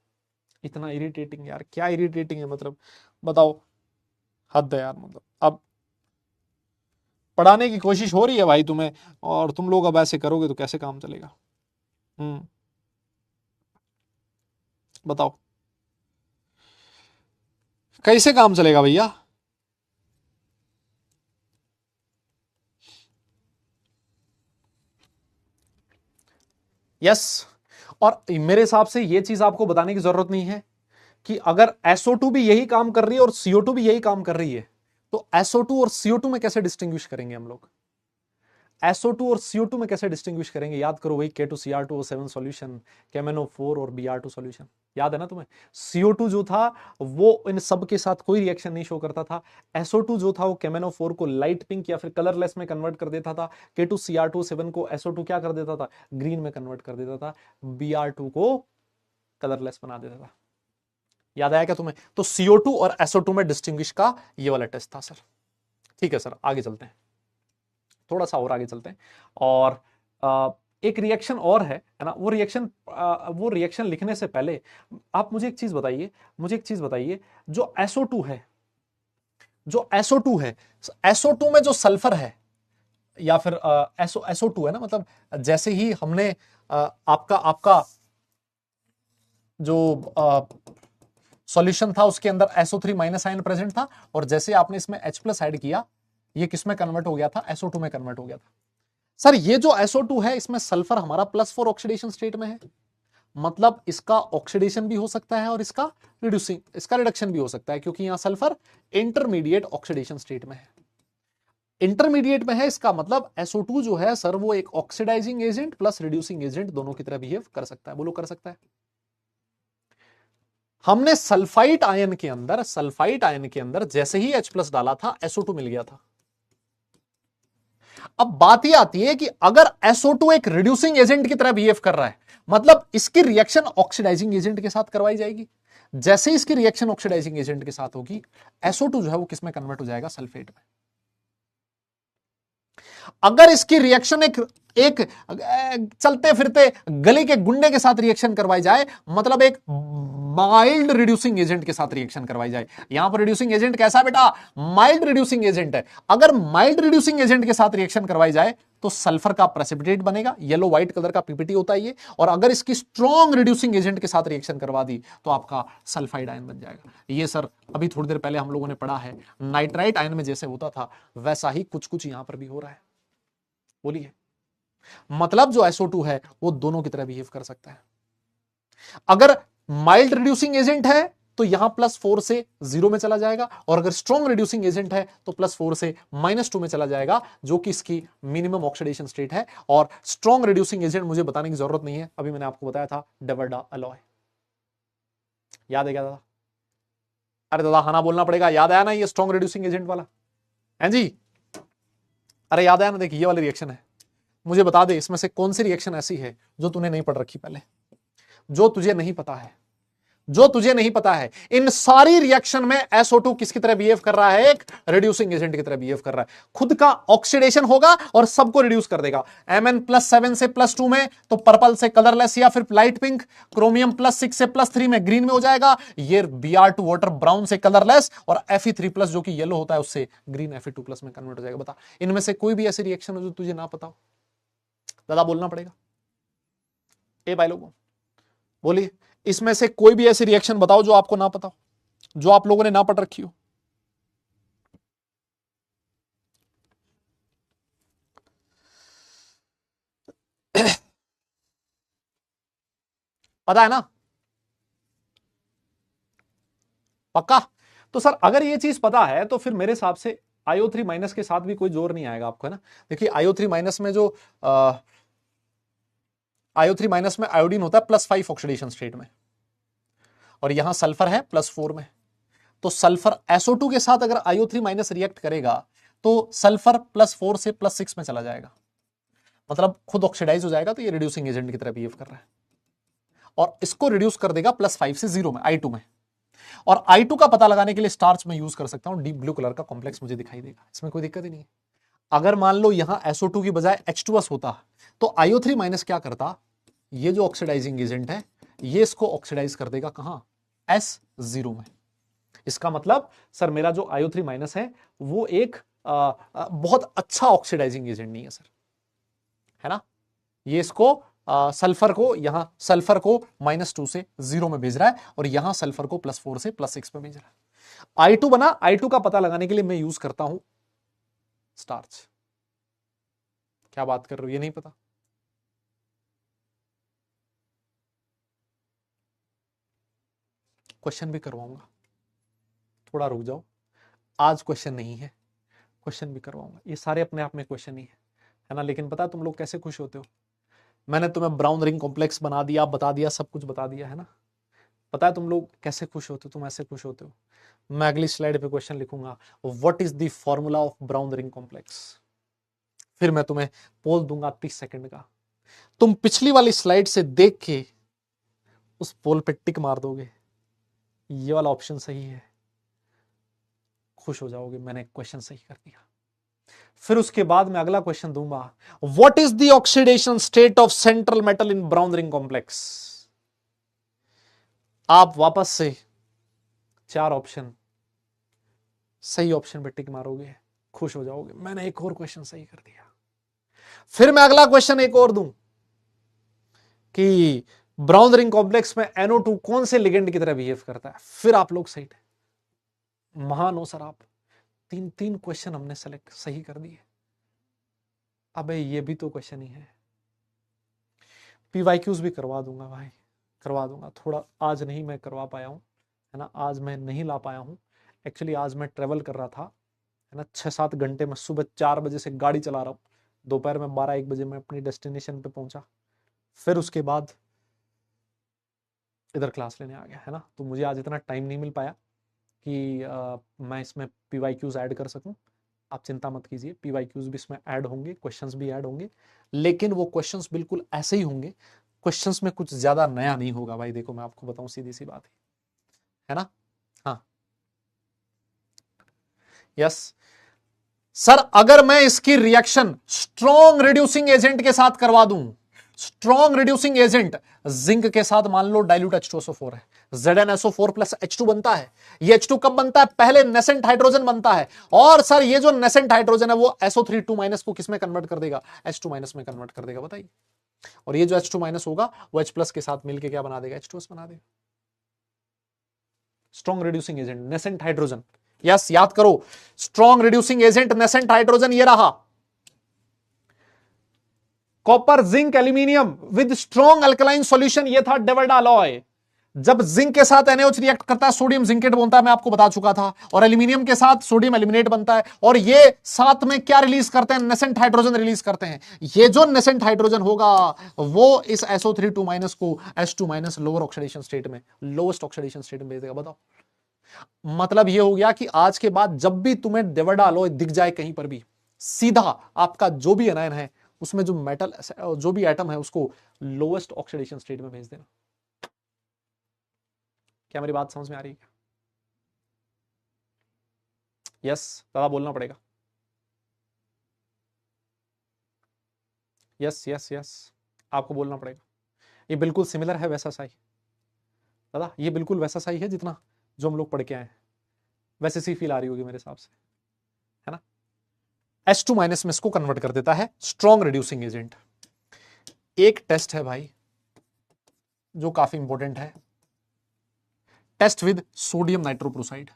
इतना इरिटेटिंग यार, क्या इरिटेटिंग है मतलब, बताओ। हद है यार, मतलब अब पढ़ाने की कोशिश हो रही है भाई तुम्हें, और तुम लोग अब ऐसे करोगे तो कैसे काम चलेगा? हम्म, बताओ कैसे काम चलेगा भैया? यस। और मेरे हिसाब से यह चीज आपको बताने की जरूरत नहीं है कि अगर SO2 भी यही काम कर रही है और CO2 भी यही काम कर रही है, तो SO2 और CO2 में कैसे डिस्टिंग्विश करेंगे हम लोग? SO2 और CO2 में कैसे डिस्टिंग्विश करेंगे? याद करो वही K2Cr2O7 सॉल्यूशन, KMnO4 और Br2 सॉल्यूशन। याद है ना तुम्हें? CO2 जो था वो इन सब के साथ कोई रिएक्शन नहीं शो करता था। SO2 जो था वो KMnO4 को लाइट पिंक या फिर कलरलेस में कन्वर्ट कर देता था। K2Cr2O7 को SO2 क्या कर देता था? ग्रीन में कन्वर्ट कर देता था। Br2 को कलरलेस बना देता था। याद आया क्या तुम्हें? तो CO2 और SO2 में डिस्टिंग्विश का ये वाला टेस्ट था सर। ठीक है सर, आगे चलते हैं, थोड़ा सा और आगे चलते हैं। और एक रिएक्शन और है ना, वो रिएक्शन लिखने से पहले आप मुझे एक चीज बताइए, जो SO2 है, SO2 में जो सल्फर है, या फिर SO2 है ना, मतलब जैसे ही हमने आपका जो सॉल्यूशन था उसके अंदर SO3 माइनस आयन प्रेजेंट था, और जैसे आपने इसमें H+ ऐड किया, ये किस में कन्वर्ट हो गया था? SO2 में कन्वर्ट हो गया था। सर ये जो SO2 है, इसमें सल्फर हमारा +4 ऑक्सीडेशन स्टेट में है, मतलब इसका ऑक्सीडेशन भी हो सकता है और इसका रिडक्शन भी हो सकता है, क्योंकि यहां सल्फर इंटरमीडिएट ऑक्सीडेशन स्टेट में है। इंटरमीडिएट में है, इसका मतलब SO2 जो है सर, वो एक oxidising agent plus reducing agent दोनों की तरह बिहेव कर सकता है। बोलो, कर सकता है। हमने सल्फाइट आयन के अंदर जैसे ही H+ डाला था, SO2 मिल गया था। अब बात यह आती है कि अगर SO2 एक रिड्यूसिंग एजेंट की तरह बिहेव कर रहा है, मतलब इसकी रिएक्शन ऑक्सीडाइजिंग एजेंट के साथ करवाई जाएगी। जैसे इसकी रिएक्शन ऑक्सीडाइजिंग एजेंट के साथ होगी, SO2 जो है वो किस में कन्वर्ट हो जाएगा? सल्फेट में। अगर इसकी रिएक्शन एक चलते फिरते गली के गुंडे के साथ रिएक्शन करवाई जाए, मतलब एक माइल्ड रिड्यूसिंग एजेंट के साथ रिएक्शन करवाई जाए। यहां पर रिड्यूसिंग एजेंट कैसा बेटा? माइल्ड रिड्यूसिंग एजेंट है। अगर माइल्ड रिड्यूसिंग एजेंट के साथ रिएक्शन करवाई जाए तो सल्फर का प्रेसिपिटेट बनेगा, येलो व्हाइट कलर का पीपीटी होता है ये। और अगर इसकी स्ट्रॉन्ग रिड्यूसिंग एजेंट के साथ रिएक्शन करवा दी तो आपका सल्फाइड आयन बन जाएगा। ये सर अभी थोड़ी देर पहले हम लोगों ने पढ़ा है, नाइट्राइट आयन में जैसे होता था वैसा ही कुछ कुछ यहां पर भी हो रहा है। बोलिए, मतलब जो SO2 है वो दोनों की तरह बिहेव कर सकता है। अगर माइल्ड रिड्यूसिंग एजेंट है तो यहां +4 से 0 में चला जाएगा, और अगर स्ट्रॉन्ग रिड्यूसिंग एजेंट है तो +4 से -2 में चला जाएगा, जो कि इसकी मिनिमम ऑक्सीडेशन स्टेट है। और स्ट्रॉन्ग रिड्यूसिंग एजेंट मुझे बताने की जरूरत नहीं है, अभी मैंने आपको बताया था, डबरडा अलॉय। याद है क्या दादा? अरे दादा हाँ ना बोलना पड़ेगा, याद आया ना ये स्ट्रॉन्ग रिड्यूसिंग एजेंट वाला? है जी? अरे याद आया ना? देखिए ये वाली रिएक्शन है, मुझे बता दे इसमें से कौन सी रिएक्शन ऐसी है जो तूने नहीं पढ़ रखी पहले, जो तुझे नहीं पता है, इन सारी रिएक्शन में SO2 किसकी तरह बिहेव कर रहा है? एक रिड्यूसिंग एजेंट की तरह बिहेव कर रहा है। खुद का ऑक्सीडेशन होगा और सबको रिड्यूस कर देगा। Mn+7 से +2 में तो पर्पल से कलरलेस या फिर लाइट पिंक, क्रोमियम +6 से +3 में ग्रीन में हो जाएगा, ये Br2 वाटर ब्राउन से कलरलेस, और Fe3+ जो कि येलो होता है उससे ग्रीन Fe2+ में कन्वर्ट हो जाएगा। बता, इनमें से कोई भी ऐसी रिएक्शन हो जो तुझे ना पता हो? दादा बोलना पड़ेगा। ए भाई लोगों बोलिए, इसमें से कोई भी ऐसी रिएक्शन बताओ जो आपको ना पता हो, जो आप लोगों ने ना पढ़ रखी हो। पता है ना? पक्का? तो सर अगर ये चीज पता है तो फिर मेरे हिसाब से IO3- के साथ भी कोई जोर नहीं आएगा आपको, है ना? देखिए IO3- में जो IO3- में आयोडीन होता है +5 ऑक्सीडेशन स्टेट में, और यहां सल्फर है +4 में। तो सल्फर SO2 के साथ अगर IO3- रिएक्ट करेगा तो सल्फर +4 से +6 में चला जाएगा, मतलब खुद ऑक्सीडाइज हो जाएगा। तो ये रिड्यूसिंग एजेंट की तरह बिहेव कर रहा है, और इसको रिड्यूस कर देगा +5 से 0 में, I2 में। और I2 का पता लगाने के लिए स्टार्च में यूज कर सकता हूं, डीप ब्लू कलर का कॉम्प्लेक्स मुझे दिखाई देगा, इसमें कोई दिक्कत ही नहीं है। अगर मान लो यहां SO2 की बजाय H2S होता तो IO3- क्या करता? ये जो ऑक्सीडाइजिंग एजेंट है ये इसको ऑक्सीडाइज कर देगा कहां? S0 में। इसका मतलब सर मेरा जो IO3- है वो एक बहुत अच्छा ऑक्सीडाइजिंग एजेंट नहीं है सर, है ना? ये इसको सल्फर को, यहां सल्फर को -2 से 0 में भेज रहा है, और यहां सल्फर को +4 से +6 में भेज रहा है। I2 बना, I2 का पता लगाने के लिए मैं यूज करता हूं स्टार्च। क्या बात कर रहे हो, ये नहीं पता? क्वेश्चन भी करवाऊंगा, थोड़ा रुक जाओ। आज क्वेश्चन नहीं है, क्वेश्चन भी करवाऊंगा। ये सारे अपने आप में क्वेश्चन ही है ना? लेकिन पता है तुम लोग कैसे खुश होते हो? मैंने तुम्हें ब्राउन रिंग कॉम्प्लेक्स बना दिया, बता दिया, सब कुछ बता दिया, है ना? पता है तुम लोग कैसे खुश होते हो? तुम ऐसे खुश होते हो। मैं अगली स्लाइड पे क्वेश्चन लिखूंगा, what is the formula of brown ring complex. फिर मैं तुम्हें पोल दूंगा 30 सेकंड का, तुम पिछली वाली स्लाइड से देख के उस पोल पे टिक मार दोगे, ये वाला ऑप्शन सही है, खुश हो जाओगे, मैंने क्वेश्चन सही कर दिया। फिर उसके बाद मैं अगला क्वेश्चन दूंगा, what is the oxidation state of central metal in brown ring complex. आप वापस से 4 ऑप्शन, सही ऑप्शन पे टिक मारोगे, खुश हो जाओगे, मैंने एक और क्वेश्चन सही कर दिया। फिर मैं अगला क्वेश्चन एक और दूं कि ब्राउन रिंग कॉम्प्लेक्स में NO2 कौन से लिगेंड की तरह बिहेव करता है, फिर आप लोग सही थे, महान हो सर आप। 3 क्वेश्चन हमने सेलेक्ट सही कर दिए। अबे ये भी तो क्वेश्चन ही है। PYQs भी करवा दूंगा भाई, करवा दूंगा। थोड़ा आज नहीं मैं करवा पाया हूं, है ना, आज मैं नहीं ला पाया हूं। एक्चुअली आज मैं ट्रेवल कर रहा था, है ना, 6-7 घंटे में, सुबह 4 बजे से गाड़ी चला रहा हूँ, दोपहर में 12-1 बजे मैं अपनी डेस्टिनेशन पे पहुंचा, फिर उसके बाद इधर क्लास लेने आ गया, है ना। तो मुझे आज इतना टाइम नहीं मिल पाया कि मैं इसमें PYQs ऐड कर सकूं। आप चिंता मत कीजिए, PYQs भी इसमें ऐड होंगे, क्वेश्चंस भी ऐड होंगे, लेकिन वो क्वेश्चंस बिल्कुल ऐसे ही होंगे, क्वेश्चंस में कुछ ज्यादा नया नहीं होगा भाई। देखो मैं आपको बताऊं, सीधी सी बात है ना। हाँ, यस सर, अगर मैं इसकी रिएक्शन स्ट्रॉन्ग रिड्यूसिंग एजेंट के साथ करवा दूं, स्ट्रॉन्ग रिड्यूसिंग एजेंट जिंक के साथ, मान लो डाइल्यूट H2SO4 है, ZnSO4 प्लस H2 बनता है। ये H2 कब बनता है, पहले नेसेंट हाइड्रोजन बनता है, और सर ये जो नेसेंट हाइड्रोजन है वो SO3 2 माइनस को किस में कन्वर्ट कर देगा, H2 माइनस में कन्वर्ट कर देगा, बताइए। और ये जो H2 माइनस होगा वो H प्लस के साथ मिलकर क्या बना देगा, H2S बना देगा। Strong reducing agent nascent hydrogen, yes याद करो, strong reducing agent nascent hydrogen ये रहा। Copper zinc aluminium with strong alkaline solution, ये था डेविड अलॉय। जब जिंक के साथ NaOH रिएक्ट करता है, सोडियम जिंकेट बनता है, मैं आपको बता चुका था, और एल्यूमिनियम के साथ सोडियम एल्यूमिनेट बनता है, और ये साथ में क्या रिलीज करते हैं, नेसेंट हाइड्रोजन रिलीज करते हैं। ये जो नेसेंट हाइड्रोजन होगा वो इस SO3 2 माइनस को H2 minus lower oxidation state में, लोएस्ट ऑक्सीडेशन स्टेट में भेज देगा। बताओ, मतलब ये हो गया कि आज के बाद जब भी तुम्हें डेविड अलॉय दिख जाए कहीं पर भी, सीधा आपका जो भी एनायन है उसमें जो मेटल, जो भी एटम है, उसको लोएस्ट ऑक्सीडेशन स्टेट में भेज देना। क्या मेरी बात समझ में आ रही है? यस, दादा बोलना पड़ेगा। यस यस यस, आपको बोलना पड़ेगा। ये बिल्कुल सिमिलर है वैसा सा ही, दादा ये बिल्कुल वैसा सा ही है जितना जो हम लोग पढ़ के आए हैं, वैसे सी फील आ रही होगी मेरे हिसाब से, है ना। H2 माइनस में इसको कन्वर्ट कर देता है स्ट्रॉन्ग रिड्यूसिंग एजेंट। एक टेस्ट है भाई जो काफी इंपॉर्टेंट है, test with sodium nitroprusside,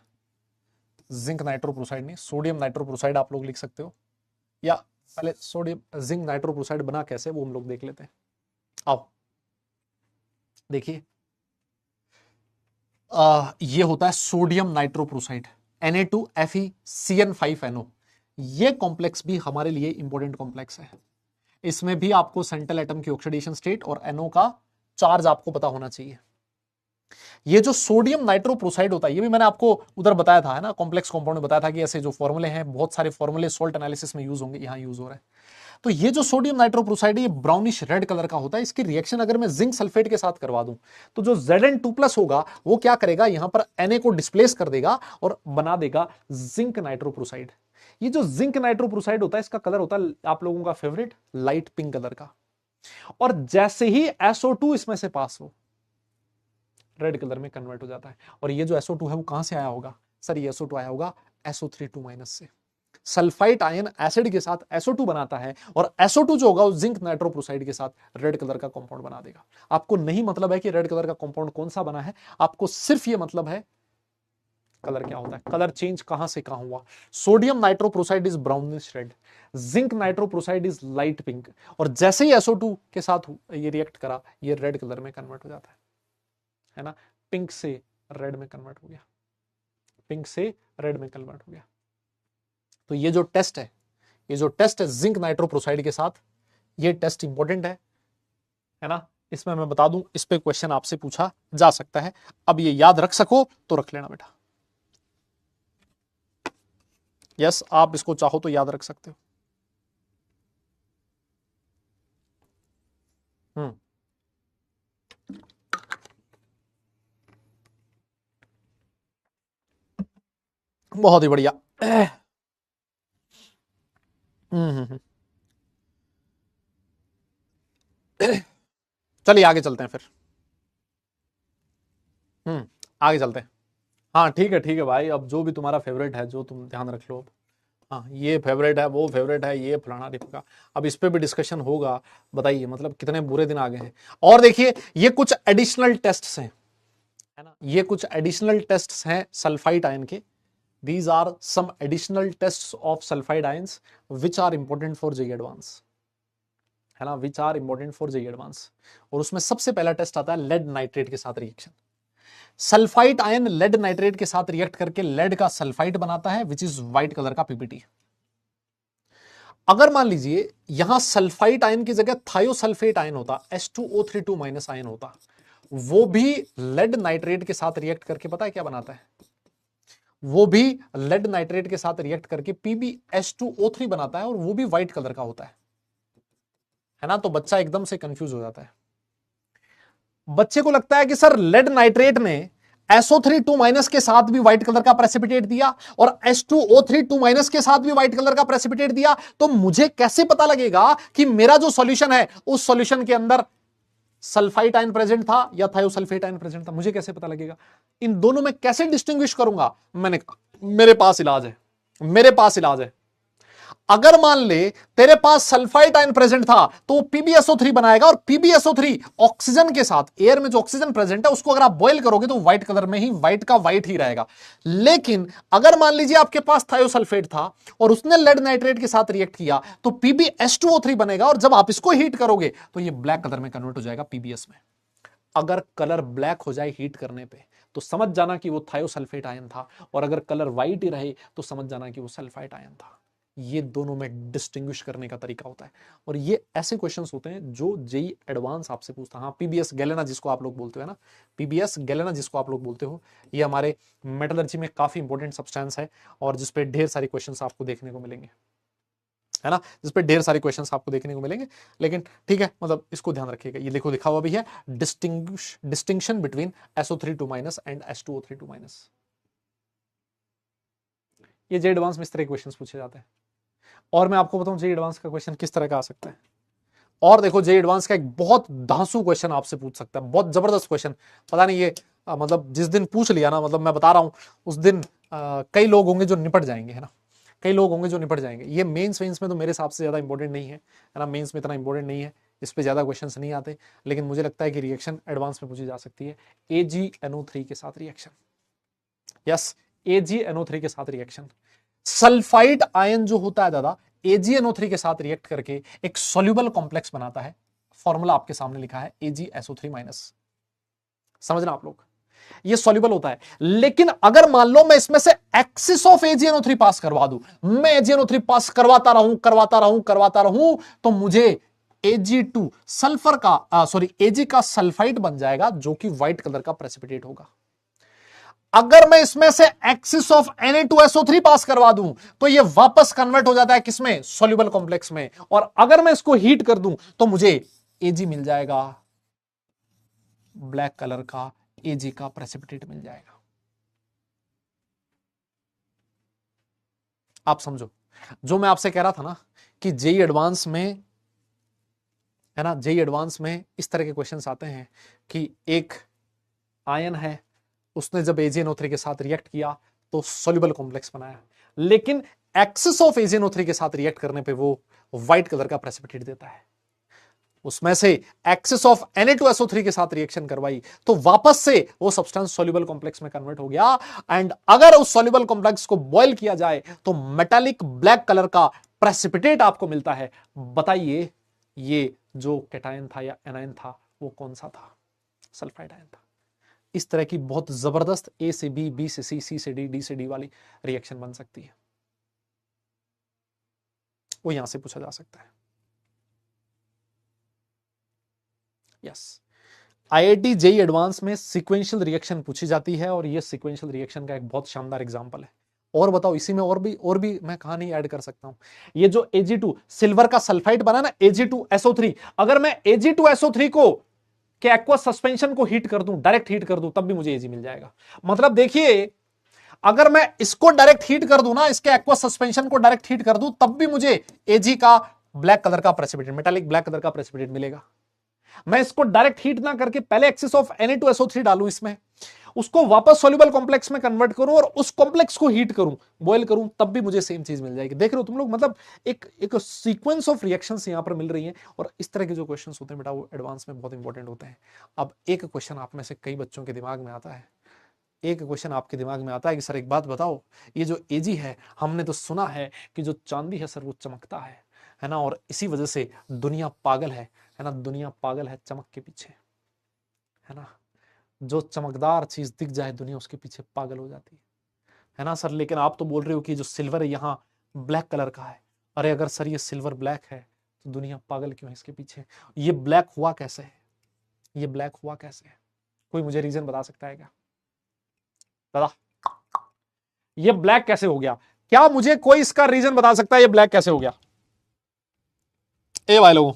zinc nitroprusside नहीं, सोडियम नाइट्रोप्रोसाइड आप लोग लिख सकते हो, या पहले सोडियम जिंक नाइट्रोप्रोसाइड बना कैसे वो हम लोग देख लेते हैं। आओ देखिए, ये होता है सोडियम नाइट्रोप्रोसाइड, Na2FeCN5NO। ये कॉम्प्लेक्स भी हमारे लिए इंपॉर्टेंट कॉम्प्लेक्स है। इसमें भी आपको सेंट्रल एटम की ऑक्सीडेशन स्टेट और NO का चार्ज आपको पता होना चाहिए। ये जो सोडियम नाइट्रोप्रोसाइड होता है, ये भी मैंने आपको उधर बताया था, है ना, कॉम्प्लेक्स कंपाउंड में बताया था कि ऐसे जो फॉर्मूले हैं, बहुत सारे फॉर्मूले सॉल्ट एनालिसिस में यूज होंगे, यहां यूज हो रहा है। तो ये जो सोडियम नाइट्रोप्रोसाइड है, ये ब्राउनिश रेड कलर का होता है। इसकी रिएक्शन अगर मैं जिंक सल्फेट के साथ करवा दूं, तो जो Zn2+ होगा वो क्या करेगा, यहां पर Na को डिस्प्लेस कर देगा और बना देगा जिंक नाइट्रोप्रोसाइड। ये जो जिंक नाइट्रोप्रोसाइड होता है, इसका कलर होता है आप लोगों का फेवरेट लाइट पिंक कलर का, और जैसे ही SO2 इसमें से पास हो, रेड कलर में कन्वर्ट हो जाता है। और ये जो SO2 है वो कहां से आया होगा, सर ये SO2 आया होगा SO3 2 माइनस से। सल्फाइट आयन एसिड के साथ SO2 बनाता है, और SO2 जो होगा वो जिंक नाइट्रोप्रोसाइड के साथ रेड कलर का कंपाउंड बना देगा। आपको नहीं मतलब है कि रेड कलर का कंपाउंड कौन सा बना है, आपको सिर्फ ये मतलब है कलर क्या होता है, कलर चेंज कहां से कहां हुआ। Sodium nitroprusside is brownish red, zinc nitroprusside is light pink, और जैसे ही SO2 के साथ ये रिएक्ट करा, ये रेड कलर में कन्वर्ट हो जाता है ना, पिंक से रेड में कन्वर्ट हो गया, पिंक से रेड में कन्वर्ट हो गया। तो ये जो टेस्ट है, ये जो टेस्ट है जिंक नाइट्रोप्रोसाइड के साथ, ये टेस्ट इंपॉर्टेंट है ना। इसमें मैं बता दूं, इस पे क्वेश्चन आपसे पूछा जा सकता है। अब ये याद रख सको तो रख लेना बेटा, यस आप इसको चाहो तो याद रख सकते हो। हम्म, बहुत ही बढ़िया। हम्म। चलिए आगे चलते हैं फिर। आगे चलते हैं। हाँ ठीक है भाई, अब जो भी तुम्हारा फेवरेट है जो तुम ध्यान रख लो अब। हाँ ये फेवरेट है, वो फेवरेट है, ये फलाना ढिमका, अब इस पे भी डिस्कशन होगा। बताइए मतलब कितने बुरे दिन आ गए हैं। और देखिए ये कुछ एडिशनल टेस्ट्स हैं, है ना, ये कुछ एडिशनल टेस्ट्स हैं सल्फाइड आयन के। These are some additional tests of sulphide ions which are important for JEE advanced, है ना, which are important for JEE advanced. और उसमें सबसे पहला टेस्ट आता है लेड नाइट्रेट के साथ reaction. Sulphide ion lead nitrate के साथ रिएक्ट करके लेड का सल्फाइड बनाता है विच इज व्हाइट कलर का पीपीटी। अगर मान लीजिए यहां सल्फाइड आयन की जगह थायोसल्फेट आयन होता, H2O3 आयन होता, वो भी लेड नाइट्रेट के साथ रिएक्ट करके पता है क्या बनाता है, वो भी लेड नाइट्रेट के साथ रिएक्ट करके PbH2O3 बनाता है और वो भी व्हाइट कलर का होता है ना। तो बच्चा एकदम से कंफ्यूज हो जाता है। बच्चे को लगता है कि सर लेड नाइट्रेट ने SO3 के साथ भी व्हाइट कलर का प्रेसिपिटेट दिया और H2O3 के साथ भी व्हाइट कलर का प्रेसिपिटेट दिया, तो मुझे कैसे पता लगेगा कि मेरा जो सॉल्यूशन है उस सॉल्यूशन के अंदर सल्फाइड आयन प्रेजेंट था या थायोसल्फेट आयन प्रेजेंट था, मुझे कैसे पता लगेगा? इन दोनों में कैसे डिस्टिंग्विश करूंगा? मैंने कहा मेरे पास इलाज है, मेरे पास इलाज है। अगर मान ले तेरे पास सल्फाइड आयन प्रेजेंट था तो PbSO3 बनाएगा और PbSO3 ऑक्सीजन के साथ, एयर में जो ऑक्सीजन प्रेजेंट है उसको अगर आप बॉयल करोगे तो व्हाइट कलर में ही, व्हाइट का व्हाइट ही रहेगा। लेकिन अगर मान लीजिए आपके पास थायोसल्फेट था और उसने लेड नाइट्रेट के साथ रिएक्ट किया तो PbH2O3 बनेगा और जब आप इसको हीट करोगे तो ये ब्लैक कलर में कन्वर्ट हो जाएगा PbS में। अगर कलर ब्लैक हो जाए हीट करने पे तो समझ जाना कि वो थायोसल्फेट आयन था, और अगर कलर व्हाइट ही रहे तो समझ जाना कि वो सल्फाइड आयन था। ये दोनों में डिस्टिंग्विश करने का तरीका होता है। और ये ऐसे क्वेश्चंस होते हैं जो जेई एडवांस आपसे पूछता है। हाँ पीबीएस गैलेना जिसको आप लोग बोलते हो, है ना, पीबीएस गैलेना जिसको आप लोग बोलते हो, ये हमारे मेटलर्जी में काफी इंपॉर्टेंट सब्सटेंस है और जिसपे ढेर सारी क्वेश्चंस आपको देखने को मिलेंगे, है ना, जिसपे ढेर सारे क्वेश्चंस आपको देखने को मिलेंगे। लेकिन ठीक है, मतलब इसको ध्यान रखिएगा। ये देखो लिखा हुआ भी है, distinction between SO3 and H2O3 ये जेई एडवांस में इस तरह के क्वेश्चंस पूछे जाते हैं। और मैं आपको बताऊं जेई एडवांस का क्वेश्चन किस तरह का आ सकता है। और देखो जेई एडवांस का एक बहुत धांसू क्वेश्चन आपसे पूछ सकता है, बहुत जबरदस्त क्वेश्चन। पता नहीं ये मतलब जिस दिन पूछ लिया ना, मतलब मैं बता रहा हूं उस दिन कई लोग होंगे जो निपट जाएंगे, है ना, कई लोग होंगे जो निपट जाएंगे। ये मेंस वेंस में तो मेरे हिसाब से ज्यादा इंपॉर्टेंट नहीं है ना, मेंस में इतना इंपॉर्टेंट नहीं है, इस पे ज्यादा क्वेश्चंस नहीं आते। लेकिन मुझे लगता है कि रिएक्शन एडवांस में पूछी जा सकती है। AgNO3 के साथ रिएक्शन, यस, AgNO3 के साथ रिएक्शन। सल्फाइड आयन जो होता है दादा, AgNO3 के साथ रिएक्ट करके एक सॉल्युबल कॉम्प्लेक्स बनाता है। फॉर्मूला आपके सामने लिखा है AgSO3-। समझना आप लोग, ये सॉल्युबल होता है। लेकिन अगर मान लो मैं इसमें से एक्सिस ऑफ AgNO3 पास करवा दूं, मैं AgNO3 पास करवाता रहूं, तो मुझे Ag2 सल्फर का Ag का सल्फाइड बन जाएगा जो कि व्हाइट कलर का प्रेसिपिटेट होगा। अगर मैं इसमें से एक्सिस ऑफ Na2SO3 पास करवा दूं तो ये वापस कन्वर्ट हो जाता है किसमें, सॉल्युबल कॉम्प्लेक्स में। और अगर मैं इसको हीट कर दूं तो मुझे Ag मिल जाएगा, ब्लैक कलर का Ag का प्रेसिपिटेट मिल जाएगा। आप समझो जो मैं आपसे कह रहा था ना कि जेई एडवांस में, है ना, जेई एडवांस में इस तरह के क्वेश्चंस आते हैं कि एक आयन है, उसने जब AgNO3 के साथ रिएक्ट किया तो सॉल्युबल कॉम्प्लेक्स बनाया, लेकिन एक्सिस ऑफ AgNO3 के साथ रिएक्ट करने पे वो व्हाइट कलर का प्रेसिपिटेट देता है। उसमें से एक्सिस ऑफ Na2SO3 के साथ रिएक्शन करवाई तो वापस से वो सब्सटेंस सॉल्युबल कॉम्प्लेक्स में कन्वर्ट हो गया। एंड अगर उस सॉल्युबल कॉम्प्लेक्स को बॉयल किया जाए तो मेटालिक ब्लैक कलर का प्रेसिपिटेट आपको मिलता है। बताइए ये जो कैटायन था या एनायन था वो कौन सा था? सल्फाइड आयन था। इस तरह की बहुत जबरदस्त A से B, B से C, C से D, D से D वाली रिएक्शन बन सकती है, वो यहां से पूछा जा सकता है। यस, IIT जेई एडवांस में सीक्वेंशियल रिएक्शन पूछी जाती है और ये सीक्वेंशियल रिएक्शन का एक बहुत शानदार एग्जांपल है। और बताओ इसी में और भी मैं कहानी ऐड कर सकता हूं। ये जो Ag2 सिल्वर का सल्फाइड बना ना, Ag2SO3, अगर मैं Ag2SO3 को के एक्वा सस्पेंशन को हीट कर दूं, डायरेक्ट हीट कर दूं, तब भी मुझे Ag मिल जाएगा। मतलब देखिए अगर मैं इसको डायरेक्ट हीट कर दूं ना, इसके एक्वस सस्पेंशन को डायरेक्ट हीट कर दूं, तब भी मुझे Ag का ब्लैक कलर का प्रेसिपिटेट, मेटालिक ब्लैक कलर का प्रेसिपिटेट मिलेगा। मैं इसको डायरेक्ट हीट ना करके पहले एक्सिस ऑफ Na2SO3 डालूं इसमें, उसको वापस सॉल्युबल कॉम्प्लेक्स में कन्वर्ट करूं और उस कॉम्प्लेक्स को हीट करूं, बॉयल करूं, तब भी मुझे सेम चीज मिल जाएगी। देख रहे हो तुम लोग, मतलब एक सीक्वेंस ऑफ रिएक्शंस यहां पर मिल रही हैं। और इस तरह के जो क्वेश्चंस होते हैं बेटा, वो एडवांस में बहुत इंपॉर्टेंट होते हैं। अब एक क्वेश्चन आप में से कई बच्चों के दिमाग में आता है, एक क्वेश्चन आपके दिमाग में आता है कि सर एक बात बताओ, ये जो Ag है, हमने तो सुना है कि जो चांदी है सर वो चमकता है ना, और इसी वजह से दुनिया पागल है ना, दुनिया पागल है चमक के पीछे, है ना, जो चमकदार चीज दिख जाए दुनिया उसके पीछे पागल हो जाती है ना सर। लेकिन आप तो बोल रहे हो कि जो सिल्वर है यहाँ ब्लैक कलर का है। अरे अगर सर ये सिल्वर ब्लैक है तो दुनिया पागल क्यों है इसके पीछे? ये ब्लैक हुआ कैसे है? ये ब्लैक हुआ कैसे है? कोई मुझे रीजन बता सकता है क्या दादा? ये ब्लैक कैसे हो गया? क्या मुझे कोई इसका रीजन बता सकता है ये ब्लैक कैसे हो गया? ए भाई लोगों,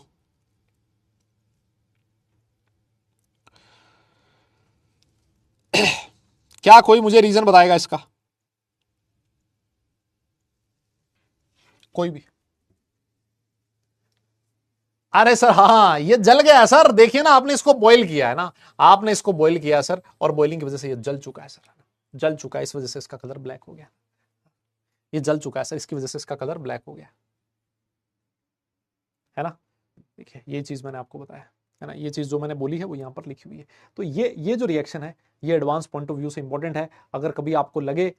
क्या कोई मुझे रीजन बताएगा इसका? कोई भी? अरे सर हाँ, ये जल गया सर, देखिए ना, आपने इसको बॉईल किया है ना, आपने इसको बॉईल किया सर, और बॉइलिंग की वजह से ये जल चुका है सर, जल चुका है, इस वजह से इसका कलर ब्लैक हो गया। ये जल चुका है सर, इसकी वजह से इसका कलर ब्लैक हो गया, है ना। देखिए ये चीज मैंने आपको बताया है ना, ये चीज जो मैंने बोली है वो यहां पर लिखी हुई है। तो ये जो रिएक्शन है ये एडवांस पॉइंट ऑफ व्यू से इंपॉर्टेंट है। अगर कभी आपको लगे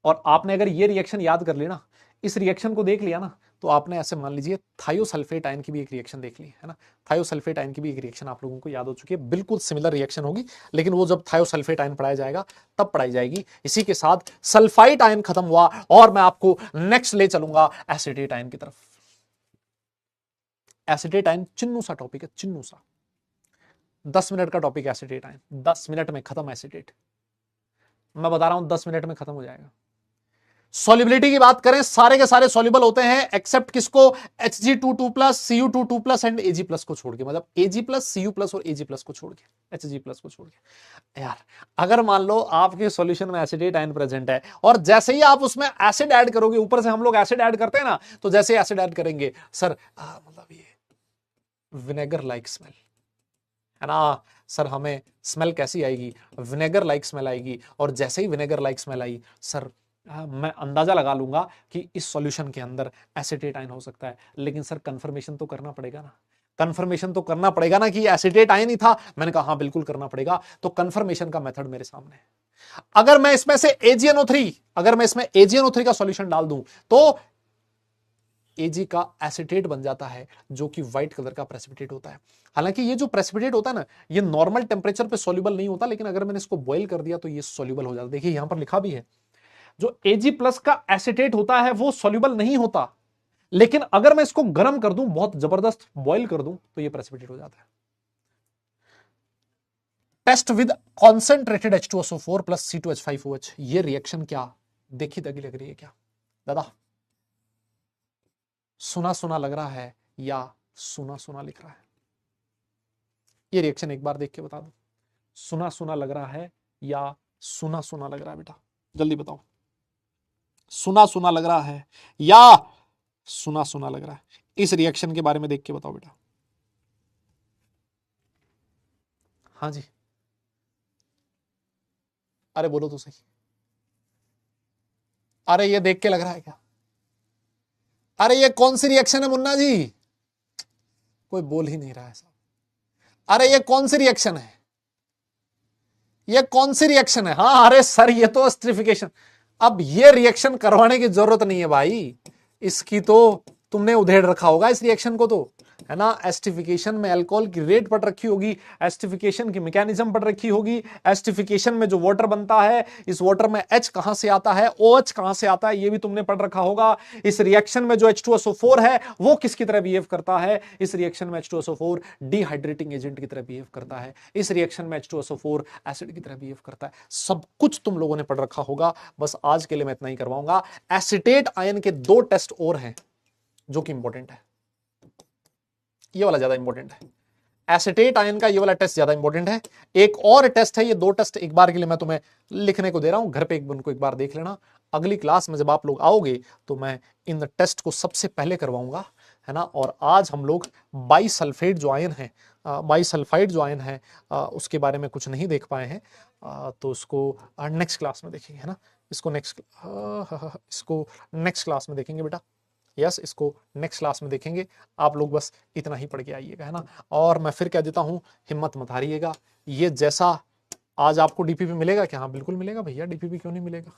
और आपने अगर ये रिएक्शन याद कर लेना, इस रिएक्शन को देख लिया ना, तो आपने ऐसे मान लीजिए थायोसल्फेट आयन की भी एक रिएक्शन देख ली है ना, थायोसल्फेट आयन की भी एक रिएक्शन आप लोगों को याद हो चुकी है, बिल्कुल सिमिलर रिएक्शन होगी, लेकिन वो जब थायोसल्फेट आयन पढ़ाया जाएगा तब पढ़ाई जाएगी। इसी के साथ सल्फाइट आयन खत्म हुआ और मैं आपको नेक्स्ट ले चलूंगा एसिटेट आयन की तरफ। एसिटेट आयन चिन्नू सा टॉपिक है, चिन्नू सा, 10 मिनट का टॉपिक है एसिटेट आयन, 10 मिनट में खत्म एसिटेट, मैं बता रहा हूं 10 मिनट में खत्म हो जाएगा। सॉल्युबिलिटी की बात करें, सारे के सारे सॉल्युबल होते हैं एक्सेप्ट किसको? Hg22+, Cu2+ एंड Ag+ को छोड़ के, मतलब Ag+, Cu+ और Ag+ को छोड़ के, Hg+ को छोड़ के। यार अगर मान लो आपके सॉल्यूशन में एसिडेट आयन प्रेजेंट है और जैसे ही आप उसमें एसिड ऐड करोगे, ऊपर से हम लोग एसिड ऐड करते हैं ना, तो जैसे ही एसिड ऐड करेंगे सर, मतलब ये विनेगर लाइक स्मेल, है ना सर, हमें स्मेल कैसी आएगी? विनेगर लाइक स्मेल आएगी। और जैसे ही विनेगर लाइक स्मेल आई सर, मैं अंदाजा लगा लूंगा कि इस सॉल्यूशन के अंदर एसिटेट आयन हो सकता है। लेकिन सर कंफर्मेशन तो करना पड़ेगा ना, कंफर्मेशन तो करना पड़ेगा ना कि एसिटेट आयन ही था। मैंने कहा हाँ बिल्कुल करना पड़ेगा। तो कंफर्मेशन का मेथड मेरे सामने है। अगर मैं इसमें से AgNO3, अगर मैं इसमें AgNO3 का सॉल्यूशन डाल दूं तो Ag का एसिटेट बन जाता है, जो कि व्हाइट कलर का प्रेसिपिटेट होता है। हालांकि ये जो प्रेसिपिटेट होता है ना, ये नॉर्मल टेम्परेचर पे सॉल्युबल नहीं होता, लेकिन अगर मैंने इसको बॉईल कर दिया तो ये सॉल्युबल हो जाता है। देखिए यहां पर लिखा भी है, जो Ag+ का एसिटेट होता है वो सॉल्युबल नहीं होता, लेकिन अगर मैं इसको गर्म कर दूं, बहुत जबरदस्त बॉईल कर दूं, तो ये प्रेसिपिटेट हो जाता है। Test with concentrated H2SO4 plus C2H5OH, ये रिएक्शन क्या देखी दगी लग रही है क्या दादा? सुना सुना लग रहा है या सुना सुना लिख रहा है? ये रिएक्शन एक बार देख के बता दो, सुना सुना लग रहा है या सुना सुना लग रहा है? बेटा जल्दी बताओ, सुना सुना लग रहा है या सुना सुना लग रहा है? इस रिएक्शन के बारे में देख के बताओ बेटा। हाँ जी, अरे बोलो तो सही। अरे ये देख के लग रहा है क्या? अरे ये कौन सी रिएक्शन है मुन्ना जी? कोई बोल ही नहीं रहा है साहब। अरे ये कौन सी रिएक्शन है? ये कौन सी रिएक्शन है? हाँ अरे सर ये तो एस्टरिफिकेशन। अब ये रिएक्शन करवाने की जरूरत नहीं है भाई, इसकी तो तुमने उधेड़ रखा होगा इस रिएक्शन को, तो है ना। एस्टिफिकेशन में अल्कोहल की रेट पढ़ रखी होगी, एस्टिफिकेशन की मैकेनिज्म पढ़ रखी होगी, एस्टिफिकेशन में जो वाटर बनता है, इस वाटर में H कहां से आता है, OH कहां से आता है, ये भी तुमने पढ़ रखा होगा। इस रिएक्शन में जो H2SO4 है वो किसकी तरह बिहेव करता है? इस रिएक्शन में H2SO4 डिहाइड्रेटिंग एजेंट की तरह बिहेव करता है। इस रिएक्शन में H2SO4 एसिड की तरह बिहेव करता है। सब कुछ तुम लोगों ने पढ़ रखा होगा, बस आज के लिए मैं इतना ही करवाऊंगा। एसिटेट आयन के 2 टेस्ट और हैं जो कि इंपॉर्टेंट है, ये वाला ज्यादा इंपॉर्टेंट है। एसिटेट आयन का ये वाला टेस्ट ज्यादा इंपॉर्टेंट है। एक और टेस्ट है, ये 2 टेस्ट एक बार के लिए मैं तुम्हें लिखने को दे रहा हूं, घर पे उनको एक बार देख लेना। अगली क्लास में जब आप लोग आओगे तो मैं इन टेस्ट को सबसे पहले करवाऊंगा, है ना। और आज हम लोग बाईसल्फेट जो आयन है, बाईसल्फाइड जो आयन है, उसके बारे में कुछ नहीं देख पाए हैं, तो उसको नेक्स्ट क्लास में देखेंगे, है ना। इसको नेक्स्ट क्लास में देखेंगे बेटा। यस, इसको नेक्स्ट क्लास में देखेंगे। आप लोग बस इतना ही पढ़ के आइएगा, है ना। और मैं फिर कह देता हूं, हिम्मत मत हारिएगा। ये जैसा आज आपको डीपीपी मिलेगा क्या? हाँ बिल्कुल मिलेगा भैया, डीपीपी क्यों नहीं मिलेगा,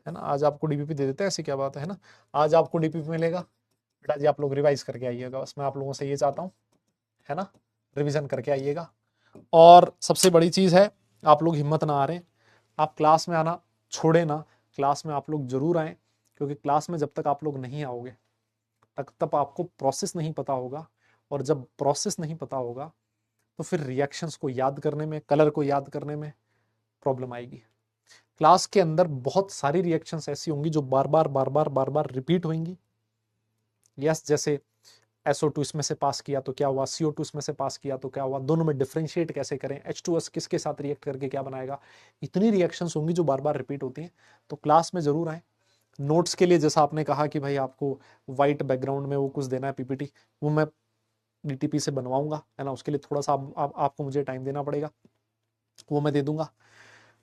है ना। आज आपको डीपीपी दे देते हैं, ऐसी क्या बात है ना। आज आपको डीपीपी मिलेगा बेटा जी, आप लोग रिवाइज करके आइएगा, बस मैं आप लोगों से ये चाहता हूँ, है ना। रिवीजन करके आइएगा। और सबसे बड़ी चीज है, आप लोग हिम्मत ना हारें, आप क्लास में आना छोड़े ना, क्लास में आप लोग जरूर आए, क्योंकि क्लास में जब तक आप लोग नहीं आओगे तब आपको प्रोसेस नहीं पता होगा, और जब प्रोसेस नहीं पता होगा तो फिर रिएक्शंस को याद करने में, कलर को याद करने में प्रॉब्लम आएगी। क्लास के अंदर बहुत सारी रिएक्शंस ऐसी होंगी जो बार बार रिपीट होंगी। यस, जैसे SO2 इसमें से पास किया तो क्या हुआ, CO2 इसमें से पास किया तो क्या हुआ, दोनों में डिफरेंशिएट कैसे करें, H2S किसके साथ रिएक्ट करके क्या बनाएगा। इतनी रिएक्शंस होंगी जो बार बार रिपीट होती हैं। तो क्लास में जरूर आए। नोट्स के लिए जैसा आपने कहा कि भाई आपको व्हाइट बैकग्राउंड में वो कुछ देना है PPT, वो मैं DTP से बनवाऊंगा, है ना। उसके लिए थोड़ा सा आपको मुझे टाइम देना पड़ेगा, वो मैं दे दूंगा।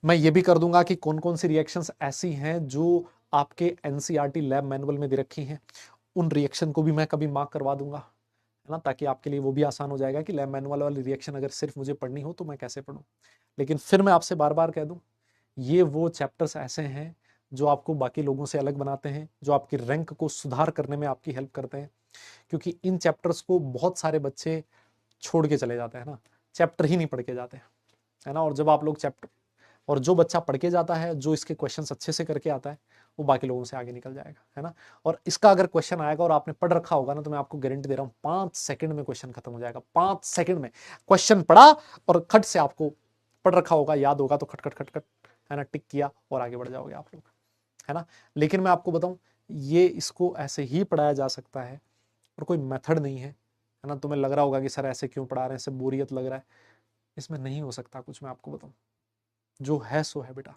मैं ये भी कर दूंगा कि कौन कौन सी रिएक्शंस ऐसी हैं जो आपके NCERT लैब मैनुअल में दे रखी हैं, उन रिएक्शन को भी मैं कभी मार्क करवा दूंगा, है ना, ताकि आपके लिए वो भी आसान हो जाएगा कि लैब मैनुअल वाली रिएक्शन अगर सिर्फ मुझे पढ़नी हो तो मैं कैसे पढूं। लेकिन फिर मैं आपसे बार बार कह दूं, ये वो चैप्टर्स ऐसे हैं जो आपको बाकी लोगों से अलग बनाते हैं, जो आपकी रैंक को सुधार करने में आपकी हेल्प करते हैं। क्योंकि इन चैप्टर्स को बहुत सारे बच्चे छोड़ के चले जाते हैं ना, चैप्टर ही नहीं पढ़ के जाते, है ना। और जब आप लोग चैप्टर, और जो बच्चा पढ़ के जाता है, जो इसके क्वेश्चंस अच्छे से करके आता है, वो बाकी लोगों से आगे निकल जाएगा, है ना। और इसका अगर क्वेश्चन आएगा और आपने पढ़ रखा होगा ना, तो मैं आपको गारंटी दे रहा हूँ 5 सेकंड में क्वेश्चन खत्म हो जाएगा। 5 सेकंड में क्वेश्चन पढ़ा और खट से आपको पढ़ रखा होगा, याद होगा तो खट खट खट खट, है ना, टिक किया और आगे बढ़ जाओगे आप लोग, है ना। लेकिन मैं आपको बताऊं, ये इसको ऐसे ही पढ़ाया जा सकता है और कोई मेथड नहीं है, है ना। तुम्हें लग रहा होगा कि सर ऐसे क्यों पढ़ा रहे हैं, इससे बोरियत लग रहा है, इसमें नहीं हो सकता कुछ। मैं आपको बताऊं, जो है सो है बेटा।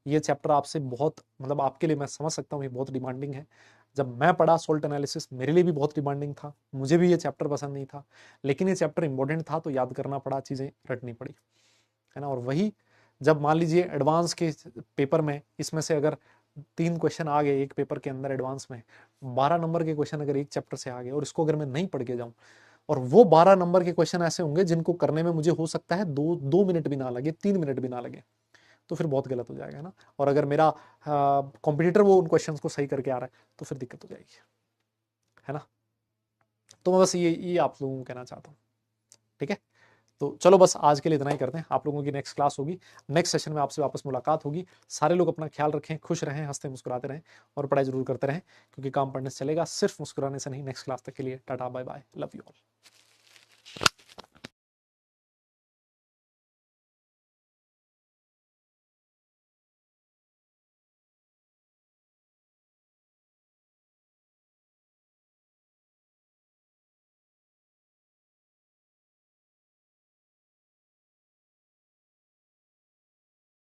ये चैप्टर आपसे बहुत, मतलब आपके लिए मैं समझ सकता हूँ ये बहुत डिमांडिंग है। जब मैं पढ़ा सोल्ट एनालिसिस, मेरे लिए भी बहुत डिमांडिंग था, मुझे भी ये चैप्टर पसंद नहीं था, लेकिन ये चैप्टर इंपॉर्टेंट था तो याद करना पड़ा, चीज़ें रटनी पड़ी, है ना। और वही जब मान लीजिए एडवांस के पेपर में इसमें से अगर 3 क्वेश्चन आ गए एक पेपर के अंदर एडवांस में, 12 नंबर के क्वेश्चन अगर एक चैप्टर से आ गए और इसको अगर मैं नहीं पढ़ के जाऊं, और वो 12 नंबर के क्वेश्चन ऐसे होंगे जिनको करने में मुझे हो सकता है 2 मिनट भी ना लगे, 3 मिनट भी ना लगे, तो फिर बहुत गलत हो जाएगा, है ना। और अगर मेरा कॉम्पिटिटर वो उन क्वेश्चंस को सही करके आ रहा है तो फिर दिक्कत हो जाएगी, है ना। तो मैं बस ये आप लोगों को कहना चाहता हूँ, ठीक है। तो चलो बस आज के लिए इतना ही करते हैं। आप लोगों की नेक्स्ट क्लास होगी, नेक्स्ट सेशन में आपसे वापस मुलाकात होगी। सारे लोग अपना ख्याल रखें, खुश रहें, हंसते मुस्कुराते रहें और पढ़ाई जरूर करते रहें, क्योंकि काम पढ़ने से चलेगा, सिर्फ मुस्कुराने से नहीं। नेक्स्ट क्लास तक के लिए tata bye bye, love you all.